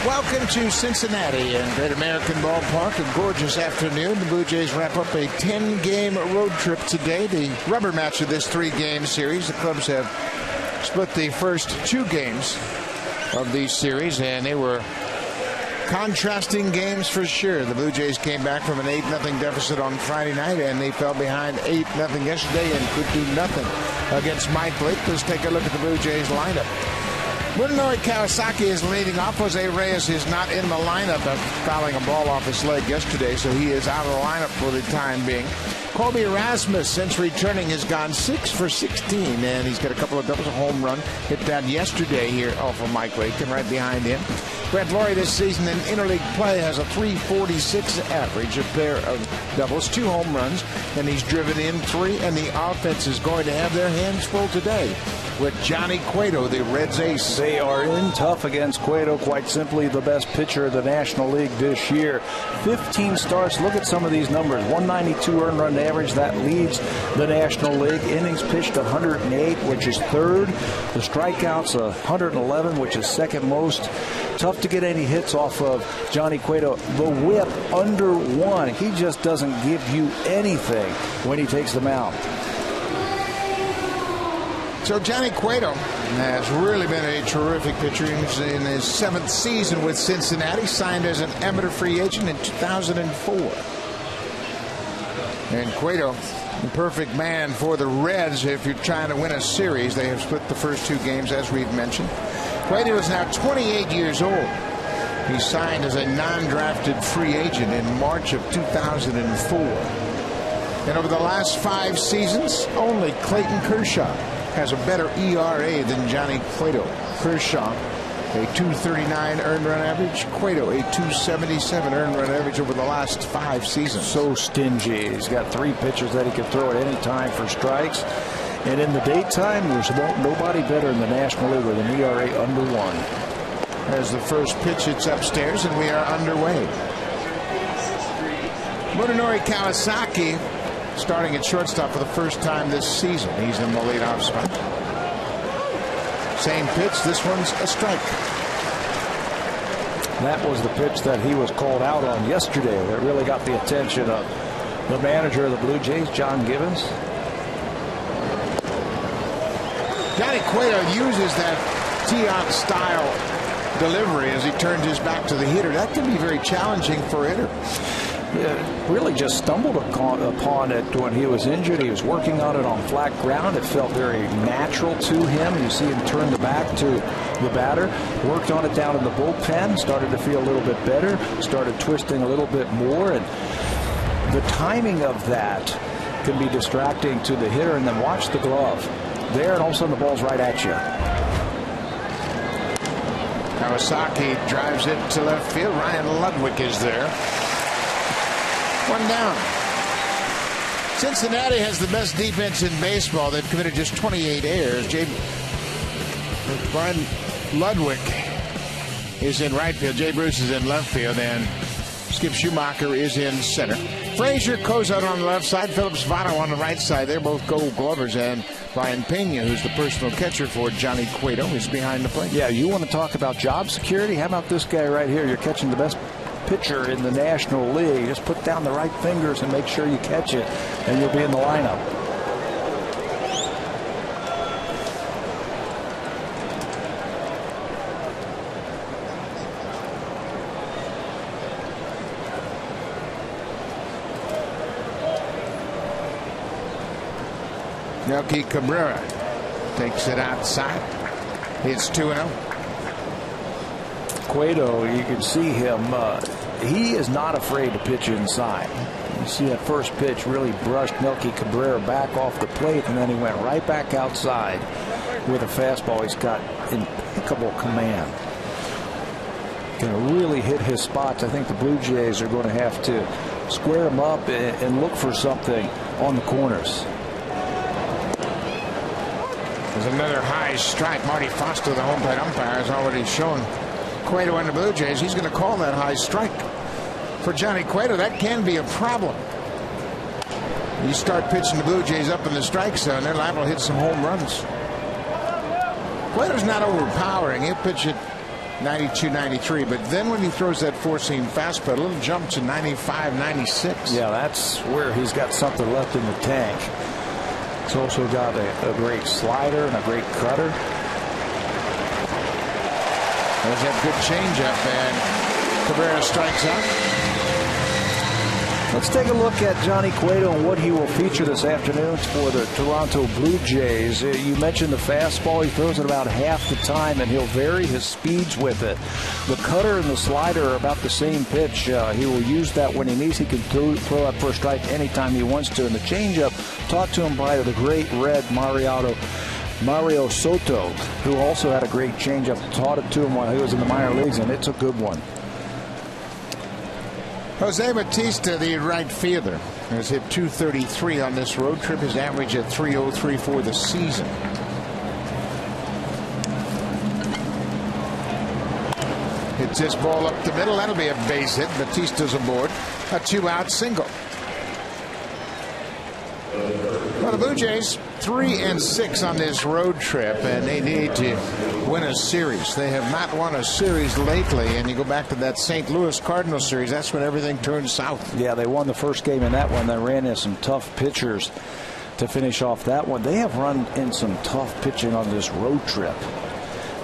Welcome to Cincinnati and Great American Ballpark. A gorgeous afternoon. The Blue Jays wrap up a 10-game road trip today. The rubber match of this 3-game series. The clubs have split the first 2 games of these series, and they were contrasting games for sure. The Blue Jays came back from an 8-0 deficit on Friday night, and they fell behind 8-0 yesterday and could do nothing against Mike Blake. Let's take a look at the Blue Jays lineup. Munenori Kawasaki is leading off. Jose Reyes is not in the lineup after fouling a ball off his leg yesterday, so he is out of the lineup for the time being. Colby Erasmus, since returning, has gone 6 for 16, and he's got a couple of doubles, a home run hit down yesterday here off of Mike Blake, and right behind him. Brett Laurie this season in interleague play has a .346 average, a pair of doubles, 2 home runs, and he's driven in 3, and the offense is going to have their hands full today with Johnny Cueto, the Reds ace. They are in tough against Cueto, quite simply the best pitcher of the National League this year. 15 starts. Look at some of these numbers. 192 earned run average. That leads the National League. Innings pitched 108, which is 3rd. The strikeouts 111, which is 2nd most. Tough to get any hits off of Johnny Cueto. The whip under 1. He just doesn't give you anything when he takes the mound. So Johnny Cueto has really been a terrific pitcher. He's in his 7th season with Cincinnati, signed as an amateur free agent in 2004. And Cueto, the perfect man for the Reds if you're trying to win a series. They have split the first 2 games, as we've mentioned. Cueto is now 28 years old. He signed as a non-drafted free agent in March of 2004. And over the last 5 seasons, only Clayton Kershaw has a better ERA than Johnny Cueto. Kershaw, a .239 earned run average. Cueto, a .277 earned run average over the last 5 seasons. So stingy. He's got 3 pitches that he can throw at any time for strikes. And in the daytime, there's nobody better in the National League with an ERA under 1. As the first pitch hits upstairs, and we are underway. Munenori Kawasaki starting at shortstop for the first time this season. He's in the leadoff spot. Same pitch. This one's a strike. That was the pitch that he was called out on yesterday. That really got the attention of the manager of the Blue Jays, John Gibbons. Johnny Cueto uses that tee-out style delivery as he turns his back to the hitter. That can be very challenging for a hitter. Really just stumbled upon it when he was injured. He was working on it on flat ground. It felt very natural to him. You see him turn the back to the batter. Worked on it down in the bullpen. Started to feel a little bit better. Started twisting a little bit more. And the timing of that can be distracting to the hitter. And then watch the glove there, and all of a sudden the ball's right at you. Kawasaki drives it to left field. Ryan Ludwick is there. 1 down. Cincinnati has the best defense in baseball. They've committed just 28 errors. Brian Ludwick is in right field. Jay Bruce is in left field, and Skip Schumacher is in center. Frazier, Cozart on the left side. Phillips Votto on the right side. They're both Gold Glovers. And Brian Pena, who's the personal catcher for Johnny Cueto, is behind the plate. Yeah, you want to talk about job security? How about this guy right here? You're catching the best pitcher in the National League. Just put down the right fingers and make sure you catch it, and you'll be in the lineup. Melky Cabrera takes it outside. It's 2-0. Cueto, you can see him. He is not afraid to pitch inside. You see that first pitch really brushed Melky Cabrera back off the plate, and then he went right back outside with a fastball. He's got impeccable command. Going to really hit his spots. I think the Blue Jays are going to have to square him up and look for something on the corners. There's another high strike. Marty Foster, the home plate umpire, has already shown Cueto and the Blue Jays he's going to call that high strike. For Johnny Cueto, that can be a problem. You start pitching the Blue Jays up in the strike zone, they're liable to hit some home runs. Cueto's not overpowering. He'll pitch it 92, 93. But then when he throws that four-seam fastball, a little jump to 95, 96. Yeah, that's where he's got something left in the tank. He's also got a great slider and a great cutter. There's that good changeup, and Cabrera strikes out. Let's take a look at Johnny Cueto and what he will feature this afternoon for the Toronto Blue Jays. You mentioned the fastball. He throws it about half the time, and he'll vary his speeds with it. The cutter and the slider are about the same pitch. He will use that when he needs. He can throw out for a strike anytime he wants to. And the changeup, taught to him by the great Red Mario Soto, who also had a great changeup, taught it to him while he was in the minor leagues, and it's a good one. Jose Bautista, the right fielder, has hit .233 on this road trip. His average at .303 for the season. Hits this ball up the middle. That'll be a base hit. Bautista's aboard. A two-out single. Well, the Blue Jays 3-6 on this road trip, and they need to win a series. They have not won a series lately, and you go back to that St. Louis Cardinals series, that's when everything turned south. Yeah, they won the first game in that one. They ran in some tough pitchers to finish off that one. They have run in some tough pitching on this road trip.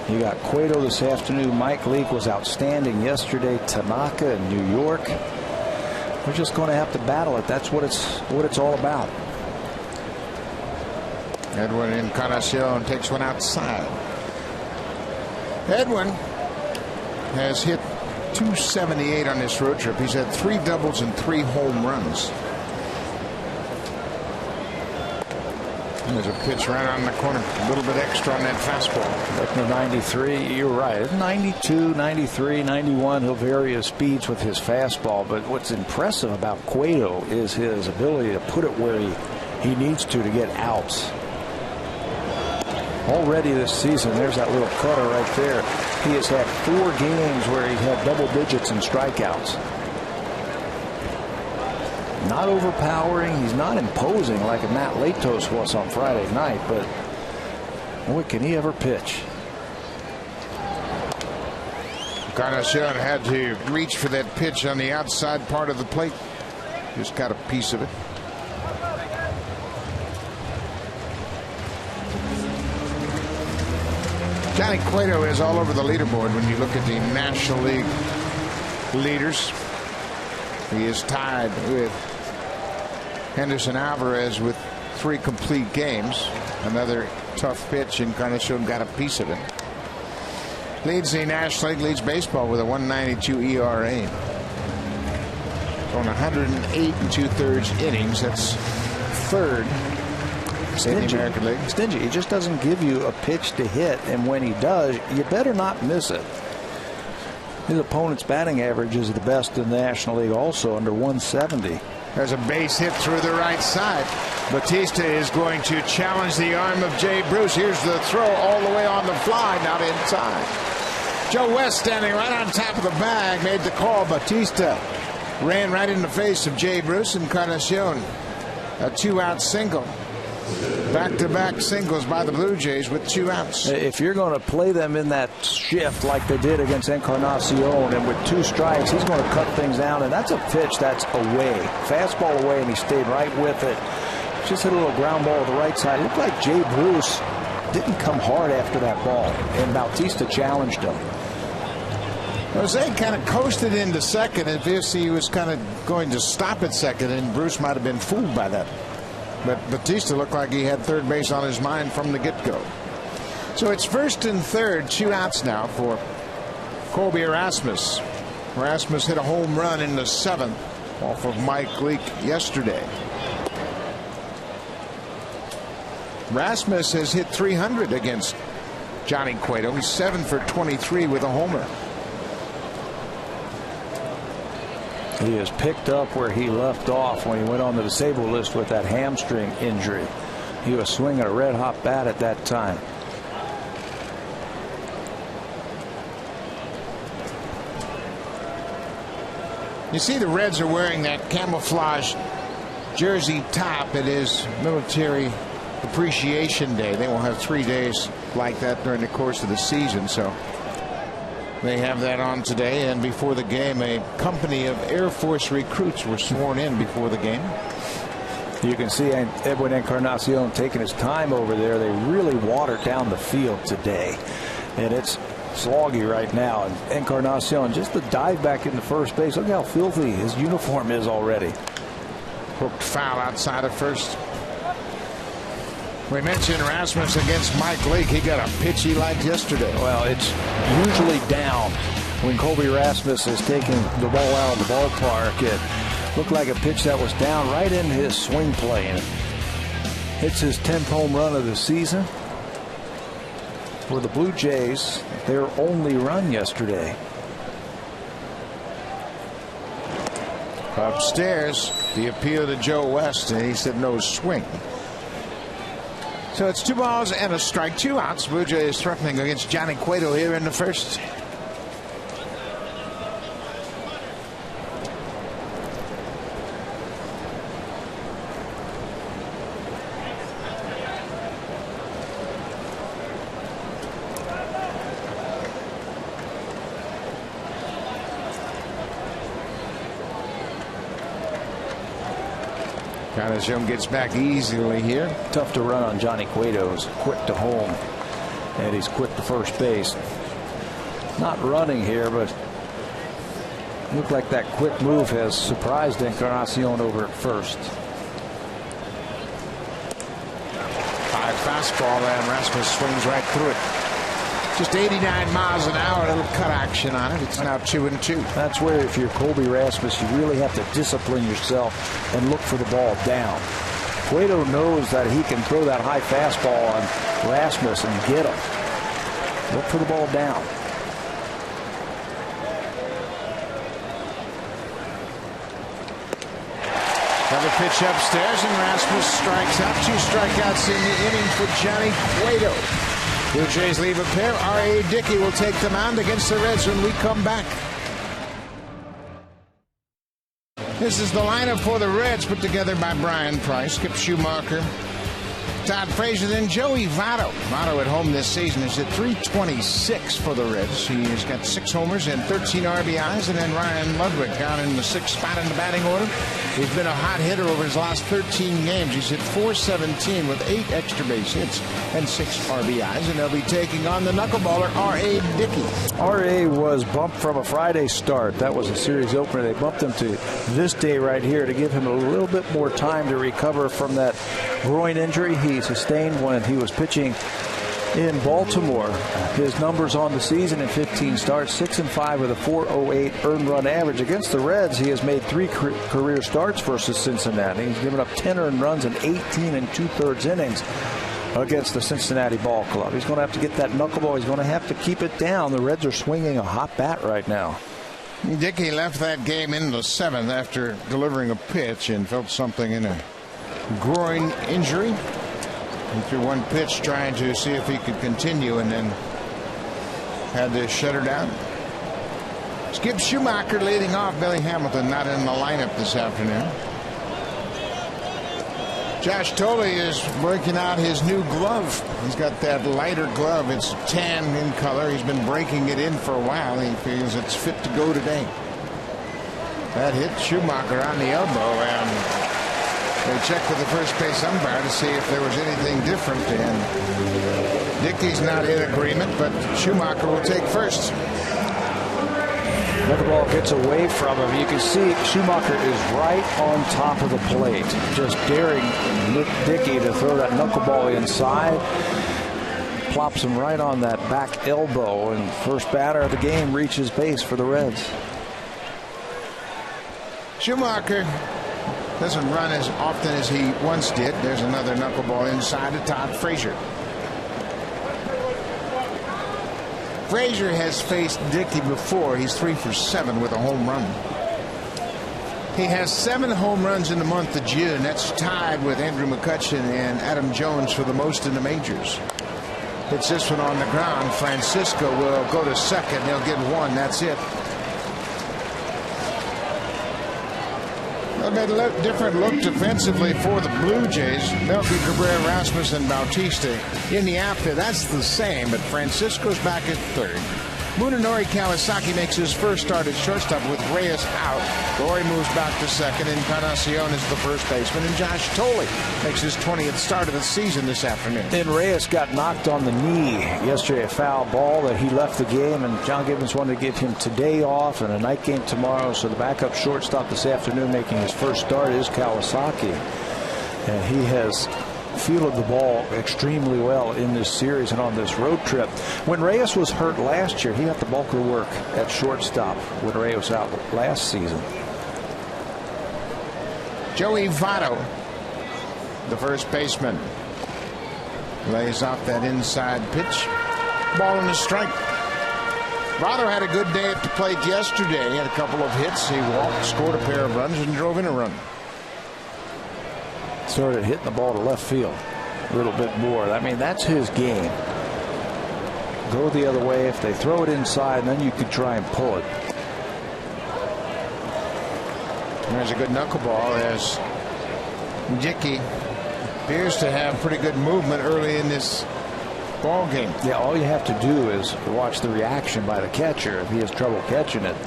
You got Cueto this afternoon. Mike Leake was outstanding yesterday. Tanaka in New York. We're just going to have to battle it. That's what it's all about. Edwin Encarnacion takes one outside. Edwin has hit .278 on this road trip. He's had 3 doubles and 3 home runs. And there's a pitch right on the corner. A little bit extra on that fastball. Looking at 93, you're right. 92, 93, 91. He'll vary his speeds with his fastball. But what's impressive about Cueto is his ability to put it where he needs to get outs. Already this season, there's that little cutter right there. He has had 4 games where he had double digits in strikeouts. Not overpowering. He's not imposing like Matt Latos was on Friday night, but boy, can he ever pitch. Encarnacion had to reach for that pitch on the outside part of the plate. Just got a piece of it. Johnny Cueto is all over the leaderboard when you look at the National League leaders. He is tied with Henderson Alvarez with 3 complete games. Another tough pitch. Encarnacion got a piece of it. Leads the National League, leads baseball with a 1.92 ERA. On 108 2/3 innings. That's 3rd. In the American League. Stingy. He just doesn't give you a pitch to hit, and when he does, you better not miss it. His opponent's batting average is the best in the National League, also under 170. There's a base hit through the right side. Bautista is going to challenge the arm of Jay Bruce. Here's the throw all the way on the fly, not in time. Joe West standing right on top of the bag made the call. Bautista ran right in the face of Jay Bruce. Encarnacion, a 2-out single. Back-to-back singles by the Blue Jays with 2 outs. If you're going to play them in that shift like they did against Encarnacion, and with 2 strikes, he's going to cut things down, and that's a pitch that's away. Fastball away, and he stayed right with it. Just hit a little ground ball to the right side. It looked like Jay Bruce didn't come hard after that ball, and Bautista challenged him. Jose kind of coasted into second, and he was kind of going to stop at second, and Bruce might have been fooled by that. But Bautista looked like he had third base on his mind from the get-go. So it's 1st and 3rd, 2 outs now for Colby Erasmus. Erasmus hit a home run in the 7th off of Mike Leake yesterday. Erasmus has hit .300 against Johnny Cueto. He's 7 for 23 with a homer. He has picked up where he left off when he went on the disabled list with that hamstring injury. He was swinging a red-hot bat at that time. You see the Reds are wearing that camouflage jersey top. It is Military Appreciation Day. They will have 3 days like that during the course of the season. So They have that on today, and before the game, a company of Air Force recruits were sworn in before the game. You can see Edwin Encarnacion taking his time over there. They really watered down the field today, and it's sloggy right now. And Encarnacion, just the dive back into first base. Look how filthy his uniform is already. Hooked foul outside of first. We mentioned Rasmus against Mike Leake. He got a pitch he liked yesterday. Well, it's usually down when Colby Rasmus is taking the ball out of the ballpark. It looked like a pitch that was down right in his swing plane. And hits his 10th home run of the season for the Blue Jays. Their only run yesterday. Upstairs, the appeal to Joe West, and he said no swing. So it's 2 balls and a strike, 2 outs. Blue Jays threatening against Johnny Cueto here in the first. Encarnacion gets back easily here. Tough to run on Johnny Cueto. He's quick to home, and he's quick to first base. Not running here, but looked like that quick move has surprised Encarnacion over at first. High fastball, and Rasmus swings right through it. Just 89 miles an hour, a little cut action on it. It's now 2-2. That's where, if you're Colby Rasmus, you really have to discipline yourself and look for the ball down. Cueto knows that he can throw that high fastball on Rasmus and get him. Look for the ball down. Another pitch upstairs, and Rasmus strikes out. 2 strikeouts in the inning for Johnny Cueto. Blue Jays leave a pair. R.A. Dickey will take the mound against the Reds when we come back. This is the lineup for the Reds, put together by Brian Price, Skip Schumacher, Todd Frazier, then Joey Votto. Votto at home this season is at .326 for the Reds. He has got 6 homers and 13 RBIs, and then Ryan Ludwick down in the 6th spot in the batting order. He's been a hot hitter over his last 13 games. He's hit .417 with 8 extra base hits and 6 RBIs, and they'll be taking on the knuckleballer R.A. Dickey. R.A. was bumped from a Friday start. That was a series opener. They bumped him to this day right here to give him a little bit more time to recover from that groin injury he sustained when he was pitching in Baltimore. His numbers on the season in 15 starts, 6-5 with a .408 earned run average. Against the Reds, he has made 3 career starts versus Cincinnati. He's given up 10 earned runs in 18 2/3 innings against the Cincinnati Ball Club. He's going to have to get that knuckleball. He's going to have to keep it down. The Reds are swinging a hot bat right now. Dickey left that game in the 7th after delivering a pitch and felt something in a groin injury. He threw 1 pitch trying to see if he could continue, and then had to shut her down. Skip Schumacher leading off. Billy Hamilton not in the lineup this afternoon. Josh Tolley is breaking out his new glove. He's got that lighter glove. It's tan in color. He's been breaking it in for a while. He feels it's fit to go today. That hit Schumacher on the elbow, and they checked with the first base umpire to see if there was anything different, and Dickey's not in agreement, but Schumacher will take first. Knuckleball gets away from him. You can see Schumacher is right on top of the plate, just daring Dickey to throw that knuckleball inside. Plops him right on that back elbow, and first batter of the game reaches base for the Reds. Schumacher doesn't run as often as he once did. There's another knuckleball inside to Todd Frazier. Frazier has faced Dickey before. He's 3 for 7 with a home run. He has 7 home runs in the month of June. That's tied with Andrew McCutcheon and Adam Jones for the most in the majors. Hits this one on the ground. Francisco will go to second. They'll get 1. That's it. A bit different look defensively for the Blue Jays. Melky, Cabrera, Rasmus, and Bautista in the outfield. That's the same, but Francisco's back at third. Munenori Kawasaki makes his first start at shortstop with Reyes out. Rory moves back to second. Encarnacion is the first baseman. And Josh Tolley makes his 20th start of the season this afternoon. And Reyes got knocked on the knee yesterday, a foul ball that he left the game. And John Gibbons wanted to give him today off and a night game tomorrow. So the backup shortstop this afternoon making his first start is Kawasaki. And he has fielded the ball extremely well in this series and on this road trip. When Reyes was hurt last year, he got the bulk of the work at shortstop when Reyes was out last season. Joey Votto, the first baseman, lays off that inside pitch. Ball and a strike. Votto had a good day at the plate yesterday. He had a couple of hits. He walked, scored a pair of runs, and drove in a run. Started hitting the ball to left field a little bit more. I mean, that's his game. Go the other way. If they throw it inside, and then you could try and pull it. There's a good knuckleball as Dickey appears to have pretty good movement early in this ball game. Yeah, all you have to do is watch the reaction by the catcher. If he has trouble catching it,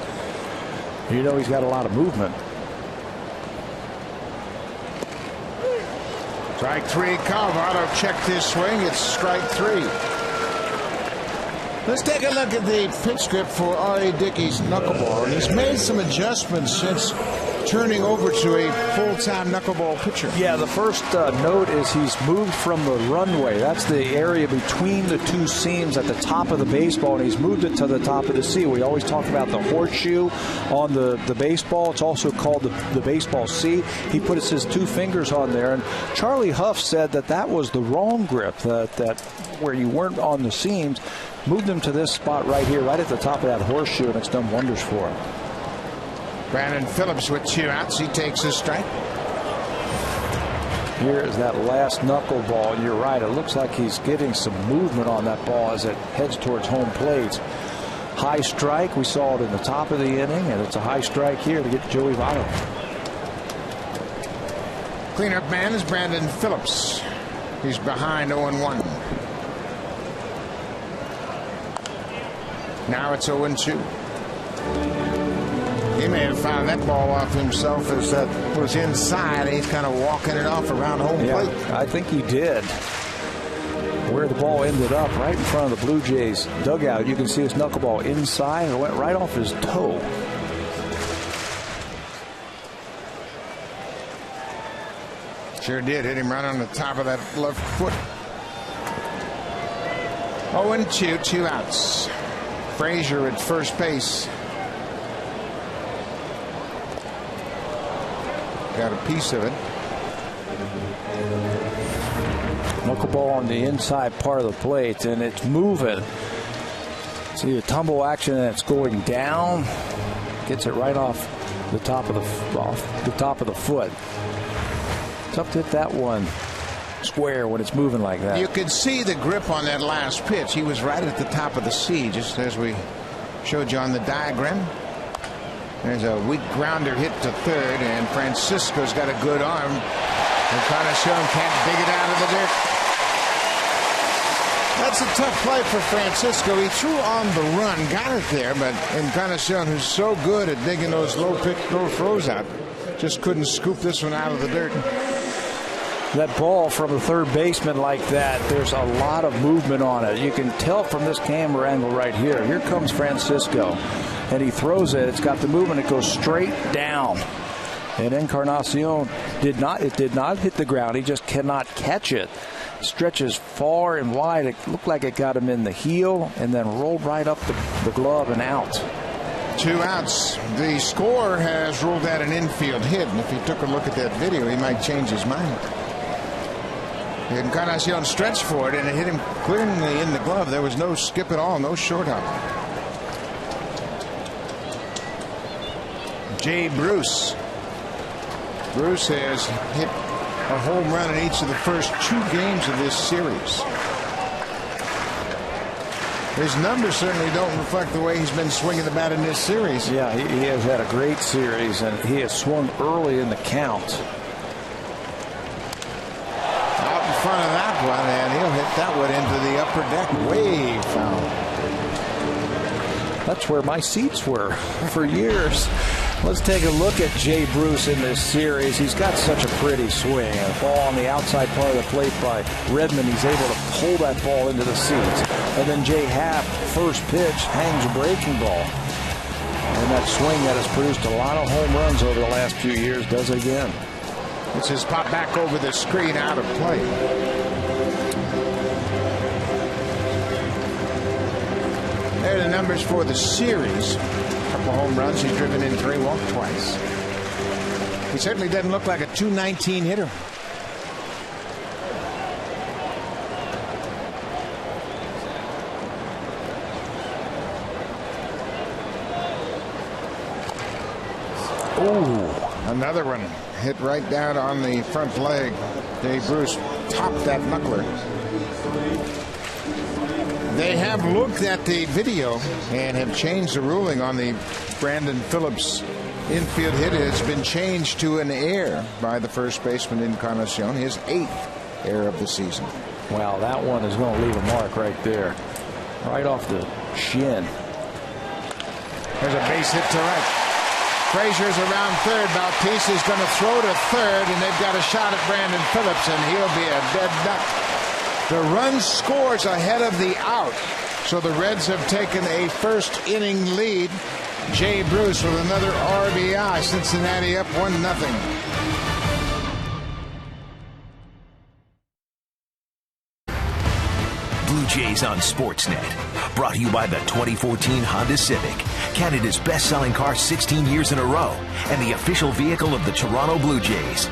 you know he's got a lot of movement. Strike three. Votto checked his swing. It's strike three. Let's take a look at the pitch script for R.A. Dickey's knuckleball. And he's made some adjustments since turning over to a full-time knuckleball pitcher. Yeah, the first note is he's moved from the runway. That's the area between the two seams at the top of the baseball, and he's moved it to the top of the C. We always talk about the horseshoe on the baseball. It's also called the baseball C. He puts his two fingers on there, and Charlie Huff said that was the wrong grip, that where you weren't on the seams. Moved him to this spot right here, right at the top of that horseshoe, and it's done wonders for him. Brandon Phillips with 2 outs. He takes his strike. Here is that last knuckleball. You're right. It looks like he's getting some movement on that ball as it heads towards home plate. High strike. We saw it in the top of the inning, and it's a high strike here to get Joey Votto. Cleanup man is Brandon Phillips. He's behind 0-1. Now it's 0-2. He may have found that ball off himself as that was inside. He's kind of walking it off around home plate. I think he did. Where the ball ended up, right in front of the Blue Jays dugout, you can see his knuckleball inside. It went right off his toe. Sure did. Hit him right on the top of that left foot. 0-2, 2 outs. Frazier at first base. Got a piece of it. Knuckleball on the inside part of the plate, and it's moving. See the tumble action, and it's going down. Gets it right off the top of the foot. Tough to hit that one square when it's moving like that. You could see the grip on that last pitch. He was right at the top of the C, just as we showed you on the diagram. There's a weak grounder hit to third, and Francisco's got a good arm. Encarnacion can't dig it out of the dirt. That's a tough play for Francisco. He threw on the run, got it there, but Encarnacion, who's so good at digging those low throws out, just couldn't scoop this one out of the dirt. That ball from a third baseman like that, there's a lot of movement on it. You can tell from this camera angle right here. Here comes Francisco, and he throws it. It's got the movement. It goes straight down. And Encarnacion did not hit the ground. He just cannot catch it. Stretches far and wide. It looked like it got him in the heel and then rolled right up the glove and out. 2 outs. The scorer has ruled that an infield hit, and if he took a look at that video, he might change his mind. Encarnacion stretched for it, and it hit him clearly in the glove. There was no skip at all, no short hop. Jay Bruce. Bruce has hit a home run in each of the first 2 games of this series. His numbers certainly don't reflect the way he's been swinging the bat in this series. Yeah, he has had a great series, and he has swung early in the count. Out in front of that one, and he'll hit that one into the upper deck, way foul. That's where my seats were for years. Let's take a look at Jay Bruce in this series. He's got such a pretty swing. A ball on the outside part of the plate by Redmond. He's able to pull that ball into the seats. And then Jay Happ, first pitch, hangs a breaking ball. And that swing that has produced a lot of home runs over the last few years does it again. It's his pop back over the screen out of play. There are the numbers for the series. Couple home runs. He's driven in 3, walked twice. He certainly doesn't look like a .219 hitter. Oh, another one hit right down on the front leg. Jay Bruce topped that knuckler. They have looked at the video and have changed the ruling on the Brandon Phillips infield hit. It's been changed to an error by the first baseman Encarnacion, his 8th error of the season. Wow, that one is going to leave a mark right there. Right off the shin. There's a base hit to right. Frazier's around third. Bautista's going to throw to third, and they've got a shot at Brandon Phillips, and he'll be a dead duck. The run scores ahead of the out, so the Reds have taken a first inning lead. Jay Bruce with another RBI. Cincinnati up 1-0. Blue Jays on Sportsnet. Brought to you by the 2014 Honda Civic, Canada's best-selling car 16 years in a row, and the official vehicle of the Toronto Blue Jays.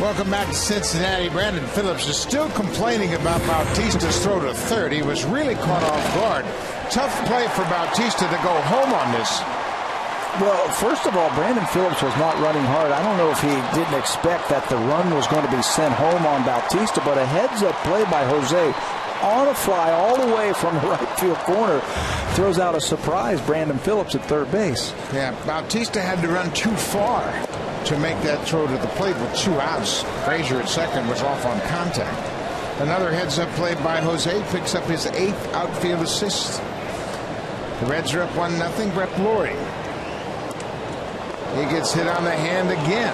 Welcome back to Cincinnati. Brandon Phillips is still complaining about Bautista's throw to third. He was really caught off guard. Tough play for Bautista to go home on this. Well, first of all, Brandon Phillips was not running hard. I don't know if he didn't expect that the run was going to be sent home on Bautista, but a heads-up play by Jose on a fly all the way from the right field corner throws out a surprise Brandon Phillips at third base. Yeah, Bautista had to run too far to make that throw to the plate with 2 outs. Frazier at second was off on contact. Another heads-up play by Jose picks up his 8th outfield assist. The Reds are up 1-0. Brett Laurie. He gets hit on the hand again.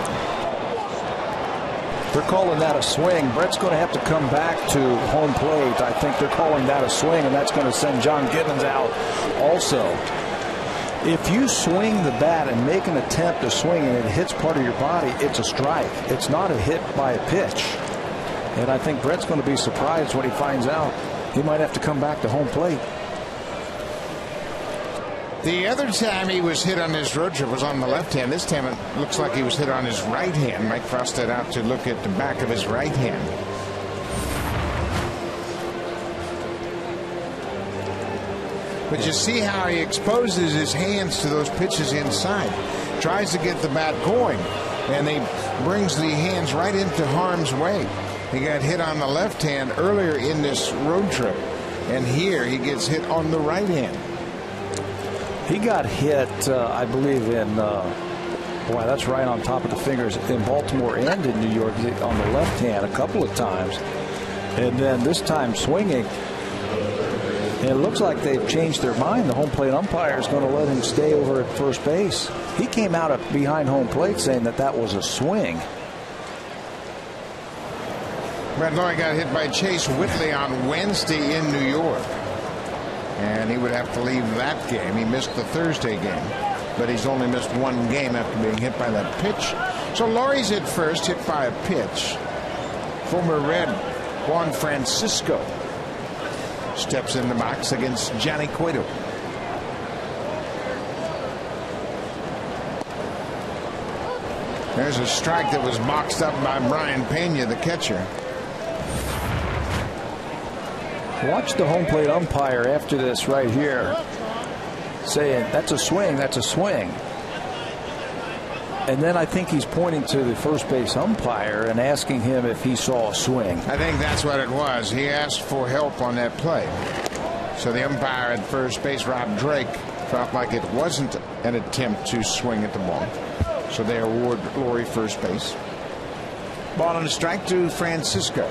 They're calling that a swing. Brett's going to have to come back to home plate. I think they're calling that a swing, and that's going to send John Gibbons out also. If you swing the bat and make an attempt to swing and it hits part of your body, it's a strike. It's not a hit by a pitch. And I think Brett's going to be surprised when he finds out he might have to come back to home plate. The other time he was hit on his road trip was on the left hand. This time it looks like he was hit on his right hand. Mike frosted out to look at the back of his right hand. But you see how he exposes his hands to those pitches inside. Tries to get the bat going, and he brings the hands right into harm's way. He got hit on the left hand earlier in this road trip, and here he gets hit on the right hand. He got hit, I believe, in, boy, that's right on top of the fingers, in Baltimore and in New York on the left hand a couple of times. And then this time swinging. And it looks like they've changed their mind. The home plate umpire is going to let him stay over at first base. He came out behind home plate saying that that was a swing. Brett Laurie got hit by Chase Whitley on Wednesday in New York. And he would have to leave that game. He missed the Thursday game, but he's only missed 1 game after being hit by that pitch. So Laurie's at first, hit by a pitch. Former Red Juan Francisco steps in the box against Johnny Cueto. There's a strike that was boxed up by Brian Pena, the catcher. Watch the home plate umpire after this right here saying that's a swing, that's a swing. And then I think he's pointing to the first base umpire and asking him if he saw a swing. I think that's what it was. He asked for help on that play. So the umpire at first base, Rob Drake, felt like it wasn't an attempt to swing at the ball. So they award Laurie first base. Ball and a strike to Francisco.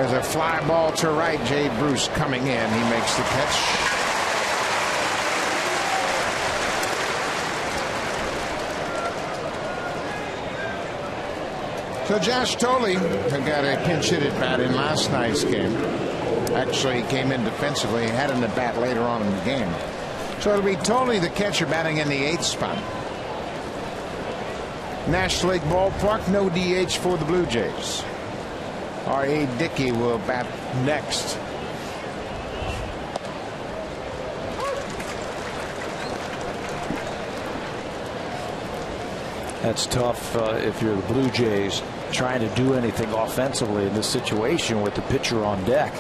There's a fly ball to right. Jay Bruce coming in. He makes the catch. So Josh Tolle, who got a pinch hit at bat in last night's game, actually came in defensively. He had an at bat later on in the game. So it'll be Tolle, the catcher, batting in the 8th spot. National League ballpark, no DH for the Blue Jays. R.A. Dickey will bat next. That's tough if you're the Blue Jays trying to do anything offensively in this situation with the pitcher on deck.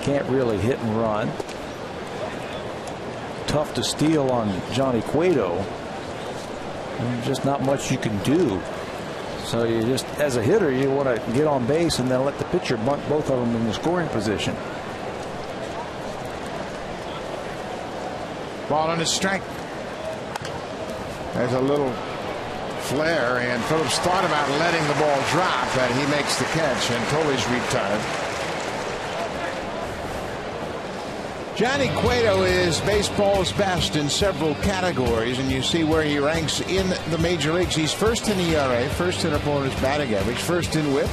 Can't really hit and run. Tough to steal on Johnny Cueto. And just not much you can do. So you just, as a hitter, you want to get on base and then let the pitcher bunt both of them in the scoring position. Ball on his strike. There's a little flare, and Phillips thought about letting the ball drop, but he makes the catch, and Tolle's retired. Johnny Cueto is baseball's best in several categories, and you see where he ranks in the major leagues. He's first in ERA, first in opponent's batting average, first in WHIP.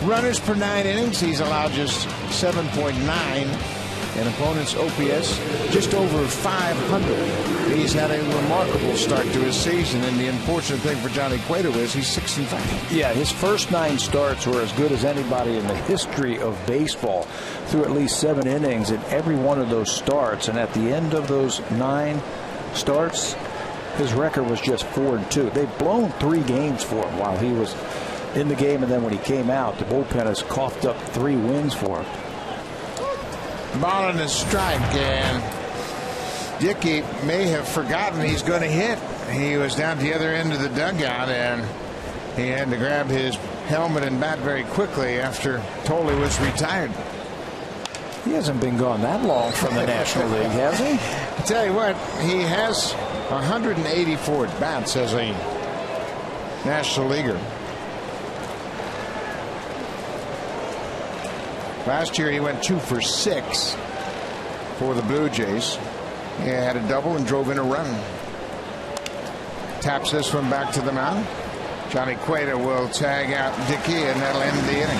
Runners per 9 innings, he's allowed just 7.9. And opponent's OPS just over 500. He's had a remarkable start to his season, and the unfortunate thing for Johnny Cueto is he's 6-5. Yeah, his first 9 starts were as good as anybody in the history of baseball, through at least 7 innings in every one of those starts. And at the end of those 9 starts, his record was just 4-2. They've blown 3 games for him while he was in the game, and then when he came out, the bullpen has coughed up 3 wins for him. Ball on his strike, and Dickey may have forgotten he's going to hit. He was down at the other end of the dugout, and he had to grab his helmet and bat very quickly after Tolle was retired. He hasn't been gone that long from the National League, has he? I tell you what, he has 184 at bats as a National Leaguer. Last year he went 2 for 6 for the Blue Jays. He had a double and drove in a run. Taps this one back to the mound. Johnny Cueto will tag out Dickey, and that'll end the inning.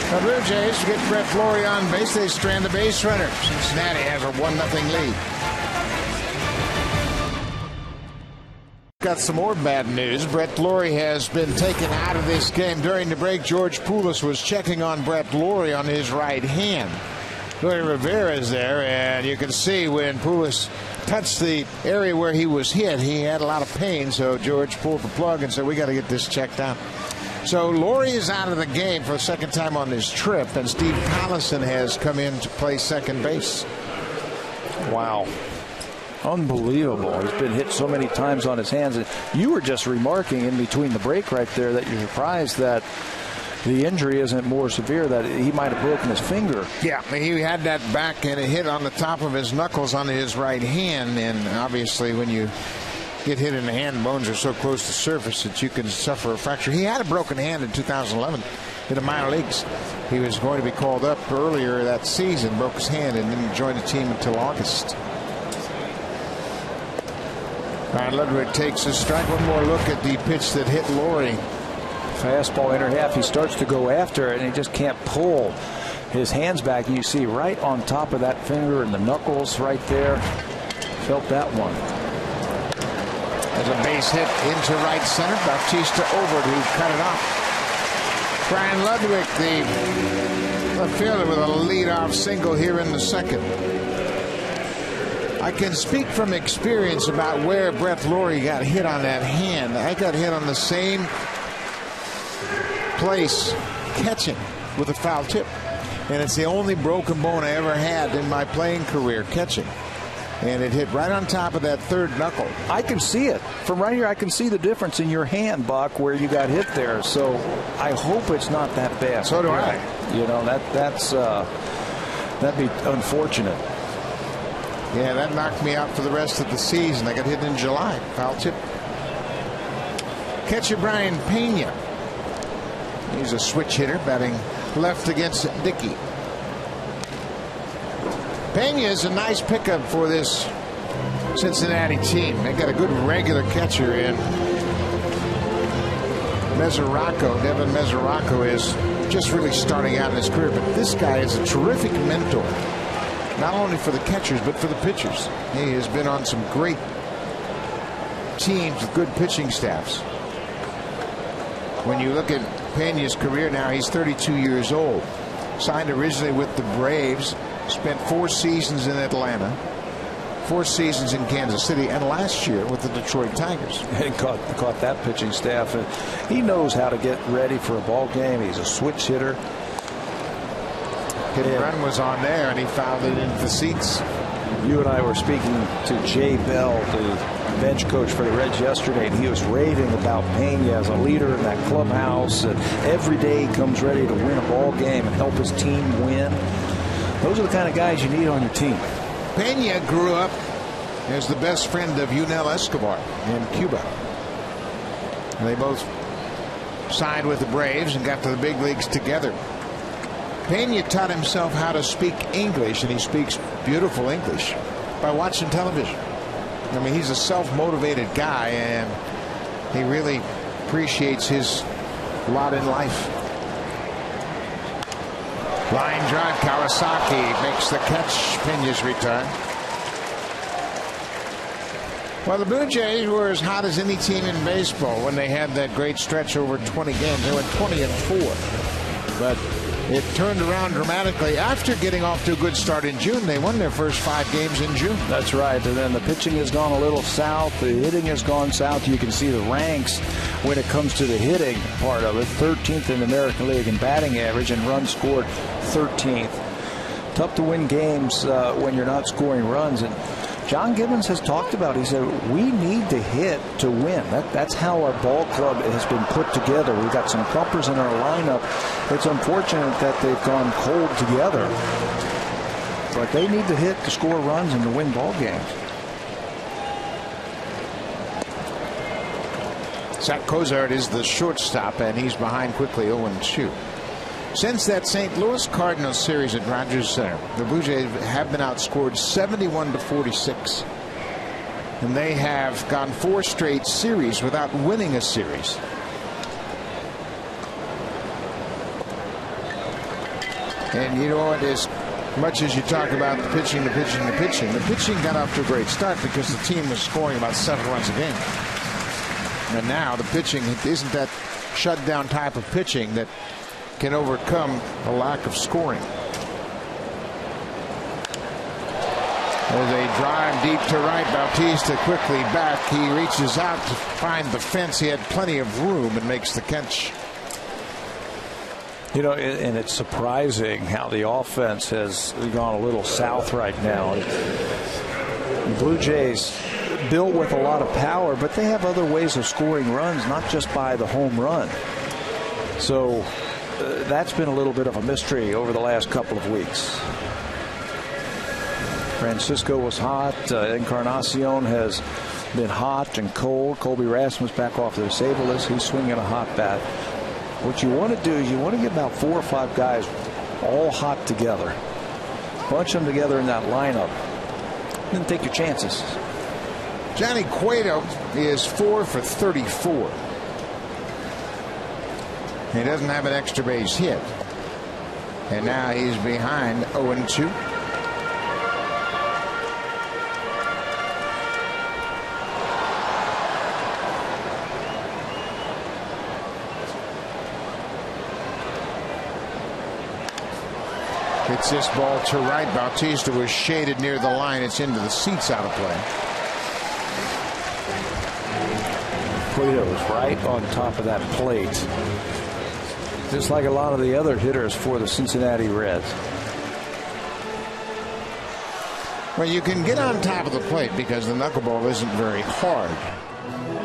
The Blue Jays get Brett Flory on base. They strand the base runner. Cincinnati has a 1-0 lead. Got some more bad news. Brett Flory has been taken out of this game. During the break, George Poulos was checking on Brett Flory on his right hand. Luis Rivera is there, and you can see when Poulos touched the area where he was hit, he had a lot of pain, so George pulled the plug and said, we got to get this checked out. So Laurie is out of the game for the second time on this trip, and Steve Collison has come in to play second base. Wow. Unbelievable. He's been hit so many times on his hands. And you were just remarking in between the break right there that you're surprised that the injury isn't more severe, that he might have broken his finger. Yeah, he had that back and it hit on the top of his knuckles on his right hand. And obviously when you get hit in the hand, bones are so close to the surface that you can suffer a fracture. He had a broken hand in 2011 in the minor leagues. He was going to be called up earlier that season, broke his hand, and didn't join the team until August. Ludwick takes a strike. One more look at the pitch that hit Laurie. Fastball inner half. He starts to go after it, and he just can't pull his hands back. And you see right on top of that finger and the knuckles right there. Felt that one. There's a base hit into right center. Bautista over to cut it off. Brian Ludwick, the left fielder, with a leadoff single here in the second. I can speak from experience about where Brett Laurie got hit on that hand. I got hit on the same place catching with a foul tip. And it's the only broken bone I ever had in my playing career, catching. And it hit right on top of that third knuckle. I can see it. From right here, I can see the difference in your hand, Buck, where you got hit there. So I hope it's not that bad. So do I. You know, that'd be unfortunate. Yeah, that knocked me out for the rest of the season. I got hit in July. Foul tip. Catcher Brian Pena. He's a switch hitter, batting left against Dickey. Pena is a nice pickup for this Cincinnati team. They got a good regular catcher in Devin Mesoraco is just really starting out in his career, but this guy is a terrific mentor, not only for the catchers but for the pitchers. He has been on some great teams with good pitching staffs. When you look at Pena's career now, he's 32 years old. Signed originally with the Braves, spent 4 seasons in Atlanta, 4 seasons in Kansas City, and last year with the Detroit Tigers. And caught that pitching staff. And he knows how to get ready for a ball game. He's a switch hitter. Hit and run was on there, and he fouled it into the seats. You and I were speaking to Jay Bell, the bench coach for the Reds yesterday, and he was raving about Pena as a leader in that clubhouse. And every day he comes ready to win a ball game and help his team win. Those are the kind of guys you need on your team. Pena grew up as the best friend of Yunel Escobar in Cuba. And they both signed with the Braves and got to the big leagues together. Pena taught himself how to speak English, and he speaks beautiful English by watching television. I mean, he's a self-motivated guy, and he really appreciates his lot in life. Line drive, Kawasaki makes the catch. Pena's return. Well, the Blue Jays were as hot as any team in baseball when they had that great stretch over 20 games. They went 20-4. But it turned around dramatically after getting off to a good start in June. They won their first 5 games in June. That's right. And then the pitching has gone a little south. The hitting has gone south. You can see the ranks when it comes to the hitting part of it. 13th in the American League in batting average, and runs scored 13th. Tough to win games when you're not scoring runs. And John Gibbons has talked about, he said, we need to hit to win. That's how our ball club has been put together. We've got some pumpers in our lineup. It's unfortunate that they've gone cold together. But they need to hit to score runs and to win ball games. Zach Cozart is the shortstop, and he's behind quickly 0-2. Since that St. Louis Cardinals series at Rogers Center, the Blue Jays have been outscored 71-46. And they have gone 4 straight series without winning a series. And you know what, as much as you talk about the pitching got off to a great start because the team was scoring about 7 runs a game. And now the pitching isn't that shutdown type of pitching that can overcome a lack of scoring. As a drive deep to right, Bautista quickly back. He reaches out to find the fence. He had plenty of room and makes the catch. You know, and it's surprising how the offense has gone a little south right now. The Blue Jays built with a lot of power, but they have other ways of scoring runs, not just by the home run. So that's been a little bit of a mystery over the last couple of weeks. Francisco was hot. Encarnacion has been hot and cold. Colby Rasmus back off the disabled list. He's swinging a hot bat. What you want to do is you want to get about 4 or 5 guys all hot together. Bunch them together in that lineup. Then take your chances. Johnny Cueto is 4 for 34. He doesn't have an extra base hit. And now he's behind 0-2. It's this ball to right. Bautista was shaded near the line. It's into the seats, out of play. Cueto was right on top of that plate, just like a lot of the other hitters for the Cincinnati Reds. Well, you can get on top of the plate because the knuckleball isn't very hard.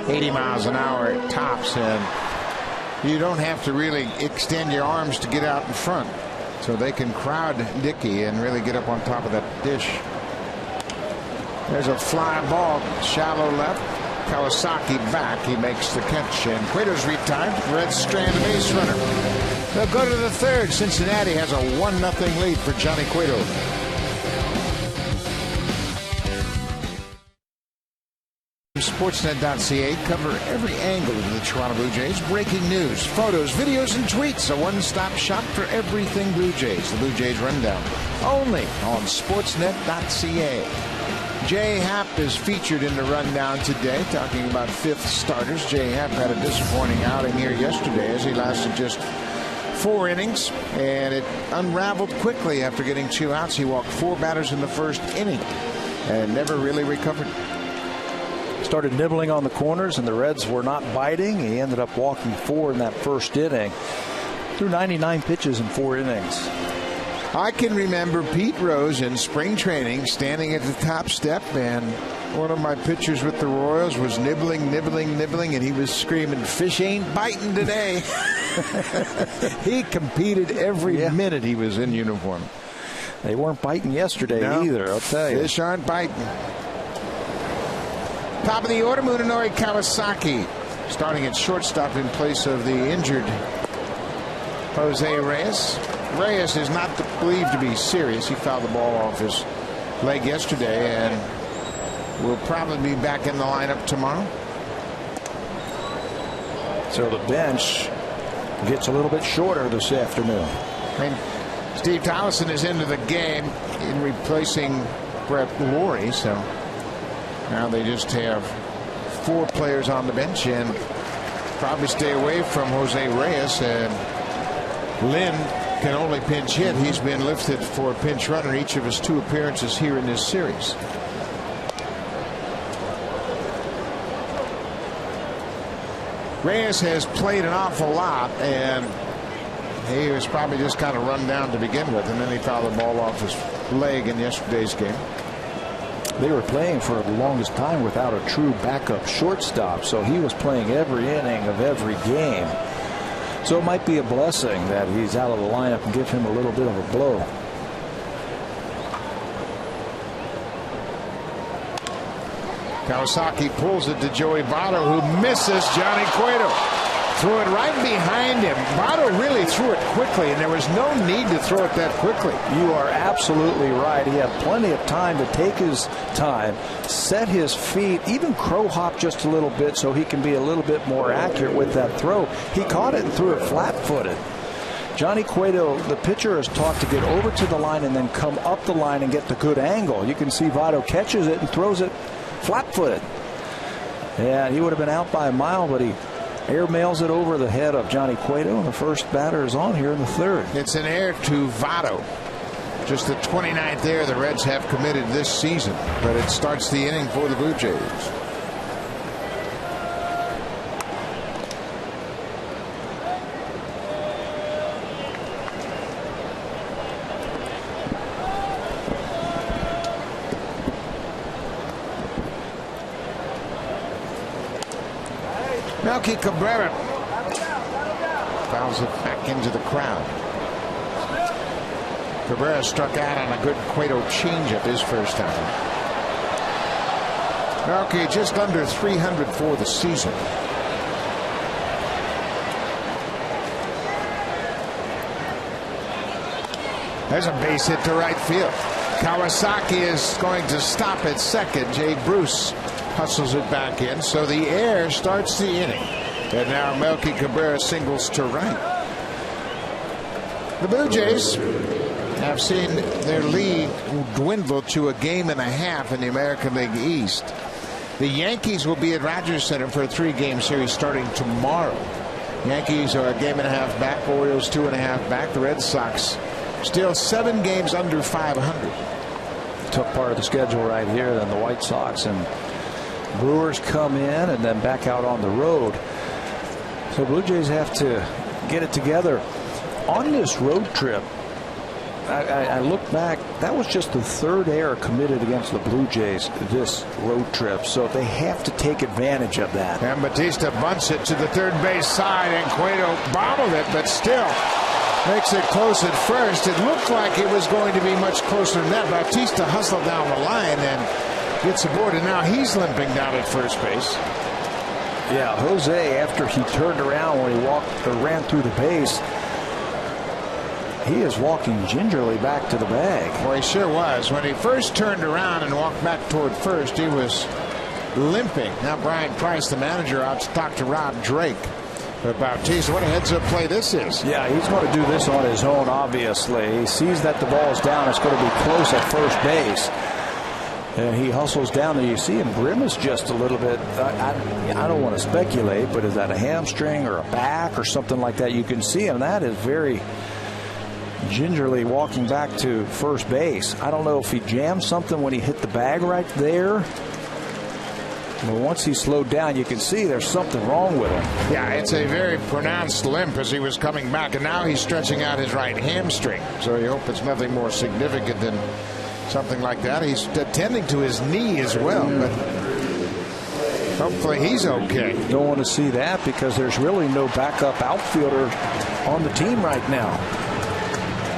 80 miles an hour at tops, and you don't have to really extend your arms to get out in front. So they can crowd Dickey and really get up on top of that dish. There's a fly ball, shallow left. Kawasaki back. He makes the catch, and Cueto's retired. Reds strand a base runner. They'll go to the third. Cincinnati has a 1-0 lead for Johnny Cueto. Sportsnet.ca cover every angle of the Toronto Blue Jays. Breaking news, photos, videos, and tweets. A one-stop shop for everything Blue Jays. The Blue Jays Rundown. Only on Sportsnet.ca. Jay Happ is featured in the Rundown today, talking about fifth starters. Jay Happ had a disappointing outing here yesterday as he lasted just 4 innings, and it unraveled quickly after getting 2 outs. He walked 4 batters in the first inning and never really recovered. Started nibbling on the corners, and the Reds were not biting. He ended up walking 4 in that first inning. Threw 99 pitches in 4 innings. I can remember Pete Rose in spring training standing at the top step, and one of my pitchers with the Royals was nibbling, and he was screaming, "Fish ain't biting today." He competed every minute he was in uniform. They weren't biting yesterday either, I'll tell you. Fish aren't biting. Top of the order, Munenori Kawasaki starting at shortstop in place of the injured Jose Reyes. Reyes is not believed to be serious. He fouled the ball off his leg yesterday and will probably be back in the lineup tomorrow. So the bench gets a little bit shorter this afternoon. Steve Tollefson is into the game in replacing Brett Lawrie, so now they just have 4 players on the bench and probably stay away from Jose Reyes. And Lynn can only pinch hit. He's been lifted for a pinch runner each of his 2 appearances here in this series. Reyes has played an awful lot, and he was probably just kind of run down to begin with, and then he fouled the ball off his leg in yesterday's game. They were playing for the longest time without a true backup shortstop, so he was playing every inning of every game. So it might be a blessing that he's out of the lineup and give him a little bit of a blow. Kawasaki pulls it to Joey Votto, who misses Johnny Cueto. Threw it right behind him. Votto really threw it quickly, and there was no need to throw it that quickly. You are absolutely right. He had plenty of time to take his time, set his feet, even crow hop just a little bit so he can be a little bit more accurate with that throw. He caught it and threw it flat-footed. Johnny Cueto, the pitcher, is taught to get over to the line and then come up the line and get the good angle. You can see Votto catches it and throws it flat-footed. Yeah, he would have been out by a mile, but he airmails it over the head of Johnny Cueto, and the first batter is on here in the third. It's an error to Votto. Just the 29th error the Reds have committed this season, but it starts the inning for the Blue Jays. Melky Cabrera fouls it back into the crowd. Cabrera struck out on a good Cueto changeup his first time. Melky just under 300 for the season. There's a base hit to right field. Kawasaki is going to stop at second. Jay Bruce hustles it back in, so the air starts the inning. And now Melky Cabrera singles to right. The Blue Jays have seen their lead dwindle to a game and a half in the American League East. The Yankees will be at Rogers Center for a 3-game series starting tomorrow. Yankees are a game and a half back, Orioles 2.5 back. The Red Sox still 7 games under 500. Tough part of the schedule right here. Then the White Sox and Brewers come in and then back out on the road. So Blue Jays have to get it together. On this road trip, I look back, that was just the 3rd error committed against the Blue Jays this road trip. So they have to take advantage of that. And Batista bunts it to the third base side, and Cueto bobbled it, but still makes it close at first. It looked like it was going to be much closer than that. Batista hustled down the line and gets aboard, and now he's limping down at first base. Yeah, Jose, after he turned around when he walked or ran through the base, He is walking gingerly back to the bag. Well, he sure was. When he first turned around and walked back toward first, he was limping. Now Brian Price, the manager, out to talk to Rob Drake about Bautista. What a heads-up play this is. Yeah, he's going to do this on his own, obviously. He sees that the ball's down. It's going to be close at first base. And he hustles down there. You see him grimace just a little bit. I don't want to speculate, but is that a hamstring or a back or something like that? You can see him. That is very gingerly walking back to first base. I don't know if he jammed something when he hit the bag right there. But once he slowed down, you can see there's something wrong with him. Yeah, it's a very pronounced limp as he was coming back. And now he's stretching out his right hamstring. So you hope it's nothing more significant than something like that. He's attending to his knee as well, but hopefully he's okay. Don't want to see that because there's really no backup outfielder on the team right now.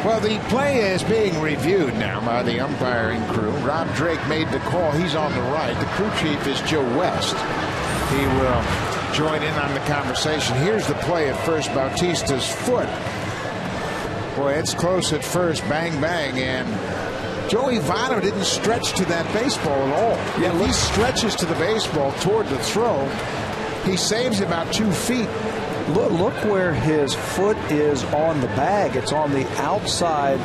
Well, the play is being reviewed now by the umpiring crew. Rob Drake made the call. He's on the right. The crew chief is Joe West. He will join in on the conversation. Here's the play at first. Bautista's foot. Boy, it's close at first. Bang, bang, and Joey Votto didn't stretch to that baseball at all. Yeah, if he stretches to the baseball toward the throw, he saves about 2 feet. Look where his foot is on the bag. It's on the outside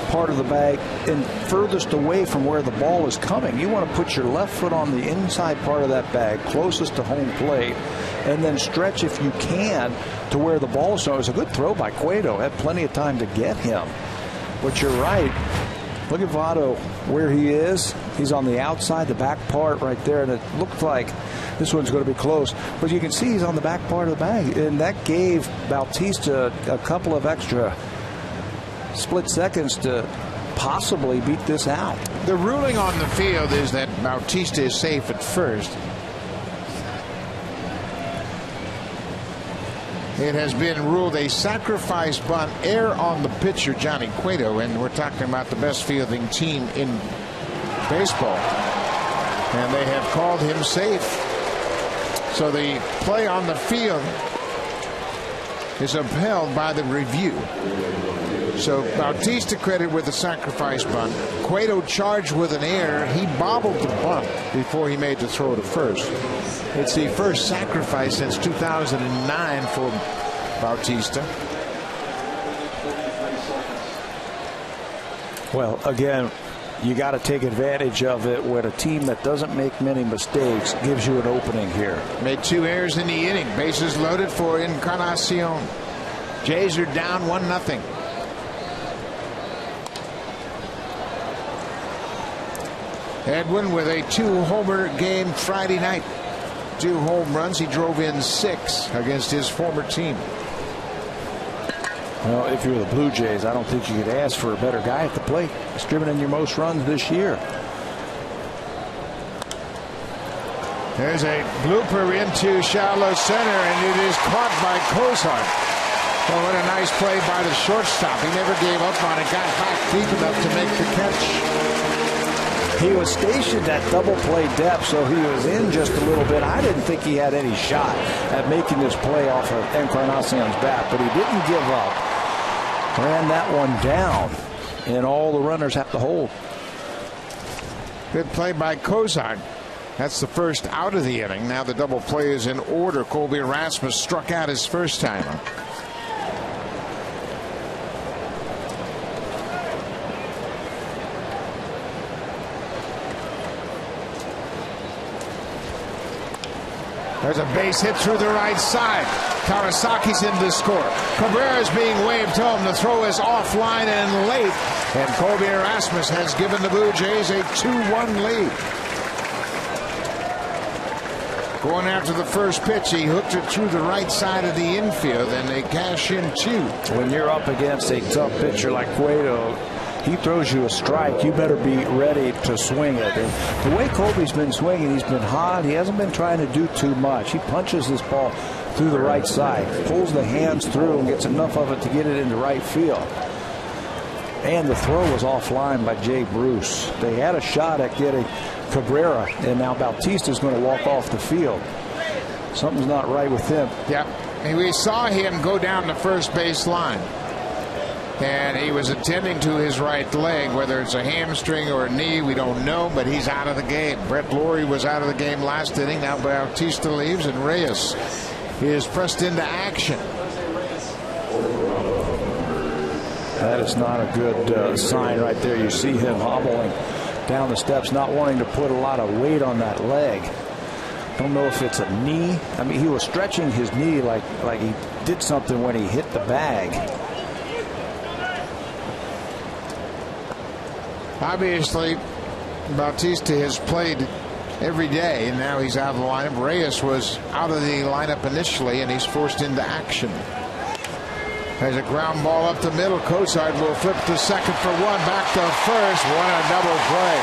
part of the bag and furthest away from where the ball is coming. You want to put your left foot on the inside part of that bag, closest to home plate, and then stretch if you can to where the ball is. So it was a good throw by Cueto. Had plenty of time to get him. But you're right. Look at Votto where he is. He's on the outside, the back part right there, and it looked like this one's going to be close. But you can see he's on the back part of the bag, and that gave Bautista a couple of extra split seconds to possibly beat this out. The ruling on the field is that Bautista is safe at first. It has been ruled a sacrifice bunt, err on the pitcher, Johnny Cueto, and we're talking about the best fielding team in baseball. And they have called him safe. So the play on the field is upheld by the review. So Bautista credited with a sacrifice bunt. Cueto charged with an error. He bobbled the bunt before he made the throw to first. It's the first sacrifice since 2009 for Bautista. Well, again, you got to take advantage of it when a team that doesn't make many mistakes gives you an opening here. Made 2 errors in the inning. Bases loaded for Encarnacion. Jays are down 1-0. Edwin with a 2-homer game Friday night. 2 home runs. He drove in 6 against his former team. Well, if you're the Blue Jays, I don't think you could ask for a better guy at the plate. He's driven in your most runs this year. There's a blooper into shallow center, and it is caught by Cozart. Well, what a nice play by the shortstop. He never gave up on it. Got back deep enough to make the catch. He was stationed at double play depth, so he was in just a little bit. I didn't think he had any shot at making this play off of Encarnacion's bat, but he didn't give up. Ran that one down, and all the runners have to hold. Good play by Cozart. That's the first out of the inning. Now the double play is in order. Colby Rasmus struck out his first timer. There's a base hit through the right side. Kawasaki's in to score. Cabrera's being waved home. The throw is offline and late. And Colby Rasmus has given the Blue Jays a 2-1 lead. Going after the first pitch, he hooked it through the right side of the infield, and they cash in 2. When you're up against a tough pitcher like Cueto, he throws you a strike, you better be ready to swing it. And the way Colby's been swinging, he's been hot. He hasn't been trying to do too much. He punches this ball through the right side, pulls the hands through, and gets enough of it to get it into right field. And the throw was offline by Jay Bruce. They had a shot at getting Cabrera, and now Bautista's going to walk off the field. Something's not right with him. Yeah, and we saw him go down the first base line. And he was attending to his right leg, whether it's a hamstring or a knee, we don't know, but he's out of the game. Brett Lawrie was out of the game last inning. Now Bautista leaves, and Reyes is pressed into action. That is not a good sign right there. You see him hobbling down the steps, not wanting to put a lot of weight on that leg. Don't know if it's a knee. I mean, he was stretching his knee like he did something when he hit the bag. Obviously, Bautista has played every day, and now he's out of the lineup. Reyes was out of the lineup initially, and he's forced into action. There's a ground ball up the middle. Cozart will flip to second for one. Back to first. One a double play.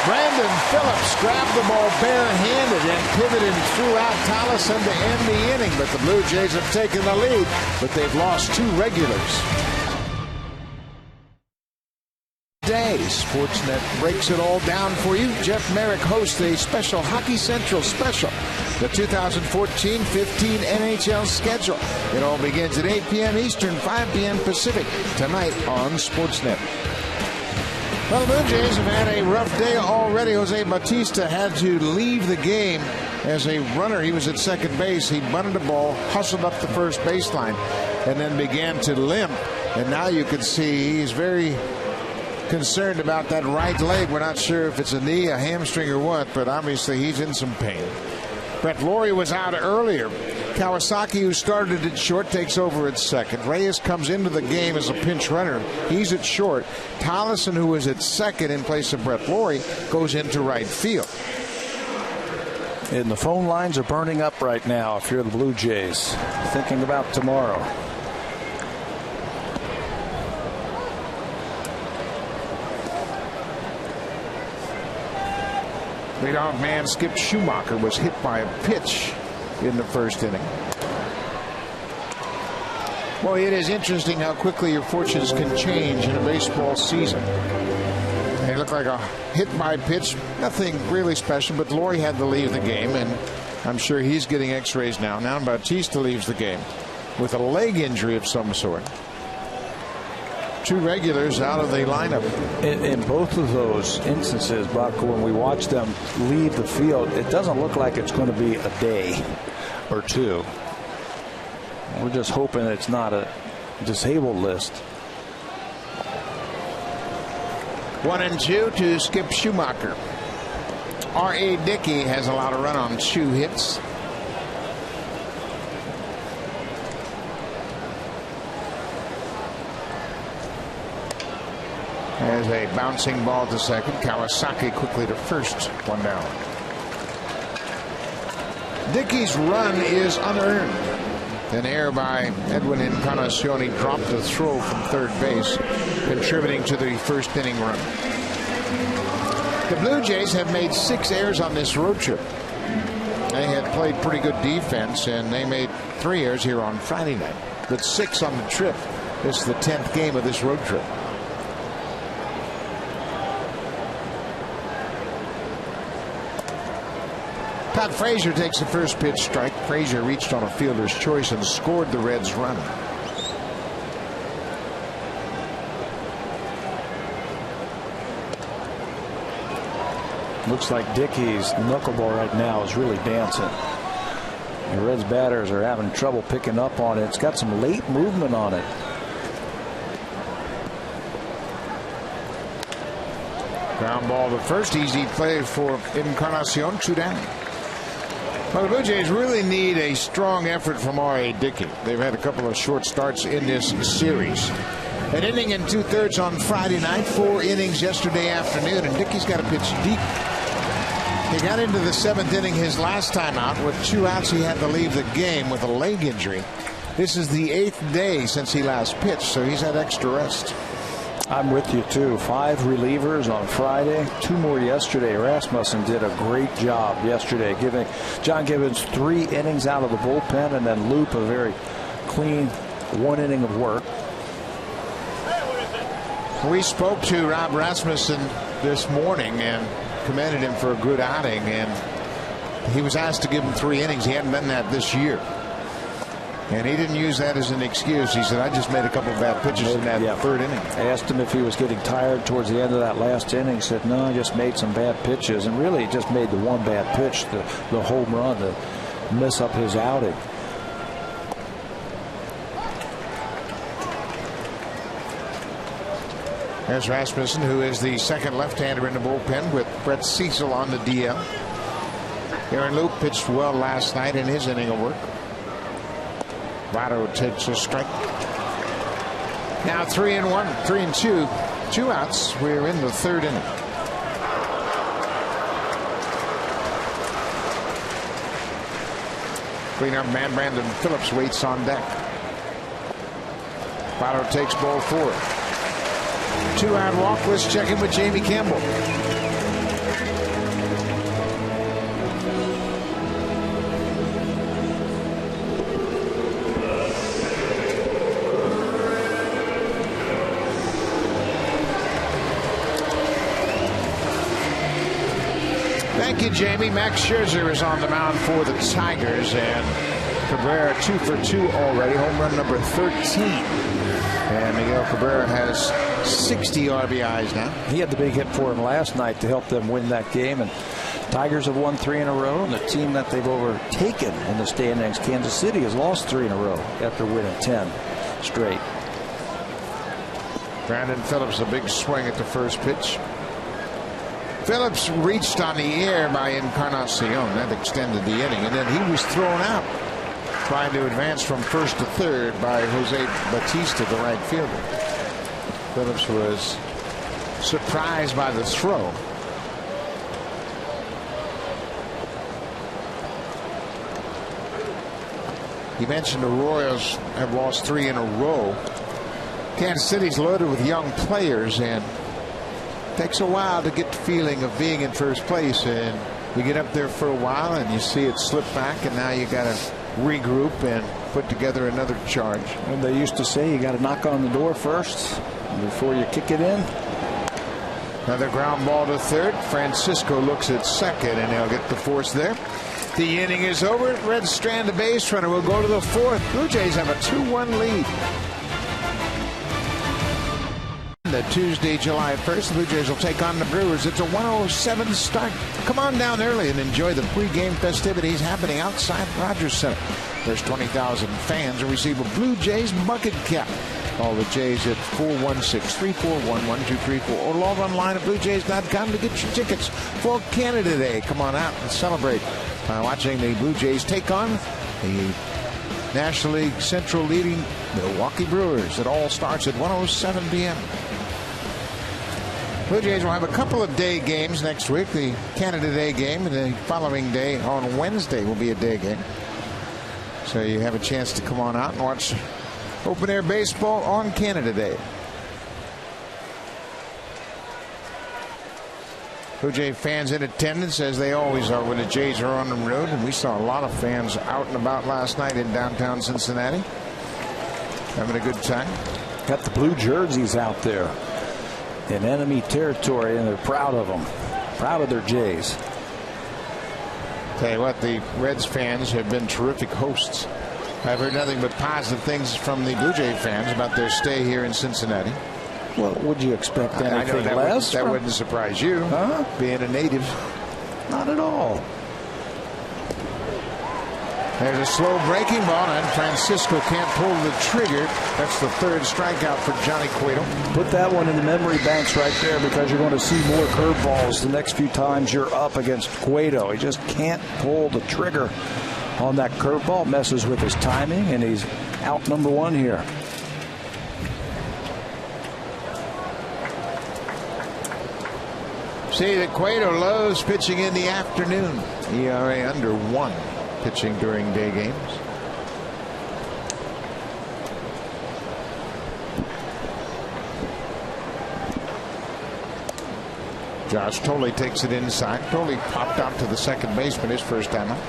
Brandon Phillips grabbed the ball barehanded and pivoted and threw out Tolleson to end the inning. But the Blue Jays have taken the lead, but they've lost two regulars. Today, Sportsnet breaks it all down for you. Jeff Merrick hosts a special Hockey Central special, the 2014-15 NHL schedule. It all begins at 8 p.m. Eastern, 5 p.m. Pacific, tonight on Sportsnet. Well, the Blue Jays have had a rough day already. Jose Bautista had to leave the game as a runner. He was at second base. He bunted the ball, hustled up the first baseline, and then began to limp. And now you can see he's very concerned about that right leg. We're not sure if it's a knee, a hamstring, or what, but obviously he's in some pain. Brett Lawrie was out earlier. Kawasaki, who started at short, takes over at second. Reyes comes into the game as a pinch runner. He's at short. Tolleson, who was at second in place of Brett Lawrie, goes into right field. And the phone lines are burning up right now if you're the Blue Jays, thinking about tomorrow. Leadoff man Skip Schumacher was hit by a pitch in the first inning. Well, it is interesting how quickly your fortunes can change in a baseball season. It looked like a hit by pitch, nothing really special, but Lawrie had to leave the game, and I'm sure he's getting x-rays now. Now Bautista leaves the game with a leg injury of some sort. Two regulars out of the lineup. In both of those instances, Brock, when we watch them leave the field, it doesn't look like it's going to be a day or two. We're just hoping it's not a disabled list. 1-2 to Skip Schumacher. R.A. Dickey has allowed a run on 2 hits. There's a bouncing ball to second. Kawasaki quickly to first. 1 down. Dickey's run is unearned. An error by Edwin Encarnacion. He dropped a throw from third base, contributing to the first inning run. The Blue Jays have made 6 errors on this road trip. They had played pretty good defense, and they made 3 errors here on Friday night. But 6 on the trip. This is the 10th game of this road trip. Todd Frazier takes the first pitch strike. Frazier reached on a fielder's choice and scored the Reds' run. Looks like Dickey's knuckleball right now is really dancing. The Reds batters are having trouble picking up on it. It's got some late movement on it. Ground ball to first. Easy play for Encarnacion. 2 down. Well, the Blue Jays really need a strong effort from R.A. Dickey. They've had a couple of short starts in this series. An inning and 2/3 on Friday night, 4 innings yesterday afternoon, and Dickey's got to pitch deep. He got into the 7th inning his last time out. With 2 outs, he had to leave the game with a leg injury. This is the 8th day since he last pitched, so he's had extra rest. I'm with you, too. 5 relievers on Friday, 2 more yesterday. Rasmussen did a great job yesterday, giving John Gibbons 3 innings out of the bullpen, and then Loop a very clean 1 inning of work. We spoke to Rob Rasmussen this morning and commended him for a good outing, and he was asked to give him 3 innings. He hadn't done that this year. And he didn't use that as an excuse. He said, I just made a couple of bad pitches in that third inning. I asked him if he was getting tired towards the end of that last inning. He said, no, I just made some bad pitches. And really just made the one bad pitch, the home run, to mess up his outing. There's Rasmussen, who is the second left-hander in the bullpen with Brett Cecil on the DL. Aaron Loup pitched well last night in his inning of work. Votto takes a strike. Now 3-1, 3-2, 2 outs. We're in the third inning. Cleanup man Brandon Phillips waits on deck. Votto takes ball 4. 2-out walk. Let's check in with Jamie Campbell. Thank you, Jamie. Max Scherzer is on the mound for the Tigers, and Cabrera 2 for 2 already. Home run number 13. And Miguel Cabrera has 60 RBIs now. He had the big hit for him last night to help them win that game. And Tigers have won 3 in a row. And the team that they've overtaken in the standings, Kansas City, has lost 3 in a row after winning 10 straight. Brandon Phillips, a big swing at the first pitch. Phillips reached on the air by Encarnacion. That extended the inning. And then he was thrown out trying to advance from first to third by Jose Batista, the right fielder. Phillips was surprised by the throw. He mentioned the Royals have lost 3 in a row. Kansas City's loaded with young players, and it takes a while to get the feeling of being in first place. And you get up there for a while and you see it slip back, and now you got to regroup and put together another charge. And they used to say you got to knock on the door first before you kick it in. Another ground ball to third. Francisco looks at second, and he'll get the force there. The inning is over. Reds strand the base runner. We'll go to the fourth. Blue Jays have a 2-1 lead. The Tuesday, July 1st, the Blue Jays will take on the Brewers. It's a 1:07 start. Come on down early and enjoy the pregame festivities happening outside Rogers Center. There's 20,000 fans will receive a Blue Jays bucket cap. Call the Jays at 416-341-1234 or log online at bluejays.com to get your tickets for Canada Day. Come on out and celebrate by watching the Blue Jays take on the National League Central leading Milwaukee Brewers. It all starts at 1:07 p.m. Blue Jays will have a couple of day games next week. The Canada Day game, and the following day on Wednesday will be a day game. So you have a chance to come on out and watch open air baseball on Canada Day. Blue Jay fans in attendance, as they always are when the Jays are on the road. And we saw a lot of fans out and about last night in downtown Cincinnati, having a good time. Got the blue jerseys out there in enemy territory, and they're proud of them. Proud of their Jays. Tell you what, the Reds fans have been terrific hosts. I've heard nothing but positive things from the Blue Jay fans about their stay here in Cincinnati. Well, would you expect anything less? That wouldn't surprise you, being a native. Not at all. There's a slow breaking ball, and Francisco can't pull the trigger. That's the third strikeout for Johnny Cueto. Put that one in the memory banks right there, because you're going to see more curveballs the next few times you're up against Cueto. He just can't pull the trigger on that curveball. Messes with his timing, and he's out number 1 here. See that Cueto loves pitching in the afternoon. ERA under 1. Pitching during day games. Josh Tolley takes it inside. Tolley popped out to the second baseman his first time out.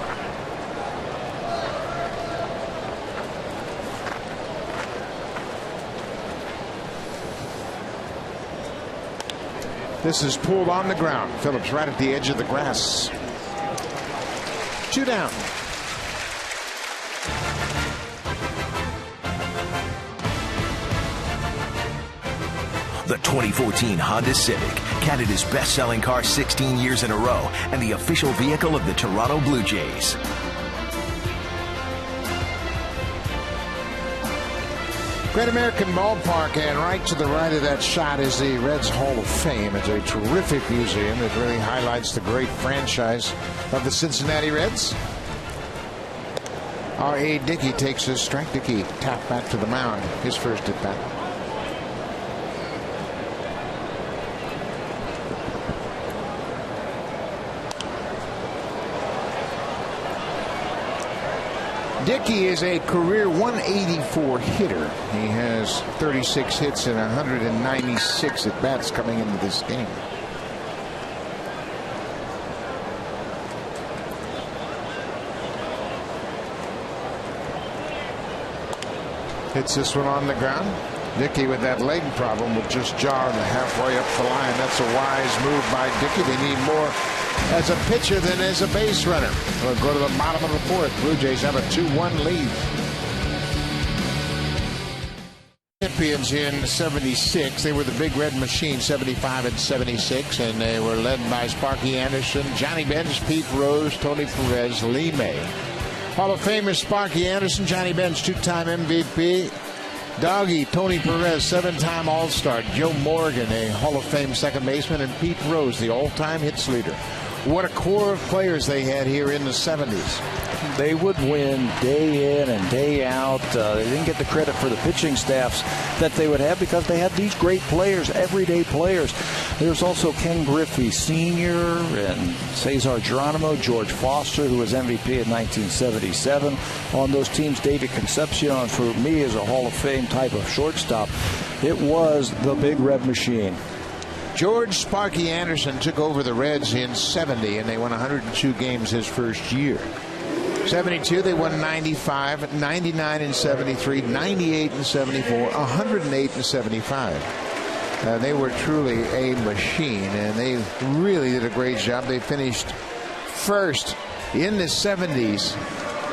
This is pulled on the ground. Phillips right at the edge of the grass. 2 down. 2014 Honda Civic, Canada's best-selling car 16 years in a row, and the official vehicle of the Toronto Blue Jays. Great American Ballpark, and right to the right of that shot is the Reds Hall of Fame. It's a terrific museum that really highlights the great franchise of the Cincinnati Reds. R.A. Dickey takes his strike. Dickey tapped back to the mound, his first at bat. Dickey is a career 184 hitter. He has 36 hits and 196 at bats coming into this game. Hits this one on the ground. Dickey, with that leg problem, would just jog halfway up the line. That's a wise move by Dickey. They need more as a pitcher than as a base runner. We'll go to the bottom of the fourth. Blue Jays have a 2-1 lead. Champions in 76. They were the Big Red Machine, 75 and 76, and they were led by Sparky Anderson, Johnny Bench, Pete Rose, Tony Perez, Lee May. Hall of Famers Sparky Anderson, Johnny Bench, two-time MVP. Doggy, Tony Perez, 7-time All-Star. Joe Morgan, a Hall of Fame second baseman, and Pete Rose, the all-time hits leader. What a core of players they had here in the 70s. They would win day in and day out. They didn't get the credit for the pitching staffs that they would have because they had these great players, everyday players. There's also Ken Griffey Sr. and Cesar Geronimo, George Foster, who was MVP in 1977. On those teams, David Concepcion, for me, is a Hall of Fame type of shortstop. It was the Big Red Machine. George Sparky Anderson took over the Reds in 70, and they won 102 games his first year. 72, they won 95, 99 and 73, 98 and 74, 108 and 75. They were truly a machine, and they really did a great job. They finished first in the 70s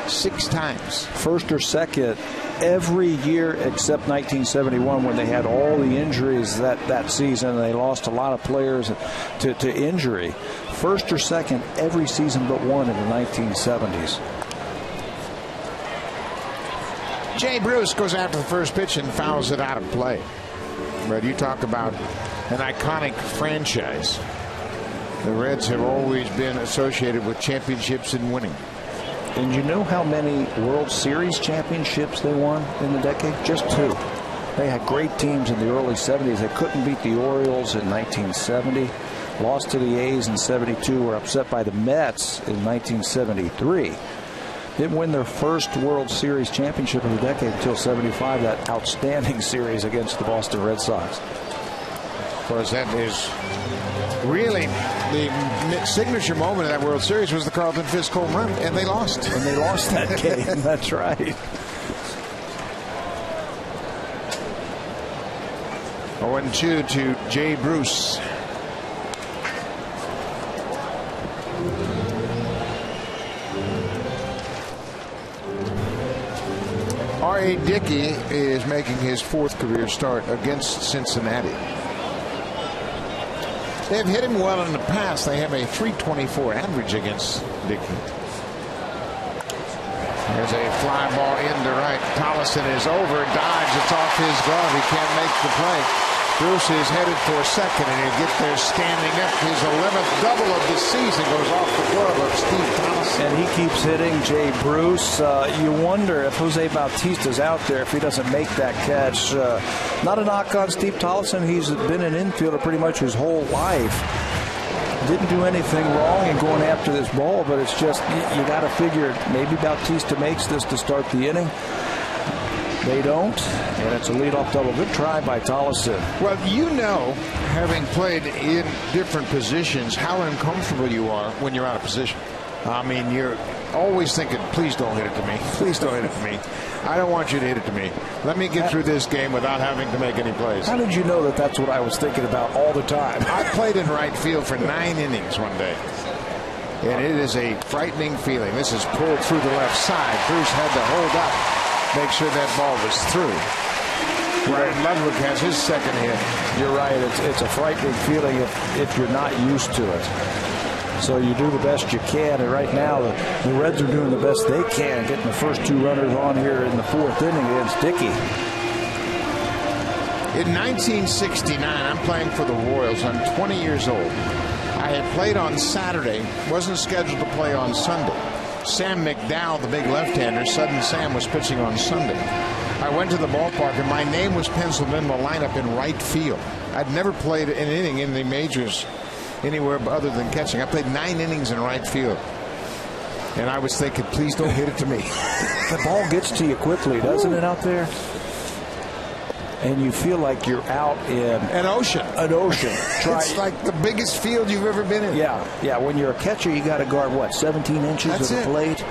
6 times. First or second every year except 1971, when they had all the injuries that season. They lost a lot of players to injury. First or second every season but one in the 1970s. Jay Bruce goes after the first pitch and fouls it out of play. But you talk about an iconic franchise. The Reds have always been associated with championships and winning. And you know how many World Series championships they won in the decade? Just 2. They had great teams in the early 70s. They couldn't beat the Orioles in 1970. Lost to the A's in 72. Were upset by the Mets in 1973. Didn't win their first World Series championship of the decade until 75, that outstanding series against the Boston Red Sox. Of course, that is really the signature moment of that World Series was the Carlton Fisk home run, and they lost. And they lost that game. That's right. 0-2 to Jay Bruce. R.A. Dickey is making his 4th career start against Cincinnati. They have hit him well in the past. They have a .324 average against Dickey. There's a fly ball into right. Tollison is over, dives. It's off his glove. He can't make the play. Bruce is headed for second, and he'll get there standing up. His 11th double of the season goes off the glove of Steve Tollison. And he keeps hitting Jay Bruce. You wonder if Jose Bautista's out there, if he doesn't make that catch. Not a knock on Steve Tollison. He's been an infielder pretty much his whole life. Didn't do anything wrong in going after this ball, but it's just, you got to figure maybe Bautista makes this to start the inning. They don't, and it's a leadoff double. Good try by Tollison. Well, you know, having played in different positions, how uncomfortable you are when you're out of position. I mean, you're always thinking, please don't hit it to me. Please don't hit it to me. I don't want you to hit it to me. Let me get through this game without having to make any plays. How did you know that that's what I was thinking about all the time? I played in right field for 9 innings one day. And it is a frightening feeling. This is pulled through the left side. Bruce had to hold up, make sure that ball was through. Right. Ludwick has his second hit. You're right. It's a frightening feeling if you're not used to it. So you do the best you can, and right now the Reds are doing the best they can, getting the first 2 runners on here in the 4th inning against Dickey. In 1969, I'm playing for the Royals. I'm 20 years old. I had played on Saturday, wasn't scheduled to play on Sunday. Sam McDowell, the big left-hander, Sudden Sam, was pitching on Sunday. I went to the ballpark, and my name was penciled in the lineup in right field. I'd never played an inning in the majors anywhere other than catching. I played 9 innings in right field. And I was thinking, please don't hit it to me. The ball gets to you quickly, doesn't it, out there? And you feel like you're out in an ocean. An ocean. It's like the biggest field you've ever been in. Yeah. When you're a catcher, you got to guard, what, 17 inches of the plate?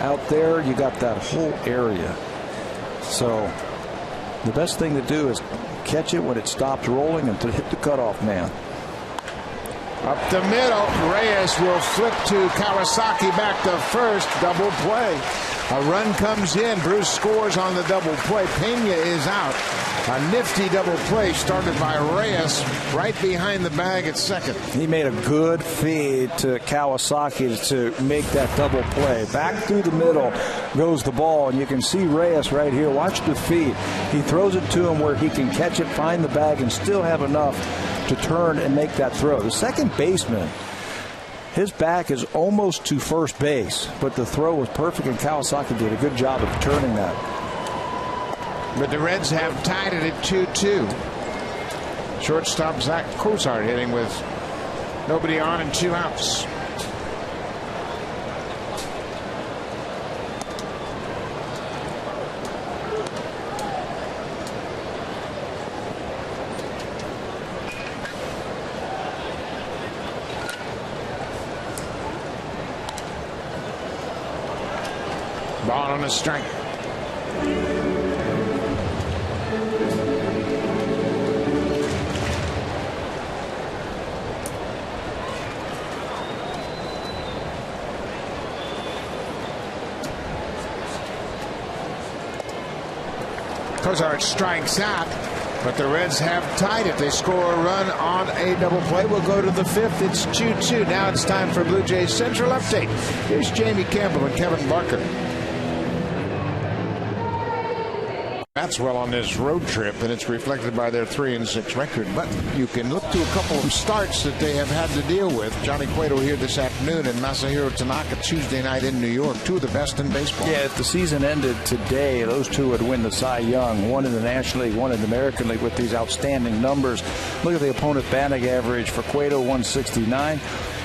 Out there, you got that whole area. So the best thing to do is catch it when it stops rolling and to hit the cutoff man. Up the middle, Reyes will flip to Kawasaki back to first. Double play. A run comes in. Bruce scores on the double play. Pena is out. A nifty double play started by Reyes right behind the bag at second. He made a good feed to Kawasaki to make that double play. Back through the middle goes the ball, and you can see Reyes right here. Watch the feed. He throws it to him where he can catch it, find the bag, and still have enough to turn and make that throw. The second baseman, his back is almost to first base, but the throw was perfect, and Kawasaki did a good job of turning that. But the Reds have tied it at 2-2. Shortstop Zach Cozart hitting with nobody on and 2 outs. Ball on a strike. Cozart strikes out, but the Reds have tied it. They score a run on a double play. We'll go to the 5th. It's 2-2. Now it's time for Blue Jays Central Update. Here's Jamie Campbell and Kevin Barker. That's well on this road trip, and it's reflected by their 3-6 record. But you can look to a couple of starts that they have had to deal with. Johnny Cueto here this afternoon, and Masahiro Tanaka Tuesday night in New York. 2 of the best in baseball. Yeah, if the season ended today, those 2 would win the Cy Young. 1 in the National League, 1 in the American League with these outstanding numbers. Look at the opponent batting average for Cueto, 169,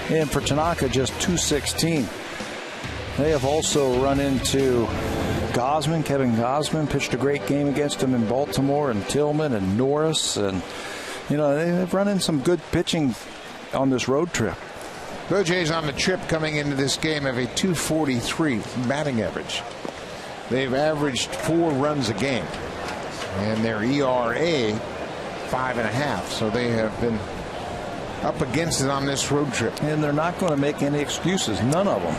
and for Tanaka, just 216. They have also run into Gausman. Kevin Gausman pitched a great game against him in Baltimore, and Tillman and Norris, and they've run in some good pitching on this road trip. Blue Jays on the trip coming into this game have a 243 batting average. They've averaged 4 runs a game, and their ERA 5.5. So they have been up against it on this road trip. And they're not going to make any excuses, none of them.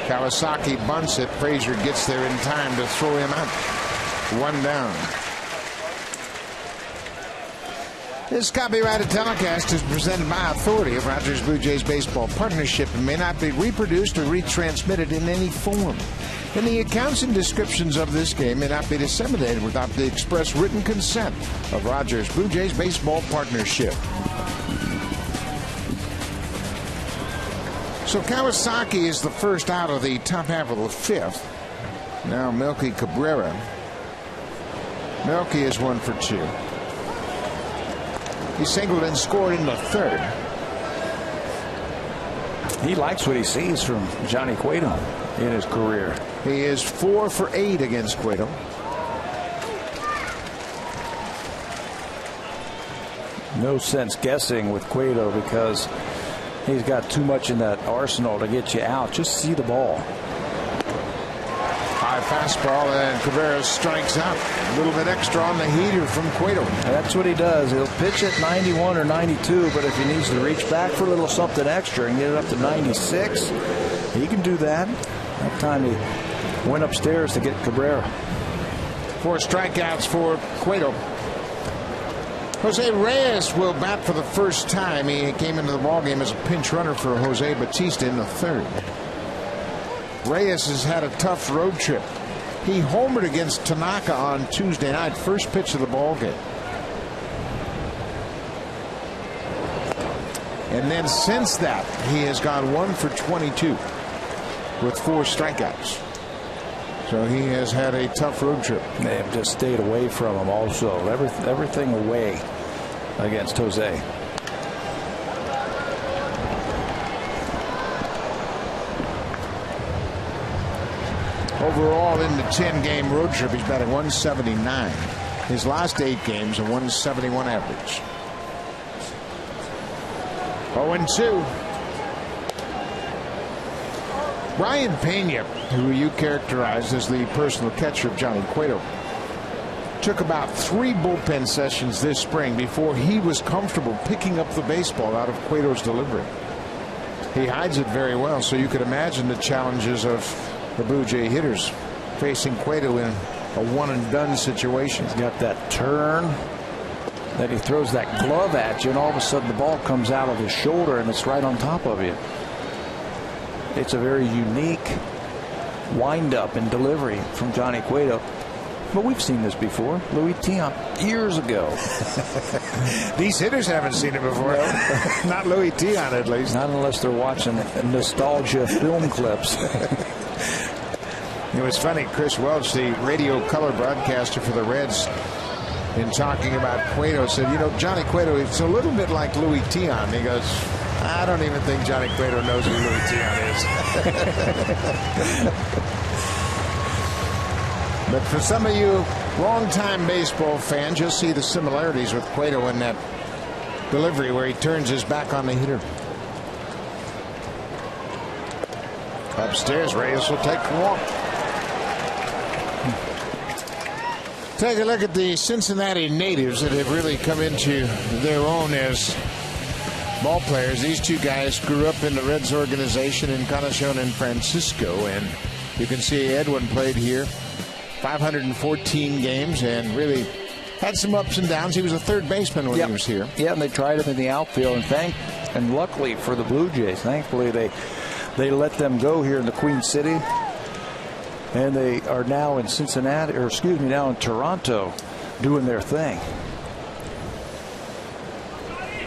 Kawasaki bunts it. Frazier gets there in time to throw him out. 1 down. This copyrighted telecast is presented by authority of Rogers Blue Jays Baseball Partnership and may not be reproduced or retransmitted in any form. And the accounts and descriptions of this game may not be disseminated without the express written consent of Rogers Blue Jays Baseball Partnership. So Kawasaki is the first out of the top half of the 5th. Now Melky Cabrera. Melky is 1 for 2. He singled and scored in the 3rd. He likes what he sees from Johnny Cueto in his career. He is 4 for 8 against Cueto. No sense guessing with Cueto because he's got too much in that arsenal to get you out. Just see the ball. High fastball, and Cabrera strikes out. A little bit extra on the heater from Cueto. That's what he does. He'll pitch at 91 or 92, but if he needs to reach back for a little something extra and get it up to 96, he can do that. That time he went upstairs to get Cabrera. 4 strikeouts for Cueto. Jose Reyes will bat for the first time. He came into the ballgame as a pinch runner for Jose Bautista in the third. Reyes has had a tough road trip. He homered against Tanaka on Tuesday night, first pitch of the ballgame. And then since that, he has gone 1 for 22 with 4 strikeouts. So he has had a tough road trip. They have just stayed away from him also. Everything away against Jose. Overall, in the 10-game road trip, he's batting 179. His last 8 games, a 171 average. 0-2. Brian Pena, who you characterized as the personal catcher of Johnny Cueto, took about 3 bullpen sessions this spring before he was comfortable picking up the baseball out of Cueto's delivery. He hides it very well, so you could imagine the challenges of the Blue Jay hitters facing Cueto in a one-and-done situation. He's got that turn, then he throws that glove at you, and all of a sudden the ball comes out of his shoulder and it's right on top of you. It's a very unique wind-up and delivery from Johnny Cueto. But we've seen this before. Louis Tiant years ago. These hitters haven't seen it before. No. Not Louis Tiant, at least. Not unless they're watching nostalgia film clips. It was funny. Chris Welch, the radio color broadcaster for the Reds, in talking about Cueto, said, you know, Johnny Cueto, it's a little bit like Louis Tiant. He goes, I don't even think Johnny Cueto knows who Louis Tiant is. But for some of you longtime baseball fans, you'll see the similarities with Cueto in that delivery where he turns his back on the hitter. Upstairs, Reyes will take a walk. Take a look at the Cincinnati natives that have really come into their own as ball players. These two guys grew up in the Reds organization in Encarnacion and Francisco, and you can see Edwin played here 514 games and really had some ups and downs. He was a third baseman when he was here. Yeah, and they tried him in the outfield, and luckily for the Blue Jays, thankfully they let them go here in the Queen City. And they are now in Cincinnati, or excuse me, now in Toronto, doing their thing.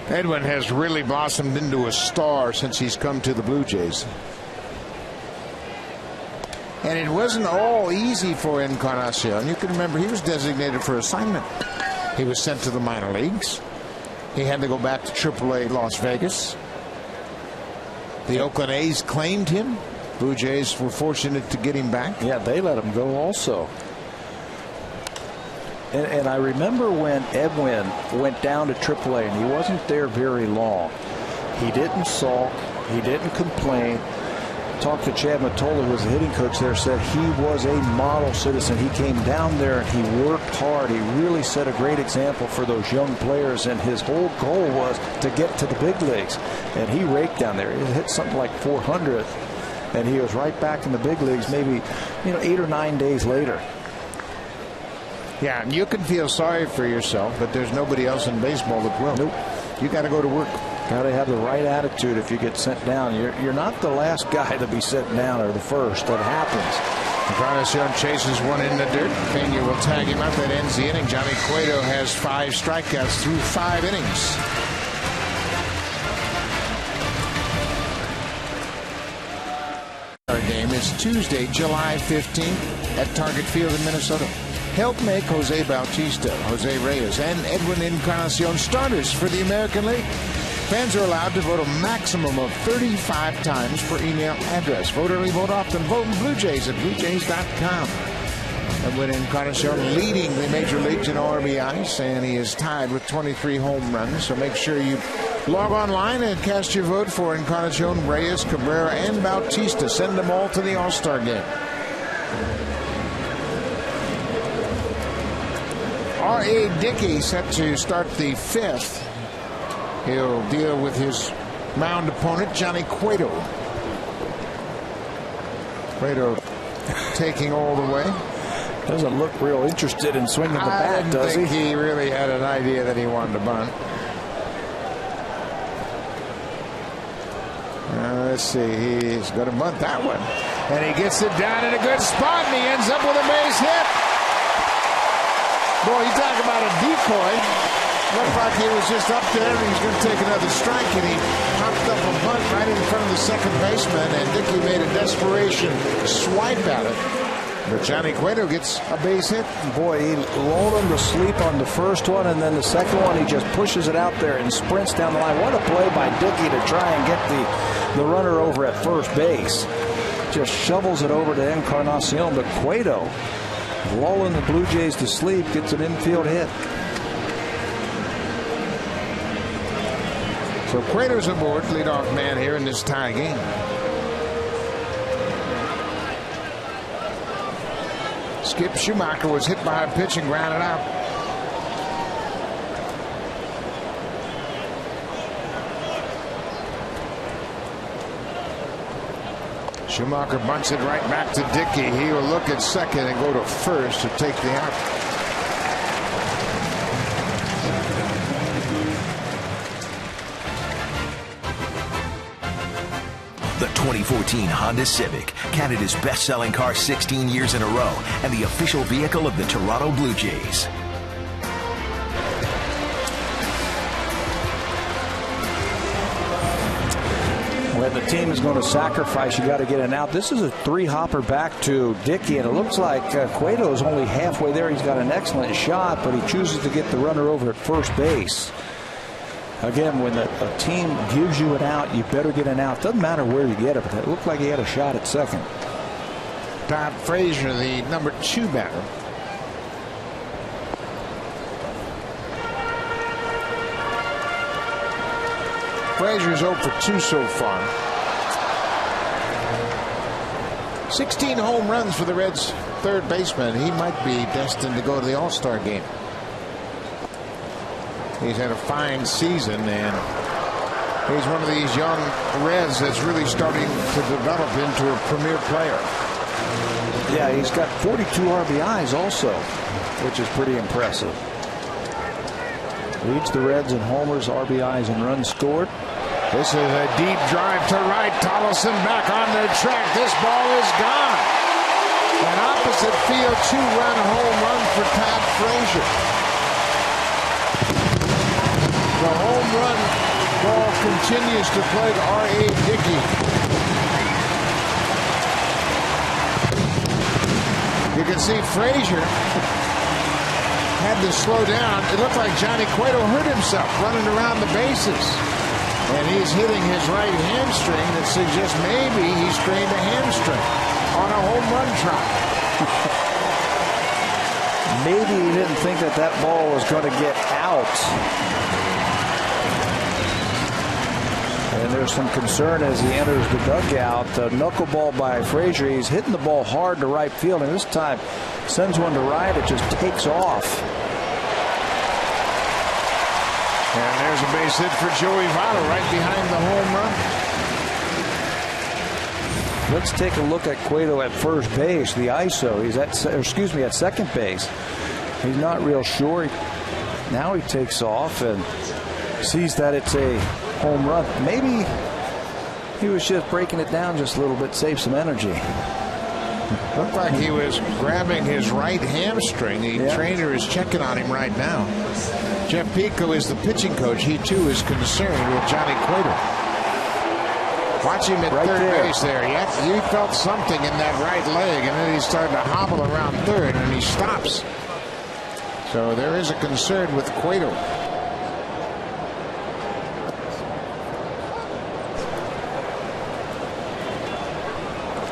Edwin has really blossomed into a star since he's come to the Blue Jays. And it wasn't all easy for Encarnacion. You can remember he was designated for assignment. He was sent to the minor leagues. He had to go back to AAA Las Vegas. The Oakland A's claimed him. Blue Jays were fortunate to get him back. Yeah, they let him go also. And I remember when Edwin went down to AAA, and he wasn't there very long. He didn't sulk. He didn't complain. Talked to Chad Mottola, who was the hitting coach there, said he was a model citizen. He came down there and he worked hard. He really set a great example for those young players, and his whole goal was to get to the big leagues. And he raked down there. He hit something like 400. And he was right back in the big leagues maybe, 8 or 9 days later. Yeah, and you can feel sorry for yourself, but there's nobody else in baseball that will. Nope. You got to go to work. Got to have the right attitude if you get sent down. You're not the last guy to be sent down, or the first. That happens. Encarnacion chases one in the dirt. Pena will tag him up. That ends the inning. Johnny Cueto has 5 strikeouts through 5 innings. Our game is Tuesday, July 15th at Target Field in Minnesota. Help make Jose Bautista, Jose Reyes, and Edwin Encarnacion starters for the American League. Fans are allowed to vote a maximum of 35 times per email address. Vote early, vote often. Vote in Blue Jays at BlueJays.com. Edwin Encarnacion leading the major leagues in RBIs, and he is tied with 23 home runs. So make sure you log online and cast your vote for Encarnacion, Reyes, Cabrera, and Bautista. Send them all to the All-Star game. R.A. Dickey set to start the 5th. He'll deal with his mound opponent, Johnny Cueto. Cueto taking all the way. Doesn't look real interested in swinging the bat, does he? I think he really had an idea that he wanted to bunt. Let's see. He's going to bunt that one. And he gets it down in a good spot, and he ends up with a base hit. Boy, you talk about a decoy. Looked like he was just up there, and he was going to take another strike, and he popped up a bunt right in front of the second baseman, and Dickey made a desperation swipe at it. But Johnny Cueto gets a base hit. Boy, he lulled him to sleep on the first one, and then the second one, he just pushes it out there and sprints down the line. What a play by Dickey to try and get the runner over at first base. Just shovels it over to Encarnacion, but Cueto, lulling the Blue Jays to sleep, gets an infield hit. So Cueto's aboard, leadoff man here in this tie game. Skip Schumacher was hit by a pitch and grounded out. Schumacher bunts it right back to Dickey. He will look at second and go to first to take the out. The 2014 Honda Civic, Canada's best-selling car 16 years in a row, and the official vehicle of the Toronto Blue Jays. When the team is going to sacrifice, you got to get an out. This is a three-hopper back to Dickey, and it looks like Cueto is only halfway there. He's got an excellent shot, but he chooses to get the runner over at first base. Again, when a team gives you an out, you better get an out. Doesn't matter where you get it, but it looked like he had a shot at second. Todd Frazier, the number 2 batter. Frazier's 0 for 2 so far. 16 home runs for the Reds' third baseman. He might be destined to go to the All-Star game. He's had a fine season, and he's one of these young Reds that's really starting to develop into a premier player. Yeah, he's got 42 RBIs also, which is pretty impressive. Leads the Reds in homers, RBIs, and runs scored. This is a deep drive to right. Tollefson back on their track. This ball is gone. An opposite field 2-run home run for Todd Frazier. The home run ball continues to plague R.A. Dickey. You can see Frazier had to slow down. It looked like Johnny Cueto hurt himself running around the bases. And he's hitting his right hamstring that suggests maybe he strained a hamstring on a home run trot. Maybe he didn't think that ball was going to get out. And there's some concern as he enters the dugout. The knuckleball by Frazier. He's hitting the ball hard to right field, and this time sends one to right. It just takes off. And there's a base hit for Joey Votto right behind the home run. Let's take a look at Cueto at first base. The ISO. He's at second base. He's not real sure. Now he takes off and sees that it's a home run. Maybe he was just breaking it down just a little bit, save some energy. Looked like he was grabbing his right hamstring. The trainer is checking on him right now. Jeff Pico is the pitching coach. He too is concerned with Johnny Cueto. Watch him at third base there. Yeah, he felt something in that right leg, and then he started to hobble around third, and he stops. So there is a concern with Cueto.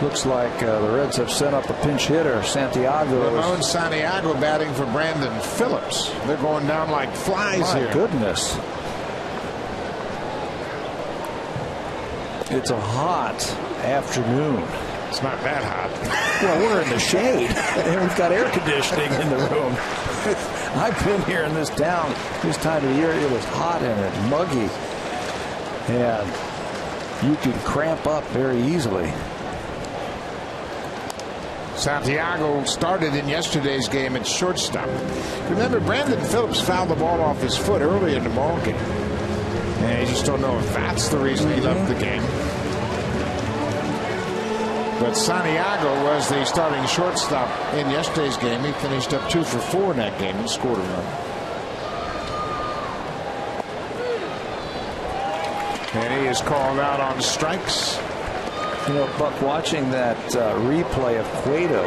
Looks like the Reds have sent up a pinch hitter, Santiago. Ramon Santiago batting for Brandon Phillips. They're going down like flies here. My goodness. It's a hot afternoon. It's not that hot. Well, we're in the shade, and we've got air conditioning in the room. I've been here in this town this time of year. It is hot and it's muggy, and you can cramp up very easily. Santiago started in yesterday's game at shortstop. Remember, Brandon Phillips fouled the ball off his foot early in the ball game. And you just don't know if that's the reason he left the game. But Santiago was the starting shortstop in yesterday's game. He finished up 2 for 4 in that game and scored a run. And he is called out on strikes. You know, Buck, watching that replay of Cueto,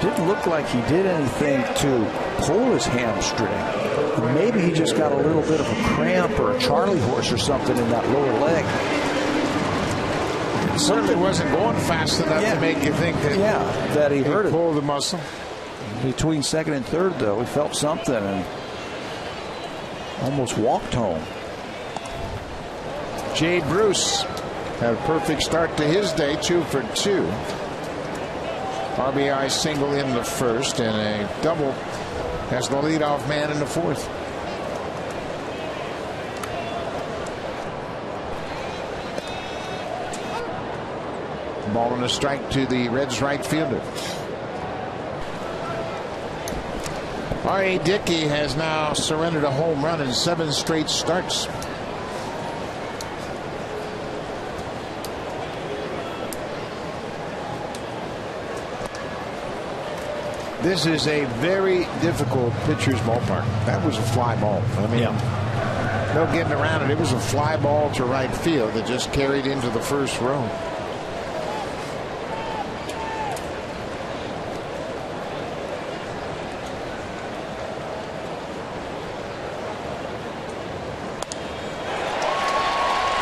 didn't look like he did anything to pull his hamstring. Maybe he just got a little bit of a cramp or a Charlie horse or something in that lower leg. It certainly wasn't going fast enough to make you think that he hurt it. Pulled the muscle. Between second and third, though, he felt something and almost walked home. Jay Bruce had a perfect start to his day, 2 for 2. RBI single in the first and a double as the leadoff man in the fourth. Ball and a strike to the Reds right fielder. R.A. Dickey has now surrendered a home run in 7 straight starts. This is a very difficult pitcher's ballpark. That was a fly ball. I mean, no getting around it. It was a fly ball to right field that just carried into the first row.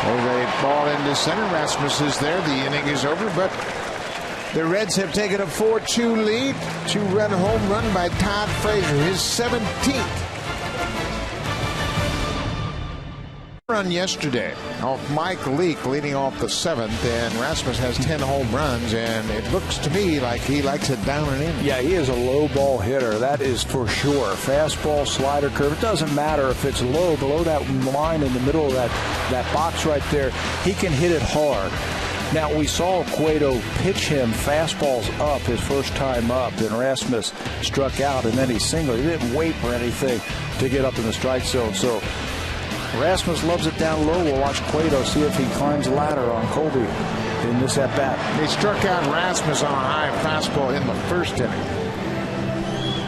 There's a ball into center. Rasmus is there. The inning is over, but the Reds have taken a 4-2 lead. 2-run home run by Todd Frazier, his 17th run yesterday off Mike Leake leading off the 7th, and Rasmus has 10 home runs, and it looks to me like he likes it down and in. Yeah, he is a low ball hitter, that is for sure. Fastball, slider, curve, it doesn't matter if it's low, below that line in the middle of that box right there, he can hit it hard. Now, we saw Cueto pitch him fastballs up his first time up, and Rasmus struck out, and then he singled. He didn't wait for anything to get up in the strike zone. So Rasmus loves it down low. We'll watch Cueto see if he climbs the ladder on Colby in this at-bat. He struck out Rasmus on a high fastball in the first inning,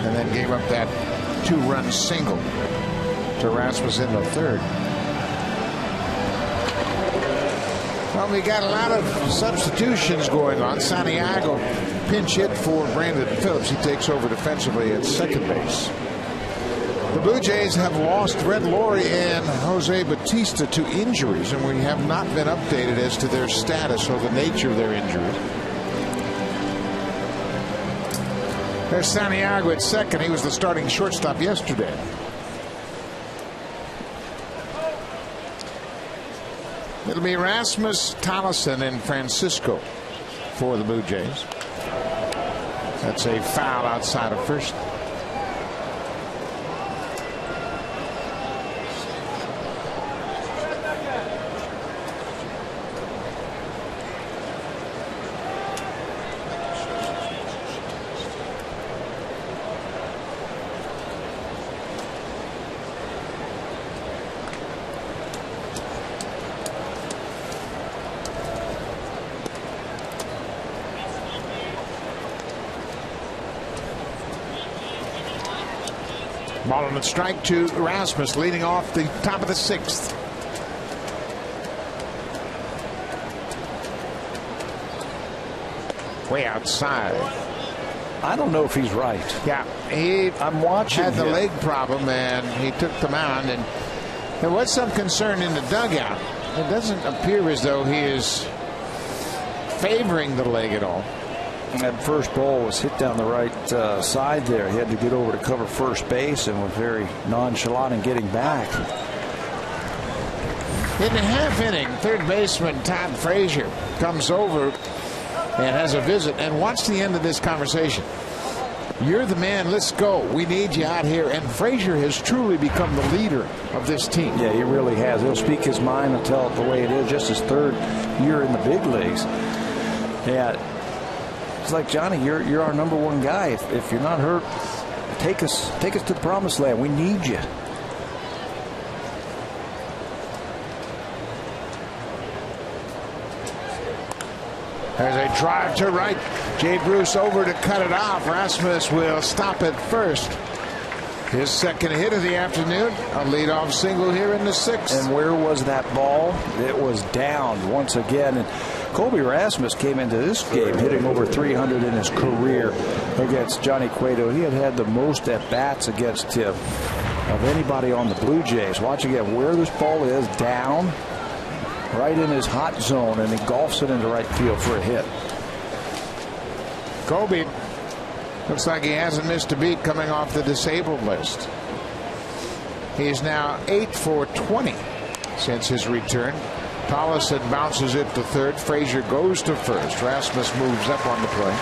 and then gave up that 2-run single to Rasmus in the third. Well, we got a lot of substitutions going on. Santiago pinch hit for Brandon Phillips. He takes over defensively at second base. The Blue Jays have lost Red Laurie and Jose Bautista to injuries, and we have not been updated as to their status or the nature of their injuries. There's Santiago at second. He was the starting shortstop yesterday. It'll be Rasmus, Tollison, and Francisco for the Blue Jays. That's a foul outside of first. Ball on the strike to Rasmus, leading off the top of the 6th. Way outside. I don't know if he's right. Yeah, I'm watching. Had the leg problem, and he took the mound, and there was some concern in the dugout. It doesn't appear as though he is favoring the leg at all. That first ball was hit down the right side there. He had to get over to cover first base and was very nonchalant in getting back. In the half inning, third baseman Todd Frazier comes over and has a visit. And watch the end of this conversation. You're the man. Let's go. We need you out here. And Frazier has truly become the leader of this team. Yeah, he really has. He'll speak his mind and tell it the way it is. Just his 3rd year in the big leagues. Yeah. It's like, Johnny, you're our number one guy. If you're not hurt, take us to the promised land. We need you. There's a drive to right. Jay Bruce over to cut it off. Rasmus will stop at first. His second hit of the afternoon. A leadoff single here in the sixth. And where was that ball? It was down once again. And Colby Rasmus came into this game hitting over 300 in his career against Johnny Cueto. He had the most at-bats against him of anybody on the Blue Jays. Watch again where this ball is, down, right in his hot zone, and he golfs it into right field for a hit. Colby looks like he hasn't missed a beat coming off the disabled list. He's now 8 for 20 since his return. Tollison bounces it to third. Frazier goes to first. Rasmus moves up on the play.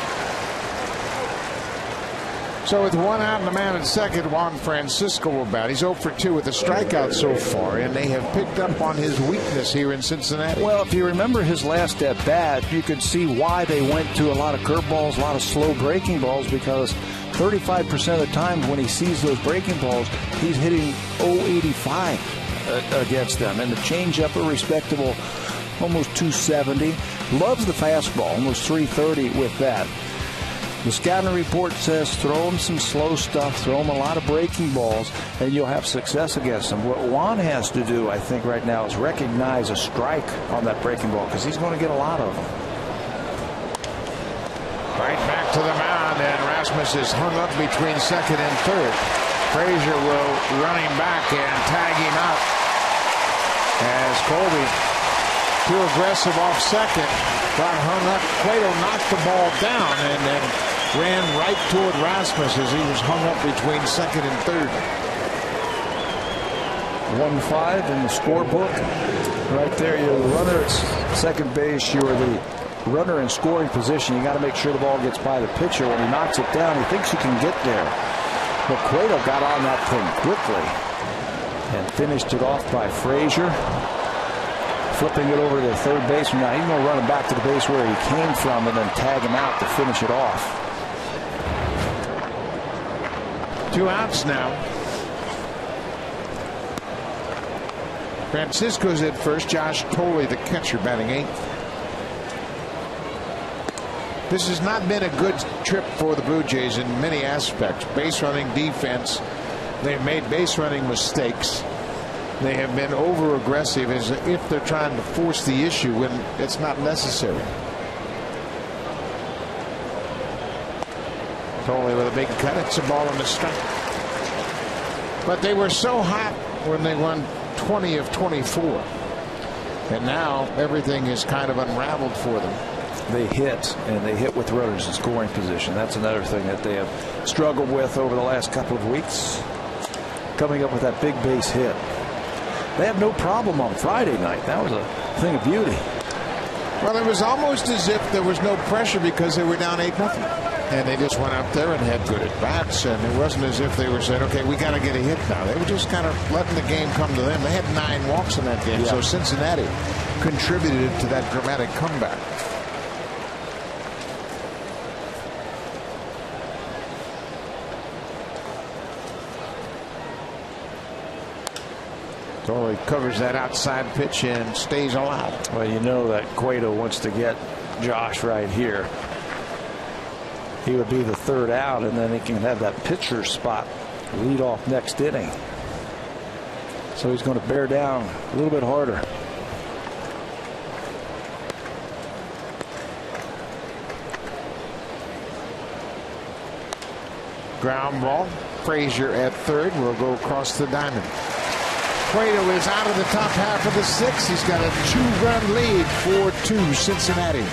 So with one out and a man at second, Juan Francisco will bat. He's 0 for 2 with a strikeout so far, and they have picked up on his weakness here in Cincinnati. Well, if you remember his last at bat, you could see why they went to a lot of curveballs, a lot of slow breaking balls, because 35% of the time when he sees those breaking balls, he's hitting 0.85 against them. And the changeup, a respectable almost 270. Loves the fastball, almost 330 with that. The scouting report says throw him some slow stuff, throw him a lot of breaking balls, and you'll have success against him. What Juan has to do, I think, right now is recognize a strike on that breaking ball, because he's going to get a lot of them. Right back to the mound, and Rasmus is hung up between second and third. Frazier will run him back and tag him up as Colby, too aggressive off second, got hung up. Cueto knocked the ball down and then ran right toward Rasmus as he was hung up between second and third. 1-5 in the scorebook. Right there, you're the runner at second base. You're the runner in scoring position. You got to make sure the ball gets by the pitcher. When he knocks it down, he thinks he can get there. But Cueto got on that thing quickly and finished it off by Frazier. Flipping it over to the third baseman. Now he's going to run him back to the base where he came from and then tag him out to finish it off. 2 outs now. Francisco's at first. Josh Tolley, the catcher, batting 8th. This has not been a good trip for the Blue Jays in many aspects. Base running, defense. They've made base running mistakes. They have been over aggressive as if they're trying to force the issue when it's not necessary. Tolley with a big cut. It's a ball and a strike. But they were so hot when they won 20 of 24. And now everything is kind of unraveled for them. They hit, and they hit with runners in scoring position. That's another thing that they have struggled with over the last couple of weeks. Coming up with that big base hit. They had no problem on Friday night. That was a thing of beauty. Well, it was almost as if there was no pressure because they were down 8-0. And they just went up there and had good at-bats. And it wasn't as if they were saying, okay, we got to get a hit now. They were just kind of letting the game come to them. They had 9 walks in that game. Yeah. So Cincinnati contributed to that dramatic comeback. Tolley covers that outside pitch and stays alive. Well, you know that Cueto wants to get Josh right here. He would be the third out, and then he can have that pitcher spot lead off next inning. So he's going to bear down a little bit harder. Ground ball. Frazier at third will go across the diamond. Cueto is out of the top half of the 6th. He's got a 2-run lead, 4-2 Cincinnati.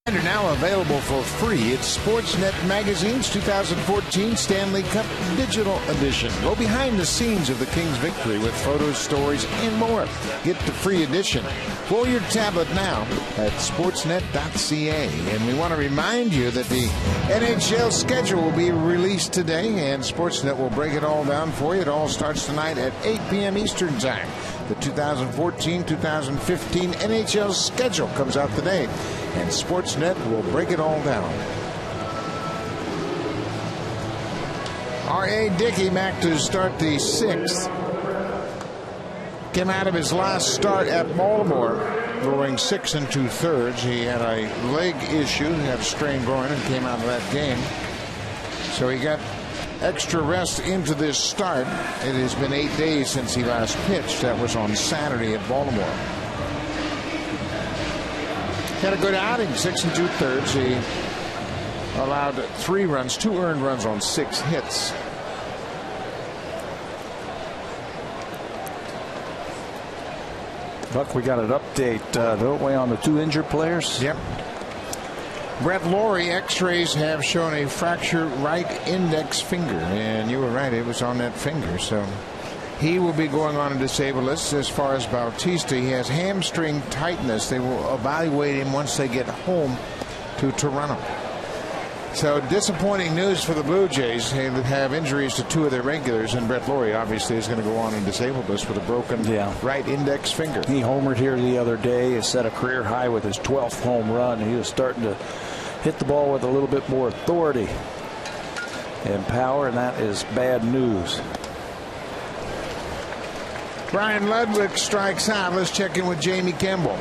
And are now available for free. It's Sportsnet Magazine's 2014 Stanley Cup Digital Edition. Go behind the scenes of the Kings' victory with photos, stories, and more. Get the free edition for your tablet now at sportsnet.ca. And we want to remind you that the NHL schedule will be released today, and Sportsnet will break it all down for you. It all starts tonight at 8 p.m. Eastern Time. The 2014-2015 NHL schedule comes out today, and Sportsnet will break it all down. R.A. Dickey back to start the 6th. Came out of his last start at Baltimore, going 6 2/3. He had a leg issue, he had a strained groin, and came out of that game. So he got extra rest into this start. It has been 8 days since he last pitched. That was on Saturday at Baltimore. Had a good outing, 6 2/3. He allowed 3 runs, 2 earned runs on 6 hits. Buck, we got an update, don't we, on the 2 injured players? Yep. Brett Lawrie, x-rays have shown a fractured right index finger, and you were right, it was on that finger. So he will be going on a disabled list. As far as Bautista, he has hamstring tightness. They will evaluate him once they get home to Toronto. So disappointing news for the Blue Jays. They have injuries to 2 of their regulars, and Brett Lawrie obviously is going to go on a disabled list with a broken right index finger. He homered here the other day. He set a career high with his 12th home run. He was starting to hit the ball with a little bit more authority and power, and that is bad news. Brian Ludwick strikes out. Let's check in with Jamie Campbell.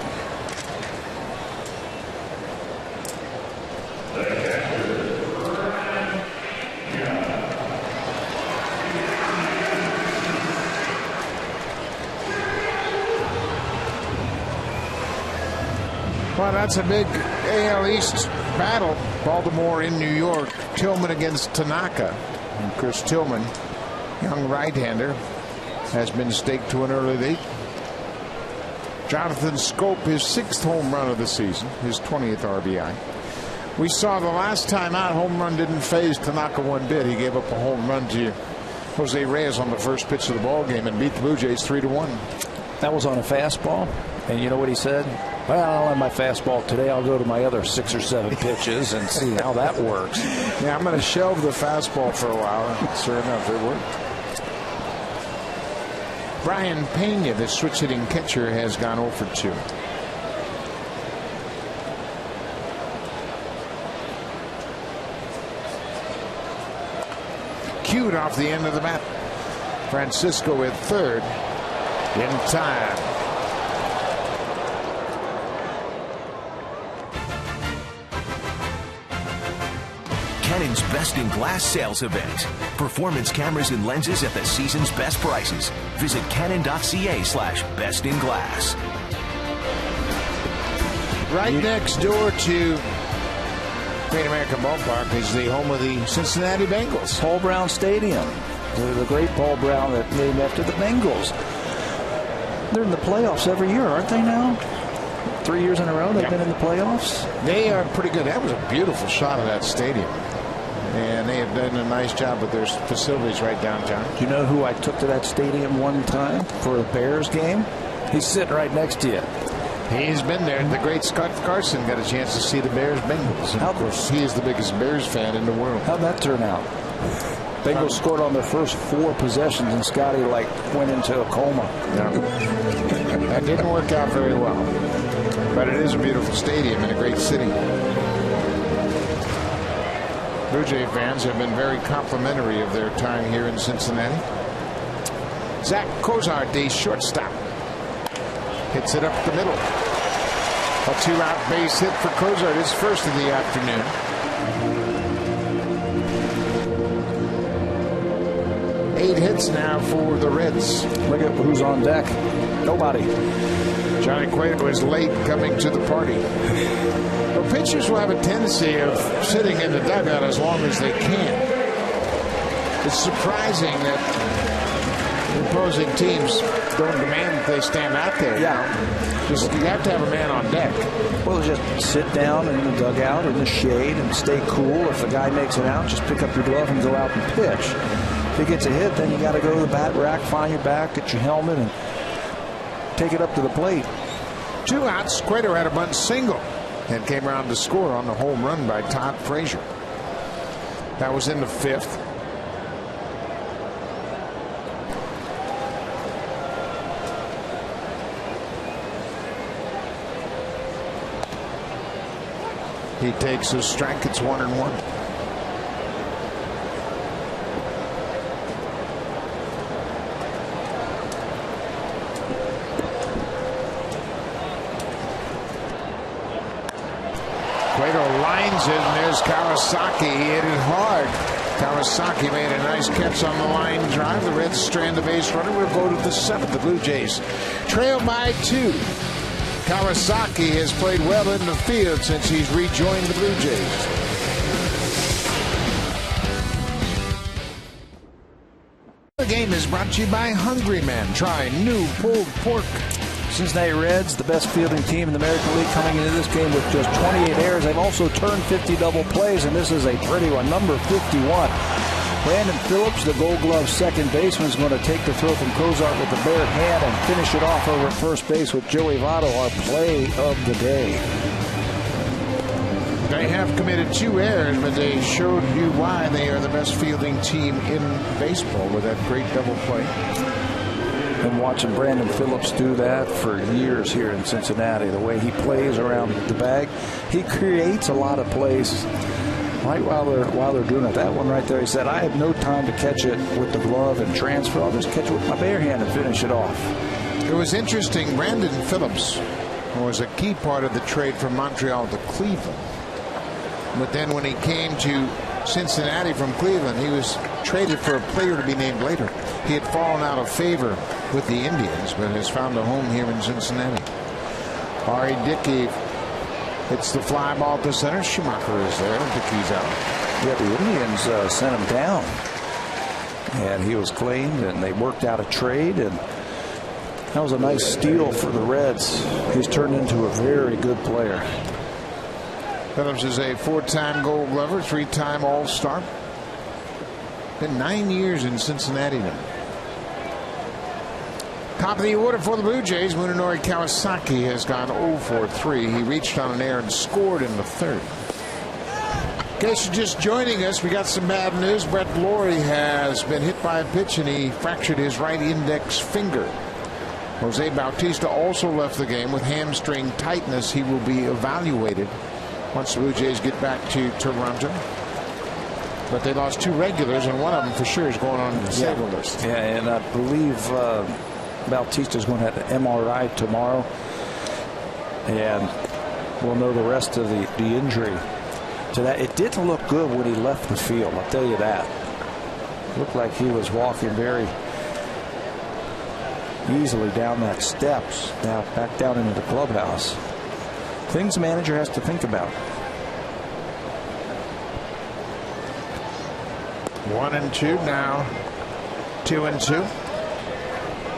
Well, that's a big AL East battle. Baltimore in New York. Tillman against Tanaka. And Chris Tillman, young right-hander, has been staked to an early lead. Jonathan Scope, his 6th home run of the season, his 20th RBI. We saw the last time out, home run didn't phase Tanaka one bit. He gave up a home run to Jose Reyes on the first pitch of the ball game and beat the Blue Jays 3-1. That was on a fastball, and you know what he said? Well, I don't have my fastball today. I'll go to my other 6 or 7 pitches and see how that works. Yeah, I'm going to shelve the fastball for a while. Sure enough, it worked. Brian Pena, the switch-hitting catcher, has gone 0 for 2. Cued off the end of the bat. Francisco at third in time. Canon's Best in Glass sales event. Performance cameras and lenses at the season's best prices. Visit canon.ca/bestinglass. Right next door to Great American Ballpark is the home of the Cincinnati Bengals. Paul Brown Stadium. The great Paul Brown that named after the Bengals. They're in the playoffs every year, aren't they now? 3 years in a row they've been in the playoffs. They are pretty good. That was a beautiful shot of that stadium. And they have done a nice job with their facilities right downtown. Do you know who I took to that stadium one time for a Bears game? He's sitting right next to you. He's been there. The great Scott Carson got a chance to see the Bears Bengals. And of course, he is the biggest Bears fan in the world. How'd that turn out? Bengals scored on their first 4 possessions, and Scotty went into a coma. Yeah. That didn't work out very well. But it is a beautiful stadium in a great city. Blue Jay fans have been very complimentary of their time here in Cincinnati. Zach Cozart, the shortstop, hits it up the middle. A 2-out base hit for Cozart, his first of the afternoon. Eight hits now for the Reds. Look at who's on deck. Nobody. Johnny Cueto is late coming to the party. Well, pitchers will have a tendency of sitting in the dugout as long as they can. It's surprising that opposing teams don't demand that they stand out there. Yeah. Just you have to have a man on deck. Well, just sit down in the dugout in the shade and stay cool. If the guy makes it out, just pick up your glove and go out and pitch. If he gets a hit, then you got to go to the bat rack, find your bat, get your helmet, and take it up to the plate. 2 outs. Cueto had a bunt single and came around to score on the home run by Todd Frazier. That was in the 5th. He takes a strike. It's 1-1. Cueto lines it, and there's Kawasaki. He hit it hard. Kawasaki made a nice catch on the line drive. The Reds strand the base runner. We'll go to the 7th. The Blue Jays trail by 2. Kawasaki has played well in the field since he's rejoined the Blue Jays. The game is brought to you by Hungry Man. Try new pulled pork. Cincinnati Reds, the best fielding team in the American League, coming into this game with just 28 errors. They've also turned 50 double plays, and this is a pretty one, number 51. Brandon Phillips, the Gold Glove second baseman, is going to take the throw from Cozart with the bare hand and finish it off over at first base with Joey Votto, our play of the day. They have committed 2 errors, but they showed you why they are the best fielding team in baseball with that great double play. Been watching Brandon Phillips do that for years here in Cincinnati. The way he plays around the bag, he creates a lot of plays right while they're doing it. That one right there, he said, I have no time to catch it with the glove and transfer. I'll just catch it with my bare hand and finish it off. It was interesting. Brandon Phillips was a key part of the trade from Montreal to Cleveland. But then when he came to Cincinnati from Cleveland, he was traded for a player to be named later. He had fallen out of favor with the Indians, but has found a home here in Cincinnati. Ari Dickey hits the fly ball to center. Schumacher is there. Dickey's out. Yeah, the Indians sent him down, and he was claimed, and they worked out a trade, and that was a nice steal for the Reds. He's turned into a very good player. Phillips is a 4-time Gold Glover, 3-time All-Star. Been 9 years in Cincinnati now. Top of the order for the Blue Jays, Munenori Kawasaki has gone 0 for 3. He reached on an error and scored in the 3rd. In case you're just joining us, we got some bad news. Brett Laurie has been hit by a pitch and he fractured his right index finger. Jose Bautista also left the game with hamstring tightness. He will be evaluated once the Blue Jays get back to Toronto. But they lost 2 regulars, and one of them for sure is going on the disabled list. Yeah, and I believe Bautista's going to have an MRI tomorrow, and we'll know the rest of the injury to that. It didn't look good when he left the field, I'll tell you that. It looked like he was walking very easily down that steps, now back down into the clubhouse. Things the manager has to think about. 1-2 now. 2-2.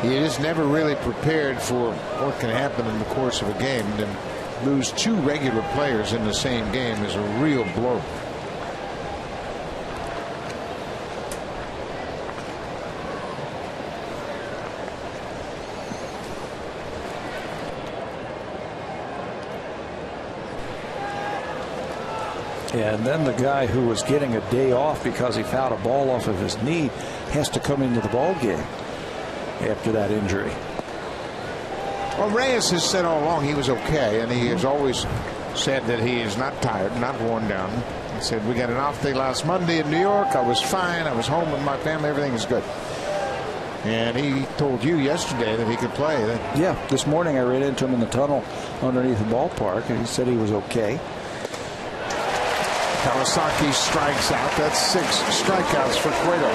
He is never really prepared for what can happen in the course of a game. And lose 2 regular players in the same game is a real blow. And then the guy who was getting a day off because he fouled a ball off of his knee has to come into the ball game after that injury. Well, Reyes has said all along he was okay, and he has always said that he is not tired, not worn down. He said, we got an off day last Monday in New York. I was fine. I was home with my family. Everything is good. And he told you yesterday that he could play. Yeah, this morning I ran into him in the tunnel underneath the ballpark, and he said he was okay. Kawasaki strikes out. That's 6 strikeouts for Cueto.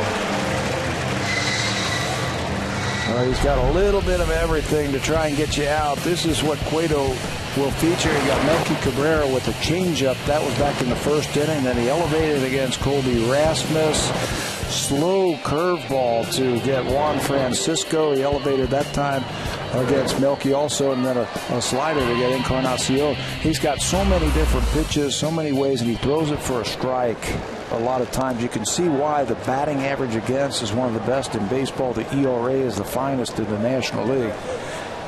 Well, he's got a little bit of everything to try and get you out. This is what Cueto will feature. He got Melky Cabrera with a changeup. That was back in the 1st inning. Then he elevated against Colby Rasmus. Slow curveball to get Juan Francisco. He elevated that time against Melky also, and then a slider to get Encarnacion. He's got so many different pitches, so many ways, and he throws it for a strike a lot of times. You can see why the batting average against is one of the best in baseball. The ERA is the finest in the National League.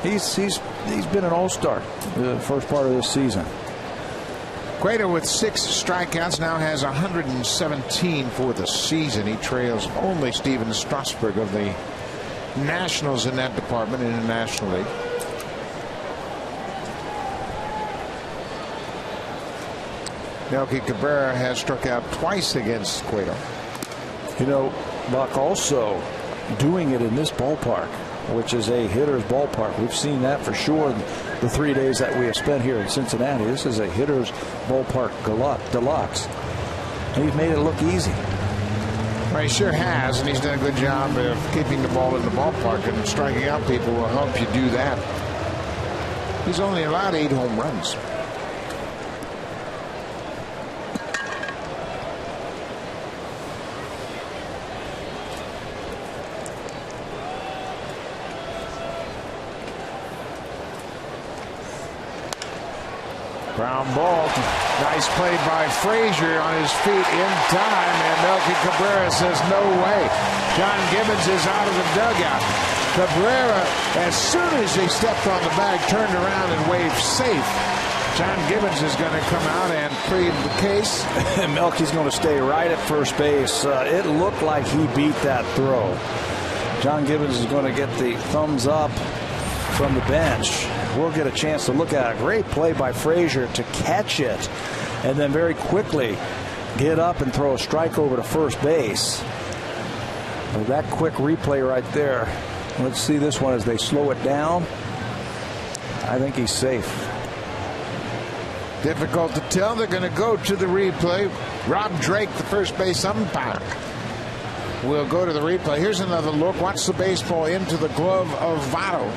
He's been an all-star the first part of this season. Cueto with 6 strikeouts now has 117 for the season. He trails only Steven Strasburg of the Nationals in that department in the National League. Melky Cabrera has struck out twice against Cueto. You know, Buck, also doing it in this ballpark, which is a hitter's ballpark. We've seen that for sure in the 3 days that we have spent here in Cincinnati. This is a hitter's ballpark deluxe. And he's made it look easy. Well, he sure has, and he's done a good job of keeping the ball in the ballpark, and striking out people will help you do that. He's only allowed 8 home runs. Ground ball. Nice play by Frazier on his feet in time, and Melky Cabrera says no way. John Gibbons is out of the dugout. Cabrera, as soon as he stepped on the bag, turned around and waved safe. John Gibbons is going to come out and plead the case. Melky's going to stay right at first base. It looked like he beat that throw. John Gibbons is going to get the thumbs up from the bench. We'll get a chance to look at a great play by Frazier to catch it and then very quickly get up and throw a strike over to first base. But that quick replay right there. Let's see this one as they slow it down. I think he's safe. Difficult to tell. They're going to go to the replay. Rob Drake, the first base umpire, will go to the replay. Here's another look. Watch the baseball into the glove of Votto.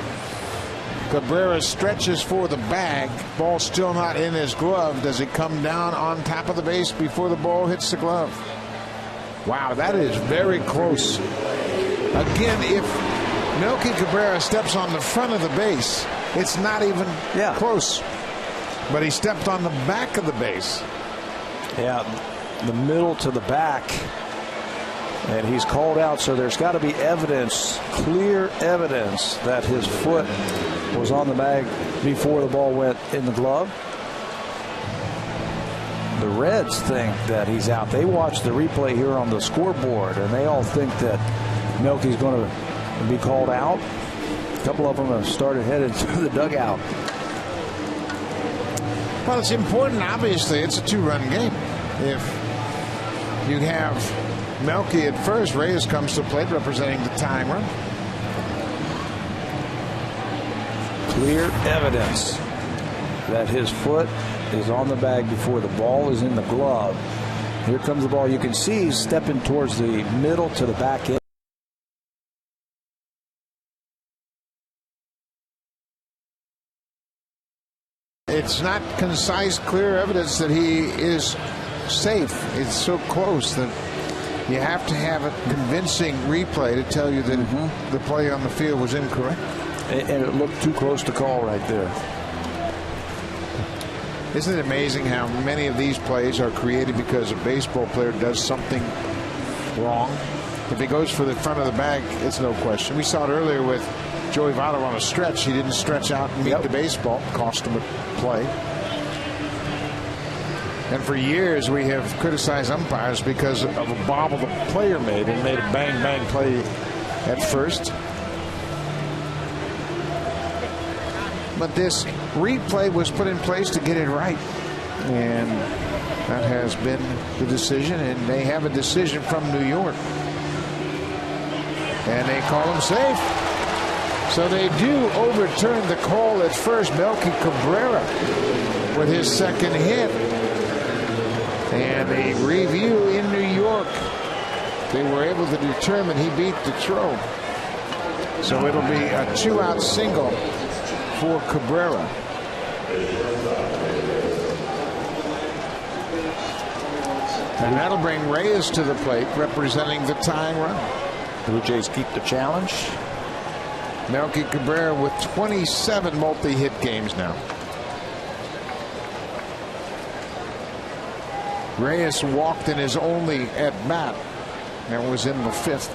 Cabrera stretches for the bag. Ball still not in his glove. Does it come down on top of the base before the ball hits the glove? Wow, that is very close. Again, if Melky Cabrera steps on the front of the base, it's not even close. But he stepped on the back of the base. Yeah, the middle to the back. And he's called out, so there's got to be evidence, clear evidence, that his foot was on the bag before the ball went in the glove. The Reds think that he's out. They watch the replay here on the scoreboard, and they all think that Melky's going to be called out. A couple of them have started headed to the dugout. Well, it's important. Obviously, it's a 2-run game. If you have Melky at first, Reyes comes to plate representing the tying run. Clear evidence that his foot is on the bag before the ball is in the glove. Here comes the ball. You can see he's stepping towards the middle to the back end. It's not concise, clear evidence that he is safe. It's so close that you have to have a convincing replay to tell you that the play on the field was incorrect. And it looked too close to call right there. Isn't it amazing how many of these plays are created because a baseball player does something wrong? If he goes for the front of the bag, it's no question. We saw it earlier with Joey Votto on a stretch. He didn't stretch out and meet the baseball. Cost him a play. And for years we have criticized umpires because of a bobble the player made and made a bang-bang play at first. But this replay was put in place to get it right. And that has been the decision. And they have a decision from New York. And they call him safe. So they do overturn the call at first. Melky Cabrera with his second hit. And a review in New York. They were able to determine he beat the throw. So it'll be a 2-out single for Cabrera. And that'll bring Reyes to the plate representing the tying run. Blue Jays keep the challenge. Melky Cabrera with 27 multi-hit games now. Reyes walked in his only at-bat. That was in the 5th.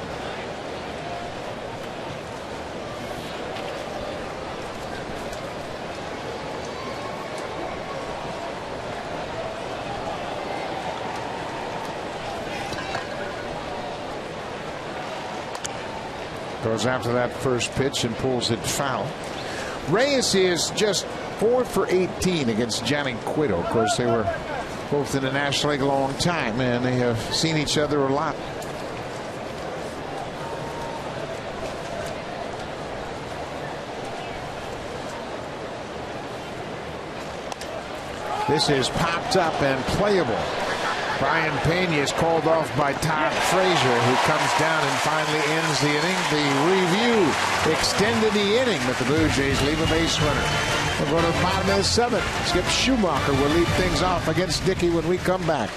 Goes after that first pitch and pulls it foul. Reyes is just 4 for 18 against Johnny Cueto. Of course, they were both in the National League a long time, and they have seen each other a lot. This is popped up and playable. Brian Pena is called off by Todd Frazier, who comes down and finally ends the inning. The review extended the inning, but the Blue Jays leave a base runner. We'll go to the bottom of the seventh. Skip Schumacher will lead things off against Dickey when we come back.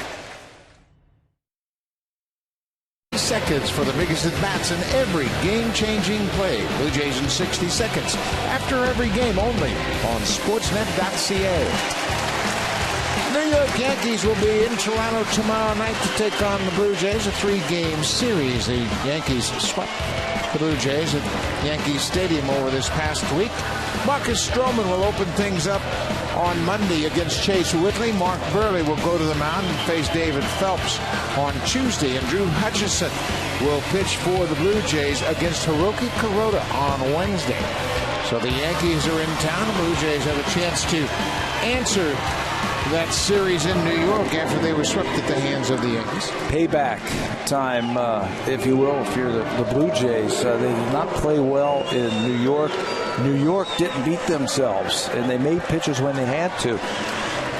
Seconds for the biggest at-bats in every game-changing play. Blue Jays in 60 seconds after every game only on Sportsnet.ca. New York Yankees will be in Toronto tomorrow night to take on the Blue Jays, a 3-game series. The Yankees swept the Blue Jays at Yankee Stadium over this past week. Marcus Stroman will open things up on Monday against Chase Whitley. Mark Burley will go to the mound and face David Phelps on Tuesday. And Drew Hutchison will pitch for the Blue Jays against Hiroki Kuroda on Wednesday. So the Yankees are in town. The Blue Jays have a chance to answer that series in New York after they were swept at the hands of the Yankees. Payback time, if you will, if you're the Blue Jays. They did not play well in New York. New York didn't beat themselves, and they made pitches when they had to.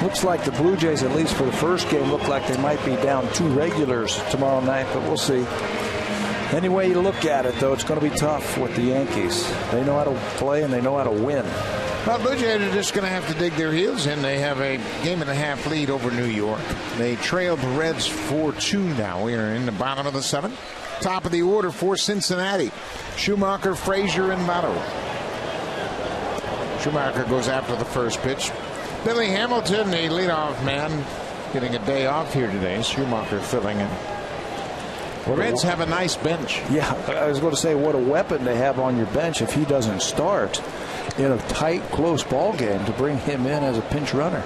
Looks like the Blue Jays, at least for the first game, look like they might be down 2 regulars tomorrow night, but we'll see. Any way you look at it, though, it's going to be tough with the Yankees. They know how to play, and they know how to win. Well, Blue Jays are just going to have to dig their heels in. They have a game-and-a-half lead over New York. They trailed the Reds 4-2 now. We are in the bottom of the 7th. Top of the order for Cincinnati. Schumacher, Frazier, and Votto. Schumacher goes after the first pitch. Billy Hamilton, the leadoff man, getting a day off here today. Schumacher filling in. The Reds have a nice bench. Yeah, I was going to say, what a weapon they have on your bench if he doesn't start in a tight, close ball game to bring him in as a pinch runner.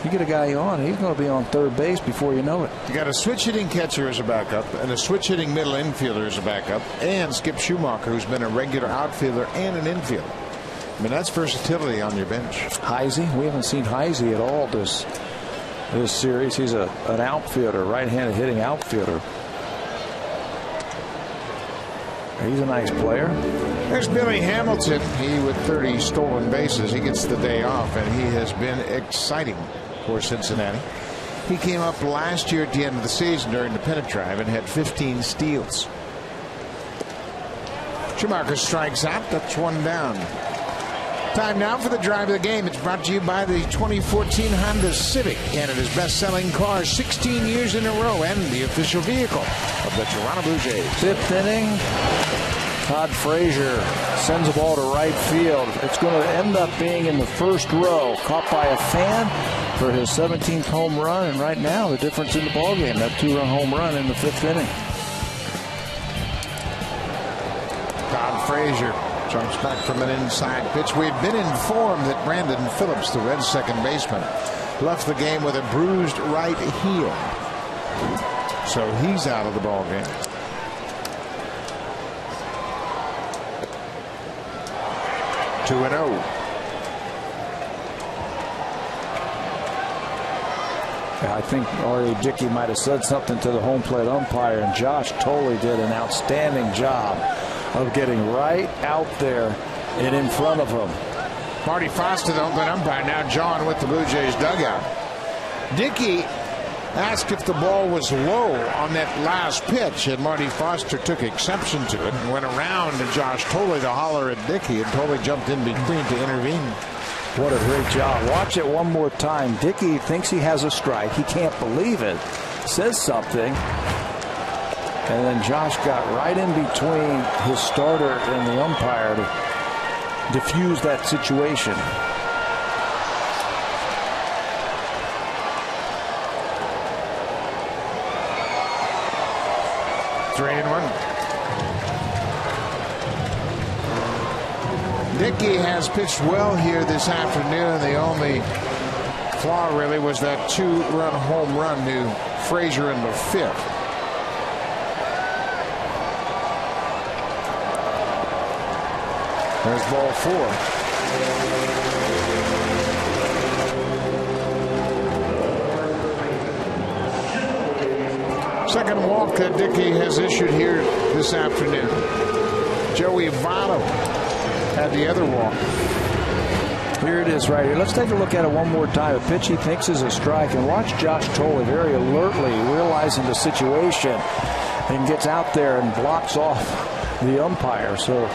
You get a guy on, he's going to be on third base before you know it. You got a switch-hitting catcher as a backup and a switch-hitting middle infielder as a backup, and Skip Schumacher, who's been a regular outfielder and an infielder. I mean, that's versatility on your bench. Heisey, we haven't seen Heisey at all this series. He's an outfielder, right-handed hitting outfielder. He's a nice player. There's Billy Hamilton. He with 30 stolen bases. He gets the day off, and he has been exciting for Cincinnati. He came up last year at the end of the season during the pennant drive and had 15 steals. Schumacher strikes out. That's one down. Time now for the drive of the game. It's brought to you by the 2014 Honda Civic, Canada's best-selling car 16 years in a row, and the official vehicle of the Toronto Blue Jays. 5th inning. Todd Frazier sends the ball to right field. It's going to end up being in the first row. Caught by a fan for his 17th home run, and right now the difference in the ballgame, that 2-run home run in the 5th inning. Todd Frazier jumps back from an inside pitch. We had been informed that Brandon Phillips, the Reds' second baseman, left the game with a bruised right heel. So he's out of the ball game. Two and 0. I think R.A. Dickey might have said something to the home plate umpire, and Josh Tolley did an outstanding job of getting right out there and in front of him. Marty Foster, the open umpire, now John with the Blue Jays dugout. Dickey asked if the ball was low on that last pitch, and Marty Foster took exception to it and went around to Josh Tolley to holler at Dickey, and Tolley jumped in between to intervene. What a great job. Watch it one more time. Dickey thinks he has a strike. He can't believe it. Says something. And then Josh got right in between his starter and the umpire to diffuse that situation. Three and 1. Dickey has pitched well here this afternoon. The only flaw really was that 2-run home run to Frazier in the 5th. There's ball 4. Second walk that Dickey has issued here this afternoon. Joey Votto had the other walk. Here it is right here. Let's take a look at it one more time. A pitch he thinks is a strike, and watch Josh Tolley very alertly realizing the situation and gets out there and blocks off the umpire so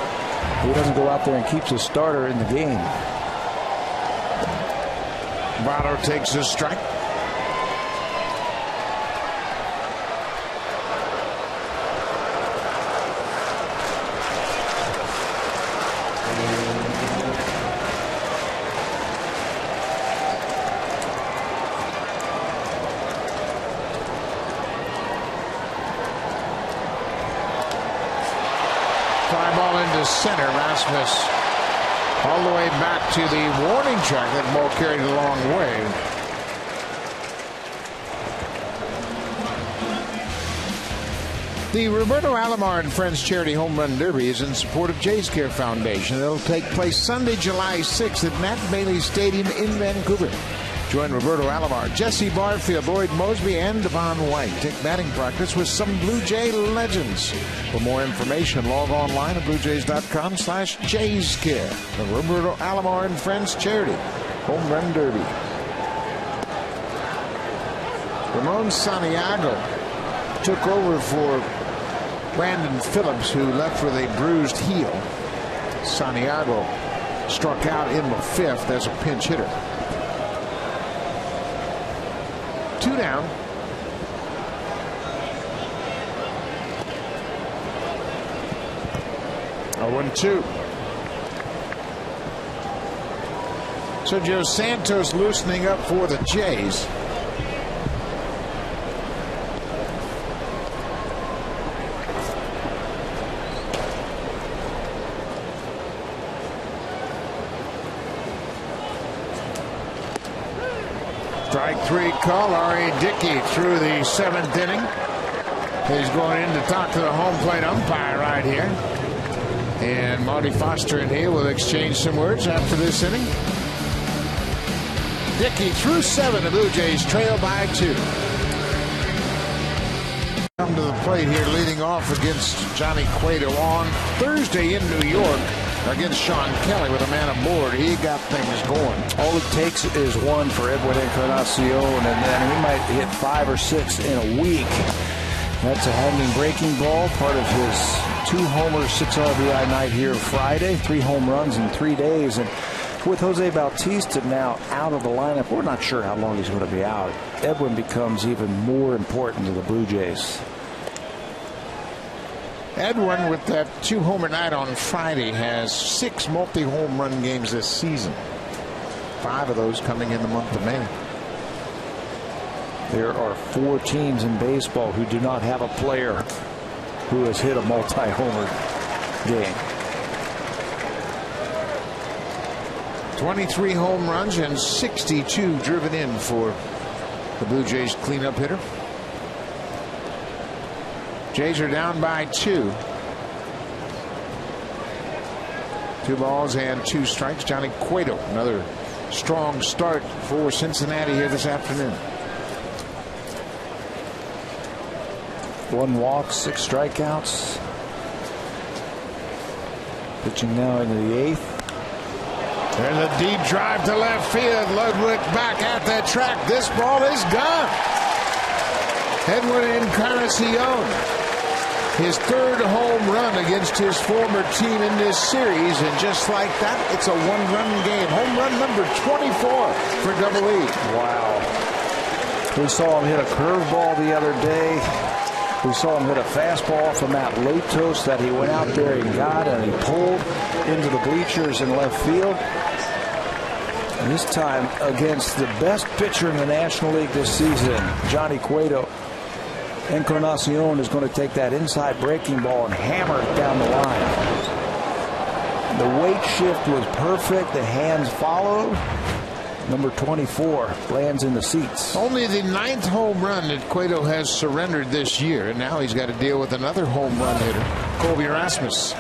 he doesn't go out there and keeps his starter in the game. Votto takes his strike. Center, Rasmus all the way back to the warning track. That ball carried a long way. The Roberto Alomar and Friends Charity Home Run Derby is in support of Jays Care Foundation. It'll take place Sunday, July 6th at Matt Bailey Stadium in Vancouver. Join Roberto Alomar, Jesse Barfield, Lloyd Mosby, and Devon White. Take batting practice with some Blue Jay legends. For more information, log online at bluejays.com/JaysCare. The Roberto Alomar and Friends Charity Home Run Derby. Ramon Santiago took over for Brandon Phillips, who left with a bruised heel. Santiago struck out in the 5th as a pinch hitter. 2 down. A 1-2. Sergio Santos loosening up for the Jays. Strike 3 call. R.A. Dickey through the 7th inning. He's going in to talk to the home plate umpire right here. And Marty Foster and he will exchange some words after this inning. Dickey through 7. The Blue Jays trail by 2. Come to the plate here leading off against Johnny Cueto on Thursday in New York. Against Sean Kelly with a man aboard. He got things going. All it takes is one for Edwin Encarnacion, and then he might hit 5 or 6 in a week. That's a hanging breaking ball, part of his 2 homers, 6 RBI night here Friday. 3 home runs in 3 days. And with Jose Bautista now out of the lineup, we're not sure how long he's going to be out. Edwin becomes even more important to the Blue Jays. Edwin, with that 2-homer night on Friday, has 6 multi-home run games this season. 5 of those coming in the month of May. There are 4 teams in baseball who do not have a player who has hit a multi-homer game. 23 home runs and 62 driven in for the Blue Jays cleanup hitter. Jays are down by 2. 2 balls and 2 strikes. Johnny Cueto, another strong start for Cincinnati here this afternoon. 1 walk, 6 strikeouts. Pitching now into the 8th. There's a deep drive to left field. Ludwick back at the track. This ball is gone. Edwin Encarnacion, his 3rd home run against his former team in this series, and just like that, it's a 1-run game. Home run number 24 for Double E. Wow. We saw him hit a curveball the other day. We saw him hit a fastball from Matt Latos that he went out there and got, and he pulled into the bleachers in left field. And this time against the best pitcher in the National League this season, Johnny Cueto. Encarnacion is going to take that inside breaking ball and hammer it down the line. The weight shift was perfect. The hands followed. Number 24 lands in the seats. Only the 9th home run that Cueto has surrendered this year, and now he's got to deal with another home run hitter, Colby Rasmus.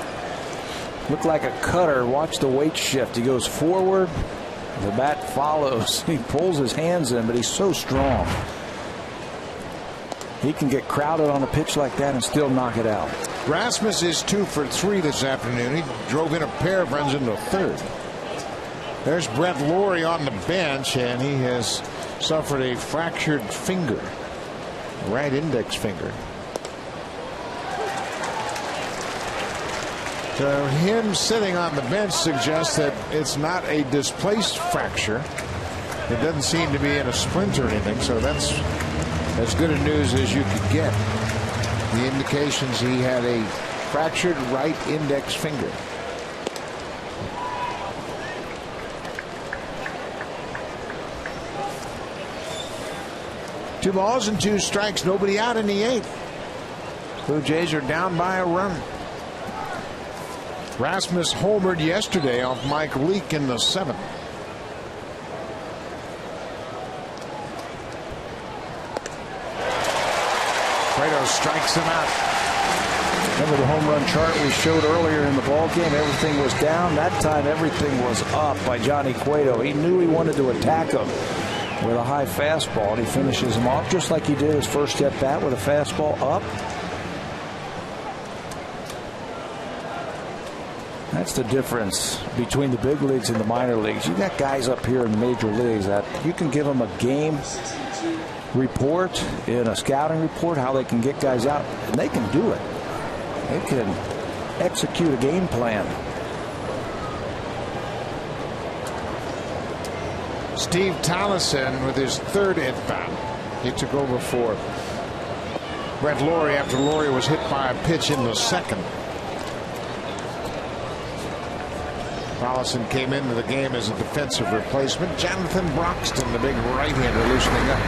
Looked like a cutter. Watch the weight shift. He goes forward. The bat follows. He pulls his hands in, but he's so strong. He can get crowded on a pitch like that and still knock it out. Rasmus is 2 for 3 this afternoon. He drove in a pair of runs in the third. There's Brett Lawrie on the bench, and he has suffered a fractured finger, right index finger. So him sitting on the bench suggests that it's not a displaced fracture. It doesn't seem to be in a splint or anything, so that's as good a news as you could get. The indications he had a fractured right index finger. Two balls and 2 strikes, nobody out in the 8th. Blue Jays are down by a run. Rasmus homered yesterday off Mike Leake in the 7th. Cueto strikes him out. Remember the home run chart we showed earlier in the ball game? Everything was down. That time everything was up by Johnny Cueto. He knew he wanted to attack him with a high fastball, and he finishes him off just like he did his first at bat with a fastball up. That's the difference between the big leagues and the minor leagues. You got guys up here in the major leagues that you can give them a game report in a scouting report how they can get guys out, and they can do it. They can execute a game plan. Steve Tallison with his 3rd at bat. He took over for Brett Lawrie after Lawrie was hit by a pitch in the 2nd. Tallison came into the game as a defensive replacement. Jonathan Broxton, the big right-hander, loosening up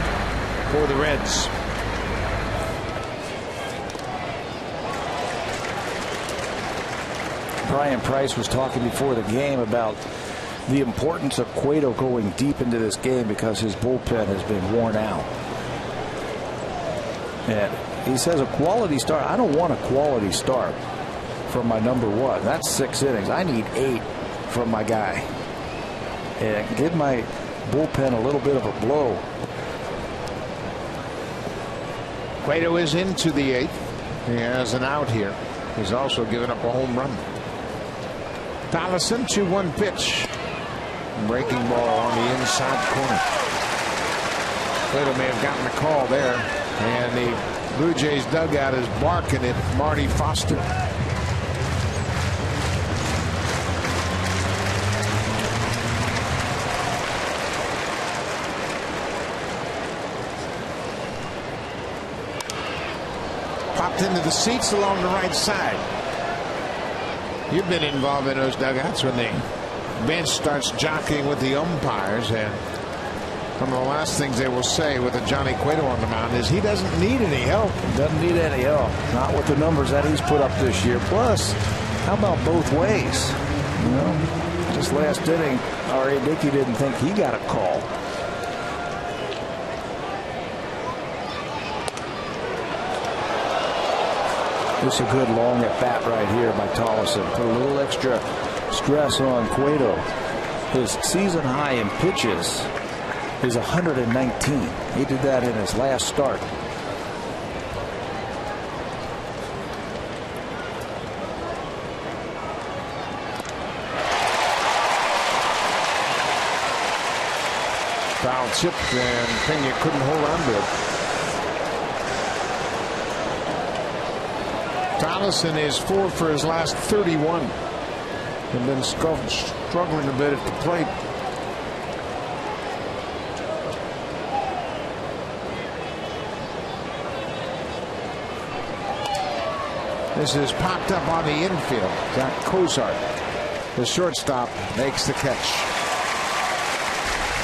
for the Reds. Brian Price was talking before the game about the importance of Cueto going deep into this game because his bullpen has been worn out. And he says a quality start. I don't want a quality start from my number 1. That's 6 innings. I need 8 from my guy. And give my bullpen a little bit of a blow. Cueto is into the 8th. He has an out here. He's also given up a home run. Tallison, 2-1 pitch. Breaking ball on the inside corner. Cueto may have gotten the call there. And the Blue Jays dugout is barking at Marty Foster. Popped into the seats along the right side. You've been involved in those dugouts when the bench starts jockeying with the umpires, and one of the last things they will say with a Johnny Cueto on the mound is he doesn't need any help. Doesn't need any help. Not with the numbers that he's put up this year. Plus, how about both ways? You know, just last inning, R.A. Dickey didn't think he got a call. This is a good long at bat right here by Tallison. Put a little extra stress on Cueto. His season high in pitches is 119. He did that in his last start. Foul chip, and Pena couldn't hold on to it. Tallison is 4 for his last 31. And been struggling a bit at the plate. This is popped up on the infield. Got Cozart. The shortstop makes the catch.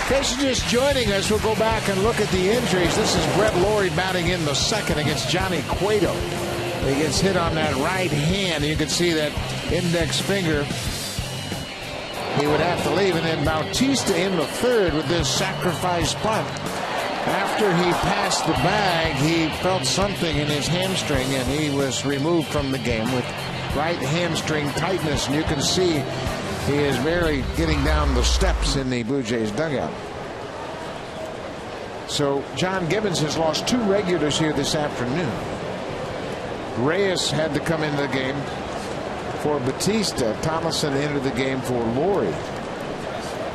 In case you're just joining us, we'll go back and look at the injuries. This is Brett Lawrie batting in the 2nd against Johnny Cueto. He gets hit on that right hand. You can see that index finger. He would have to leave. And then Bautista in the 3rd with this sacrifice bunt. After he passed the bag, he felt something in his hamstring, and he was removed from the game with right hamstring tightness. And you can see he is barely getting down the steps in the Blue Jays dugout. So John Gibbons has lost 2 regulars here this afternoon. Reyes had to come into the game for Batista. Thomason entered the game for Laurie.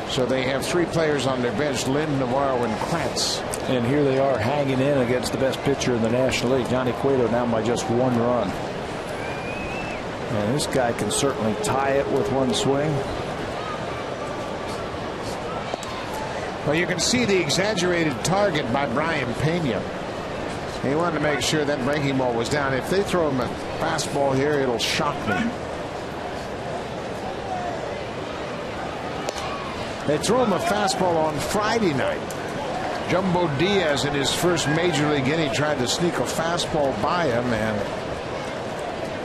So they have 3 players on their bench: Lynn, Navarro, and Kratz. And here they are hanging in against the best pitcher in the National League. Johnny Cueto down by just 1 run. And this guy can certainly tie it with 1 swing. Well, you can see the exaggerated target by Brian Pena. He wanted to make sure that breaking ball was down. If they throw him a fastball here, it'll shock me. They threw him a fastball on Friday night. Jumbo Diaz, in his first major league inning, tried to sneak a fastball by him, and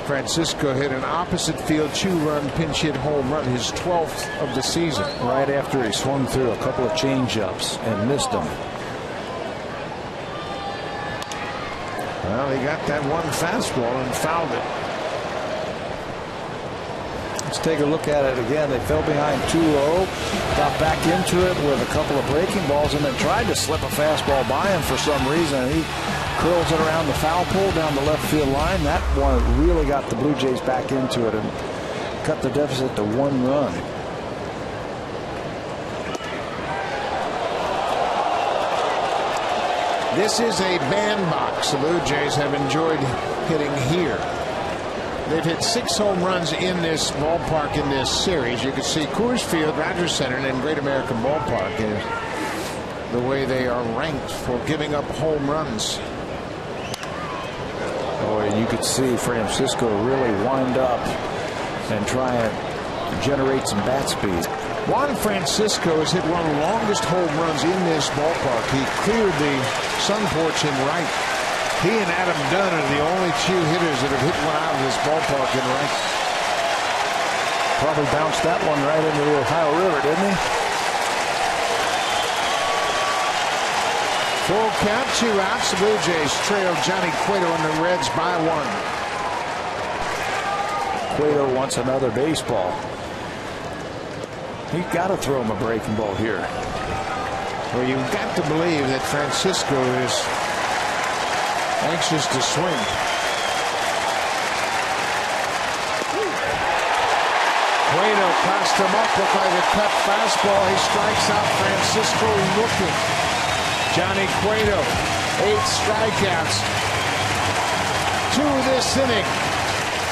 Francisco hit an opposite field 2-run pinch hit home run, his 12th of the season. Right after he swung through a couple of changeups and missed them. Well, he got that 1 fastball and fouled it. Let's take a look at it again. They fell behind 2-0, got back into it with a couple of breaking balls, and then tried to slip a fastball by him for some reason. He curls it around the foul pole down the left field line. That one really got the Blue Jays back into it and cut the deficit to 1 run. This is a bandbox the Blue Jays have enjoyed hitting here. They've hit 6 home runs in this ballpark in this series. You can see Coors Field, Rogers Center, and Great American Ballpark is the way they are ranked for giving up home runs. Boy, you could see Francisco really wind up and try and generate some bat speed. Juan Francisco has hit one of the longest home runs in this ballpark. He cleared the sun porch in right. He and Adam Dunn are the only 2 hitters that have hit one out of this ballpark in right. Probably bounced that one right into the Ohio River, didn't he? Full count, 2 outs. The Blue Jays trail Johnny Cueto and the Reds by 1. Cueto wants another baseball. He's got to throw him a breaking ball here. Well, you've got to believe that Francisco is anxious to swing. Cueto crossed him up, looked like a cut fastball. He strikes out Francisco looking. Johnny Cueto, 8 strikeouts. 2 this inning.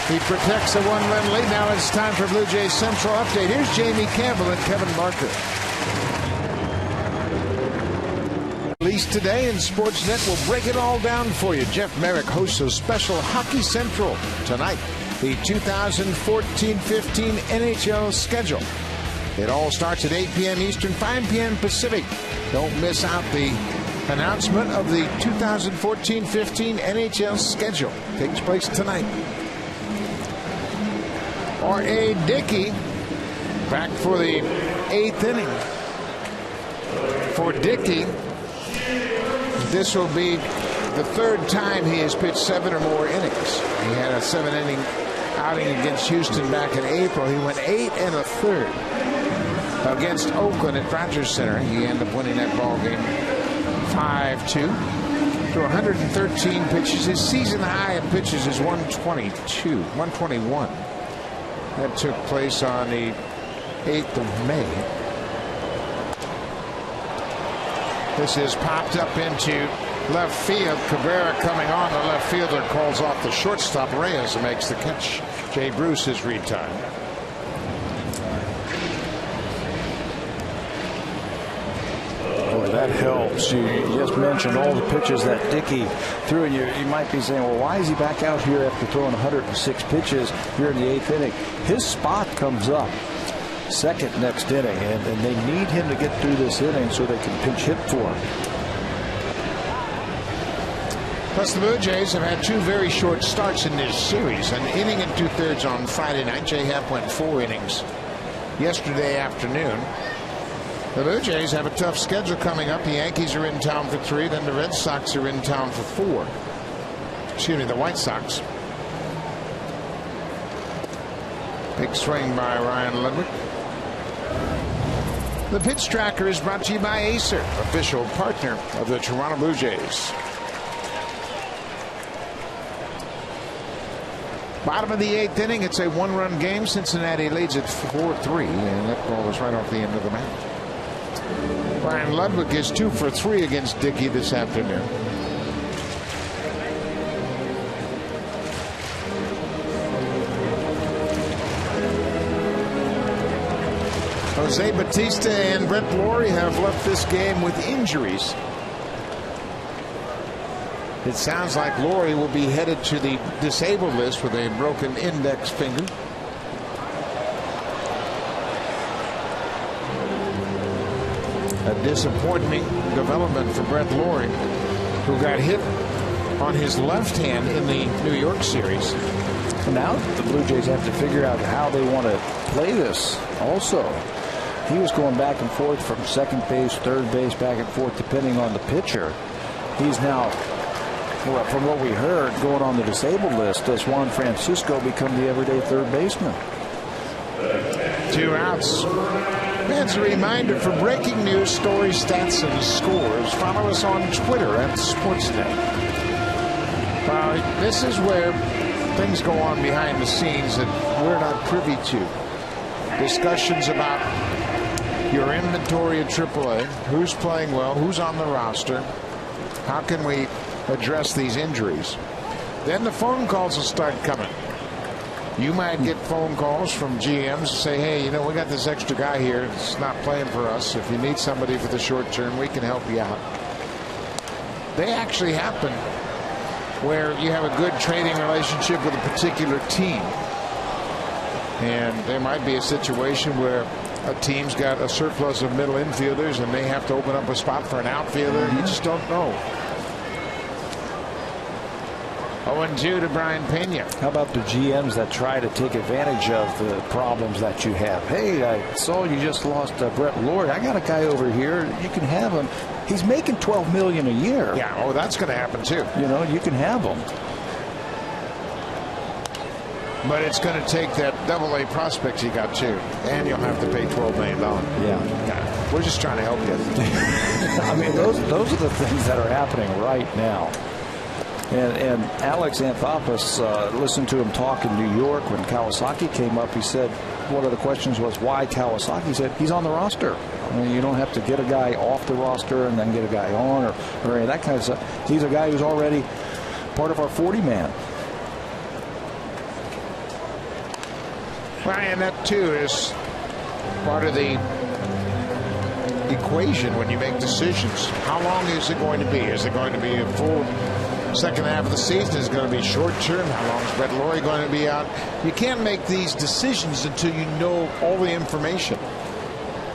He protects a 1-run lead. Now it's time for Blue Jays Central Update. Here's Jamie Campbell and Kevin Barker. Released today, and Sportsnet will break it all down for you. Jeff Merrick hosts a special Hockey Central tonight. The 2014-15 NHL schedule. It all starts at 8 p.m. Eastern, 5 p.m. Pacific. Don't miss out the announcement of the 2014-15 NHL schedule. Takes place tonight. R.A. Dickey back for the 8th inning. For Dickey, this will be the 3rd time he has pitched 7 or more innings. He had a 7-inning outing against Houston back in April. He went 8 1/3 against Oakland at Rogers Center. He ended up winning that ball game 5-2 to 113 pitches. His season high in pitches is 121. That took place on the 8th of May. This is popped up into left field. Cabrera coming on. The left fielder calls off the shortstop. Reyes makes the catch. Jay Bruce is retired. Boy, that helps. You just mentioned all the pitches that Dickey threw, and you might be saying, well, why is he back out here after throwing 106 pitches here in the 8th inning? His spot comes up second next inning, and they need him to get through this inning so they can pinch hit for him. Plus, the Blue Jays have had 2 very short starts in this series. An inning and 2/3 on Friday night. Jay Happ went 4 innings yesterday afternoon. The Blue Jays have a tough schedule coming up. The Yankees are in town for 3. Then the Red Sox are in town for 4. Excuse me, the White Sox. Big swing by Ryan Ludwick. The Pitch Tracker is brought to you by Acer, official partner of the Toronto Blue Jays. Bottom of the 8th inning, it's a one-run game. Cincinnati leads it 4-3, and that ball was right off the end of the mound. Brian Ludwick is 2 for 3 against Dickey this afternoon. Jose Bautista and Brett Lawrie have left this game with injuries. It sounds like Lawrie will be headed to the disabled list with a broken index finger. A disappointing development for Brett Lawrie, who got hit on his left hand in the New York series. Now the Blue Jays have to figure out how they want to play this also. He was going back and forth from second base, third base, back and forth, depending on the pitcher. He's now, from what we heard, going on the disabled list. Does Juan Francisco become the everyday third baseman? 2 outs. That's a reminder for breaking news, stories, stats, and scores. Follow us on Twitter at Sportsnet. This is where things go on behind the scenes that we're not privy to. Discussions about your inventory at AAA, who's playing well, who's on the roster, how can we address these injuries. Then the phone calls will start coming. You might get phone calls from GMs to say, hey, you know, we got this extra guy here. It's not playing for us. If you need somebody for the short term, we can help you out. They actually happen where you have a good trading relationship with a particular team. And there might be a situation where a team's got a surplus of middle infielders and they have to open up a spot for an outfielder. You just don't know. 0-2 to Brian Pena. How about the GMs that try to take advantage of the problems that you have? Hey, I saw you just lost Brett Lawrie. I got a guy over here. You can have him. He's making $12 million a year. Yeah, oh, that's going to happen too. You know, you can have him. But it's going to take that AA prospect you got too, and you'll have to pay $12 million. Yeah, we're just trying to help you. I mean, those are the things that are happening right now. And Alex Anthopoulos, listened to him talk in New York when Kawasaki came up. He said one of the questions was why Kawasaki. He said he's on the roster. I mean, you don't have to get a guy off the roster and then get a guy on or any of that kind of stuff. He's a guy who's already part of our 40-man. Ryan, that too is part of the equation when you make decisions. How long is it going to be? Is it going to be a full second half of the season? Is it going to be short term? How long is Brett Lawrie going to be out? You can't make these decisions until you know all the information.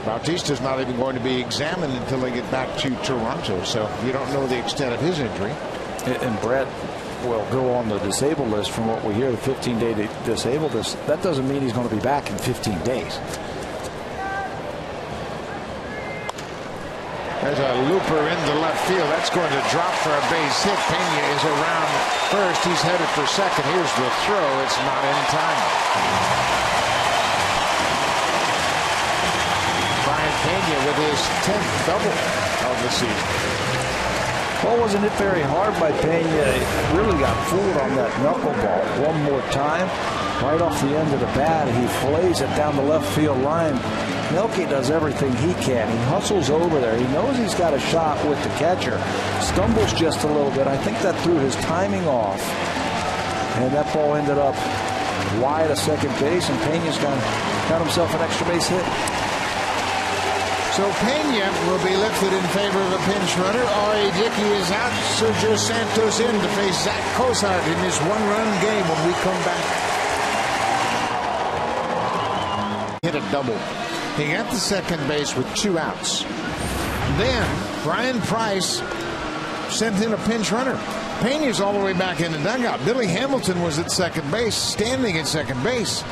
Bautista's not even going to be examined until they get back to Toronto, so you don't know the extent of his injury. And Brett will go on the disabled list. From what we hear, the 15-day disabled list. That doesn't mean he's going to be back in 15 days. There's a looper into left field. That's going to drop for a base hit. Pena is around first. He's headed for second. Here's the throw. It's not in time. Brian Pena with his 10th double of the season. Well, wasn't it very hard by Pena? Really got fooled on that knuckleball. One more time, right off the end of the bat, he flays it down the left field line. Melke does everything he can. He hustles over there. He knows he's got a shot with the catcher. Stumbles just a little bit. I think that threw his timing off. And that ball ended up wide of second base, and Pena's got himself an extra base hit. So Pena will be lifted in favor of a pinch runner. Dickey is out. Sergio Santos in to face Zach Cozart in his one-run game when we come back. Hit a double. He got to second base with 2 outs. Then Brian Price sent in a pinch runner. Pena's all the way back in the dugout. Billy Hamilton was at second base, standing at second base.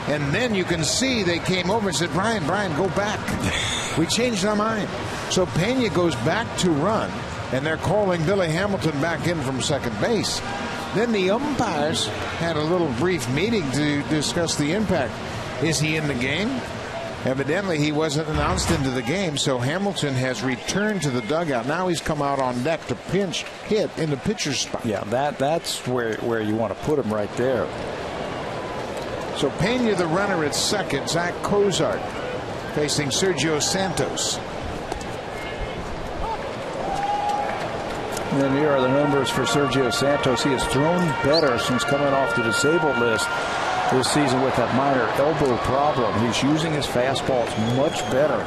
And then you can see they came over and said, Brian, go back. We changed our mind. So Pena goes back to run, and they're calling Billy Hamilton back in from second base. Then the umpires had a little brief meeting to discuss the impact. Is he in the game? Evidently, he wasn't announced into the game, so Hamilton has returned to the dugout. Now he's come out on deck to pinch hit in the pitcher's spot. Yeah, that's where you want to put him right there. So Pena, the runner at second. Zach Cozart facing Sergio Santos. And then here are the numbers for Sergio Santos. He has thrown better since coming off the disabled list this season with that minor elbow problem. He's using his fastballs much better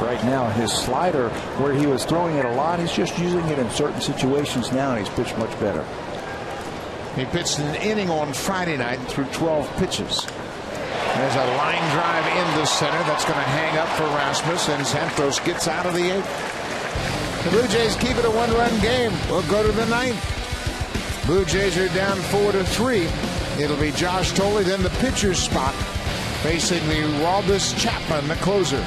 right now. His slider, where he was throwing it a lot, he's just using it in certain situations now, and he's pitched much better. He pitched an inning on Friday night through 12 pitches. There's a line drive into center that's going to hang up for Rasmus, and Santos gets out of the eighth. The Blue Jays keep it a one-run game. We'll go to the ninth. Blue Jays are down 4-3. It'll be Josh Tolley, then the pitcher's spot, facing the Waldis Chapman, the closer.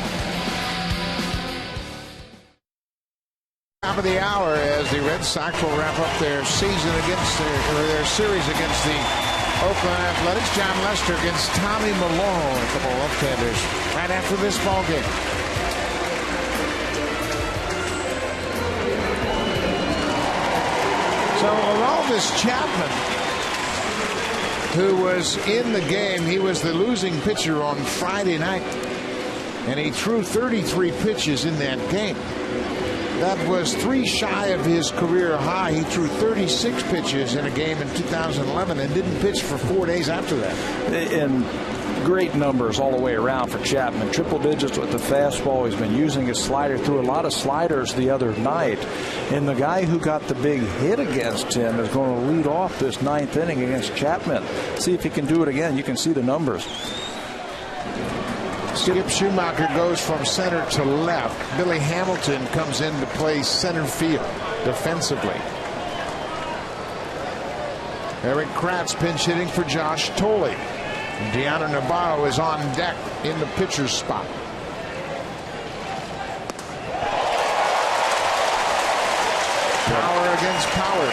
Top of the hour as the Red Sox will wrap up their season against their series against the Oakland Athletics. John Lester against Tommy Malone, a couple of left-handers, right after this ball game. So Waldis Chapman, who was in the game, he was the losing pitcher on Friday night, and he threw 33 pitches in that game. That was 3 shy of his career high. He threw 36 pitches in a game in 2011 and didn't pitch for 4 days after that. And great numbers all the way around for Chapman. Triple digits with the fastball. He's been using his slider, threw a lot of sliders the other night. And the guy who got the big hit against him is going to lead off this ninth inning against Chapman. See if he can do it again. You can see the numbers. Skip Schumacher goes from center to left. Billy Hamilton comes in to play center field defensively. Eric Kratz pinch hitting for Josh Tolley. Deanna Navarro is on deck in the pitcher's spot. Power against power.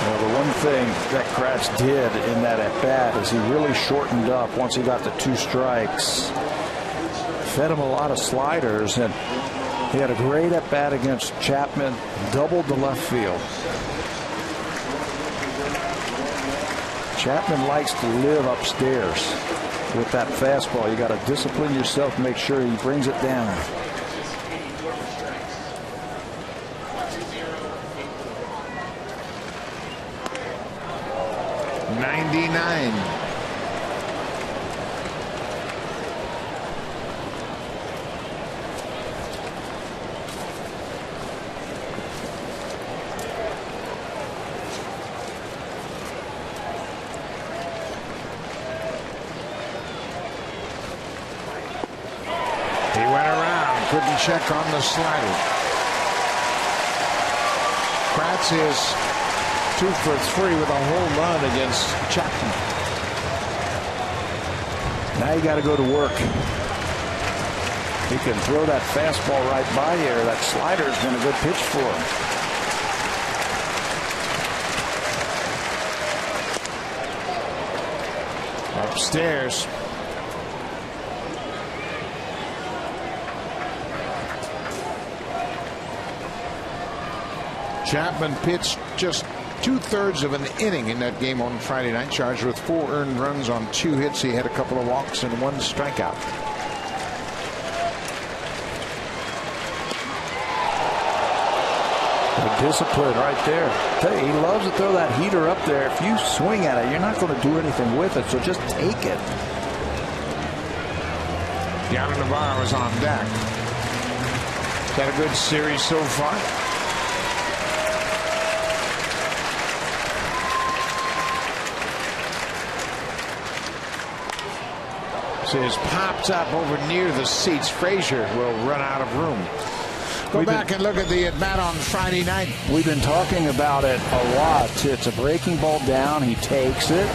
Well, the one thing that Kratz did in that at-bat is he really shortened up once he got the 2 strikes. Fed him a lot of sliders, and he had a great at-bat against Chapman, doubled the left field. Chapman likes to live upstairs with that fastball. You got to discipline yourself, make sure he brings it down. Couldn't check on the slider. Kratz is 2 for 3 with a home run against Chapman. Now you got to go to work. He can throw that fastball right by you. That slider has been a good pitch for him. Upstairs. Chapman pitched just 2/3 of an inning in that game on Friday night, charged with 4 earned runs on 2 hits. He had a couple of walks and 1 strikeout. The discipline right there. He loves to throw that heater up there. If you swing at it, you're not going to do anything with it, so just take it. Deanna Navarro is on deck. Had a good series so far. Is popped up over near the seats. Frazier will run out of room. Go back and look at the at-bat on Friday night. We've been talking about it a lot. It's a breaking ball down. He takes it.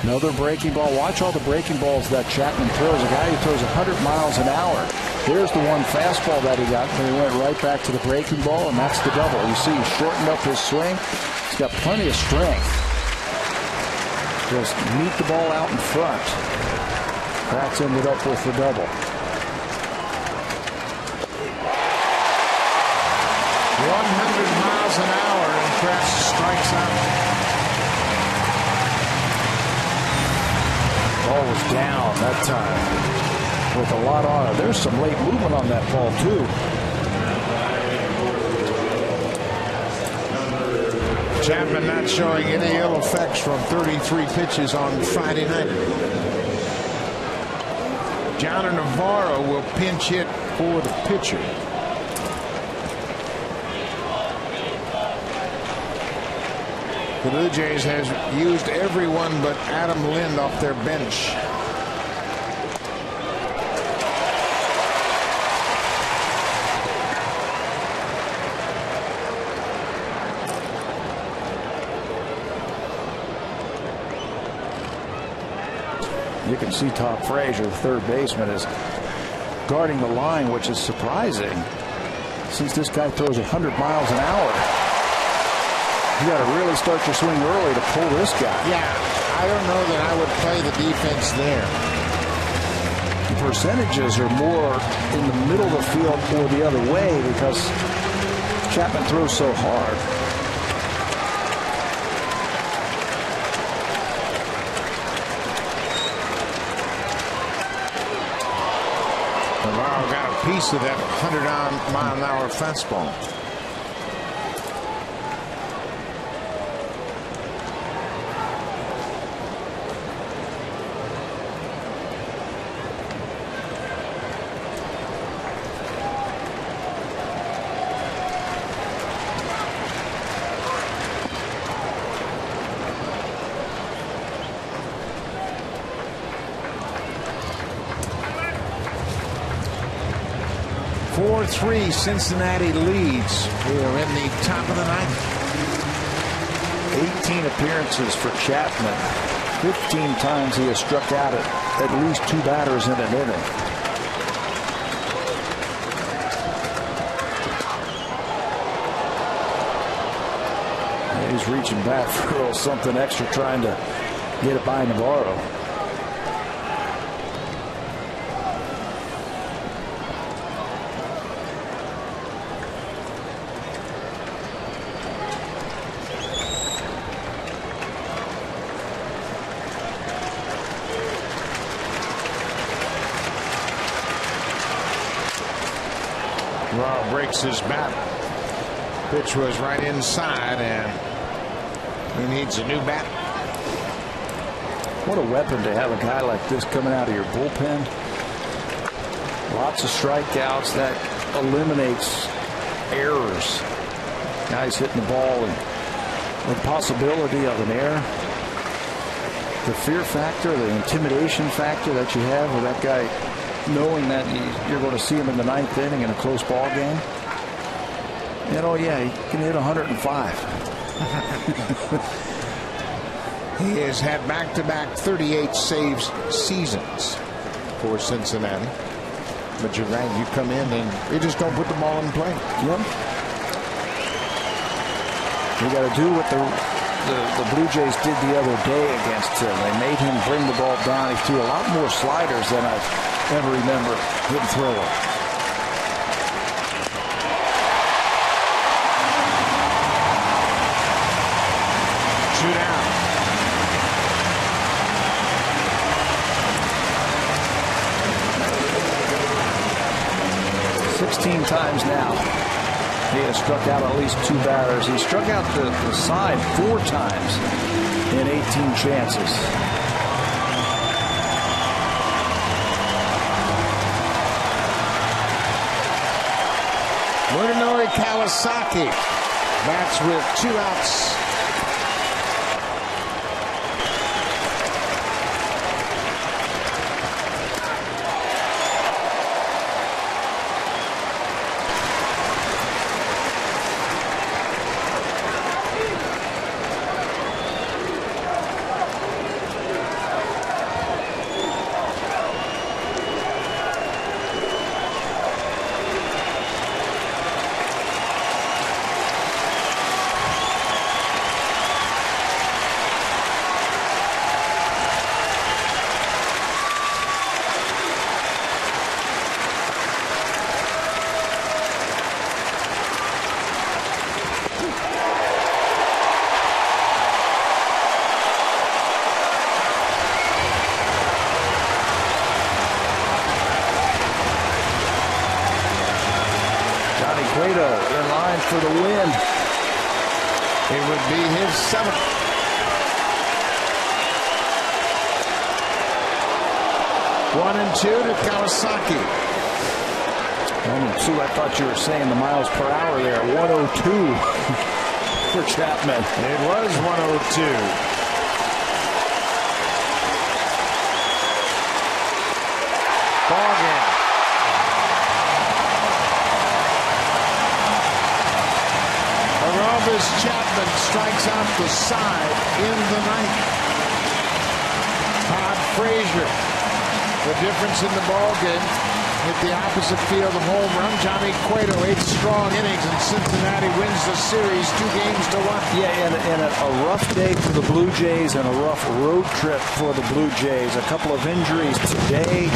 Another breaking ball. Watch all the breaking balls that Chapman throws. A guy who throws 100 miles an hour. Here's the one fastball that he got. And he went right back to the breaking ball, and that's the double. You see, he shortened up his swing. He's got plenty of strength. Just meet the ball out in front. Kratz ended up with the double. 100 miles an hour, and Kratz strikes out. Ball was down that time with a lot on it. There's some late movement on that ball, too. Chapman not showing any ill effects from 33 pitches on Friday night. John Navarro will pinch hit for the pitcher. The Blue Jays has used everyone but Adam Lind off their bench. You can see Todd Frazier, the third baseman, is guarding the line, which is surprising since this guy throws 100 miles an hour. You got to really start your swing early to pull this guy. Yeah, I don't know that I would play the defense there. The percentages are more in the middle of the field or the other way because Chapman throws so hard. Navarro got a piece of that 100-mile-an-hour fastball. Cincinnati leads. We are in the top of the ninth. 18 appearances for Chapman. 15 times he has struck out at least 2 batters in an inning. And he's reaching back for a little something extra, trying to get it by Navarro. Breaks his bat. Pitch was right inside, and he needs a new bat. What a weapon to have a guy like this coming out of your bullpen. Lots of strikeouts. That eliminates errors. Guys hitting the ball and the possibility of an error. The fear factor, the intimidation factor that you have with that guy, knowing that you're going to see him in the ninth inning in a close ball game. And oh yeah, he can hit 105. He has had back-to-back 38 saves seasons for Cincinnati. But you're right, you come in and you just don't put the ball in play. Yep. You got to do what the Blue Jays did the other day against him. They made him bring the ball down. He threw a lot more sliders than I've ever remember him throwing. Shoot out. 16 times now he has struck out at least 2 batters. He struck out the side 4 times in 18 chances. Munenori Kawasaki bats with 2 outs. win. It would be his 7th. 1-2 to Kawasaki. 1-2. I thought you were saying the miles per hour there. 102 for Chapman. It was 102. Ball game. Aroldis Chapman strikes out the side in the 9th. Todd Frazier, the difference in the ball game. Hit the opposite field a home run. Johnny Cueto, 8 strong innings, and Cincinnati wins the series 2-1. Yeah, and a rough day for the Blue Jays and a rough road trip for the Blue Jays. A couple of injuries today.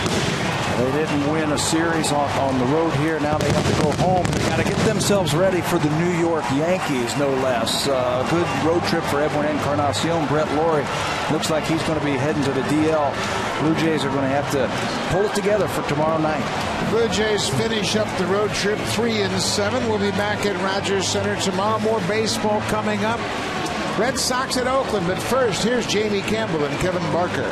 They didn't win a series on the road here. Now they have to go home. They got to get themselves ready for the New York Yankees, no less. Good road trip for Edwin Encarnacion. Brett Laurie looks like he's going to be heading to the DL. Blue Jays are going to have to pull it together for tomorrow night. Blue Jays finish up the road trip 3-7. We'll be back at Rogers Center tomorrow. More baseball coming up. Red Sox at Oakland, but first, here's Jamie Campbell and Kevin Barker.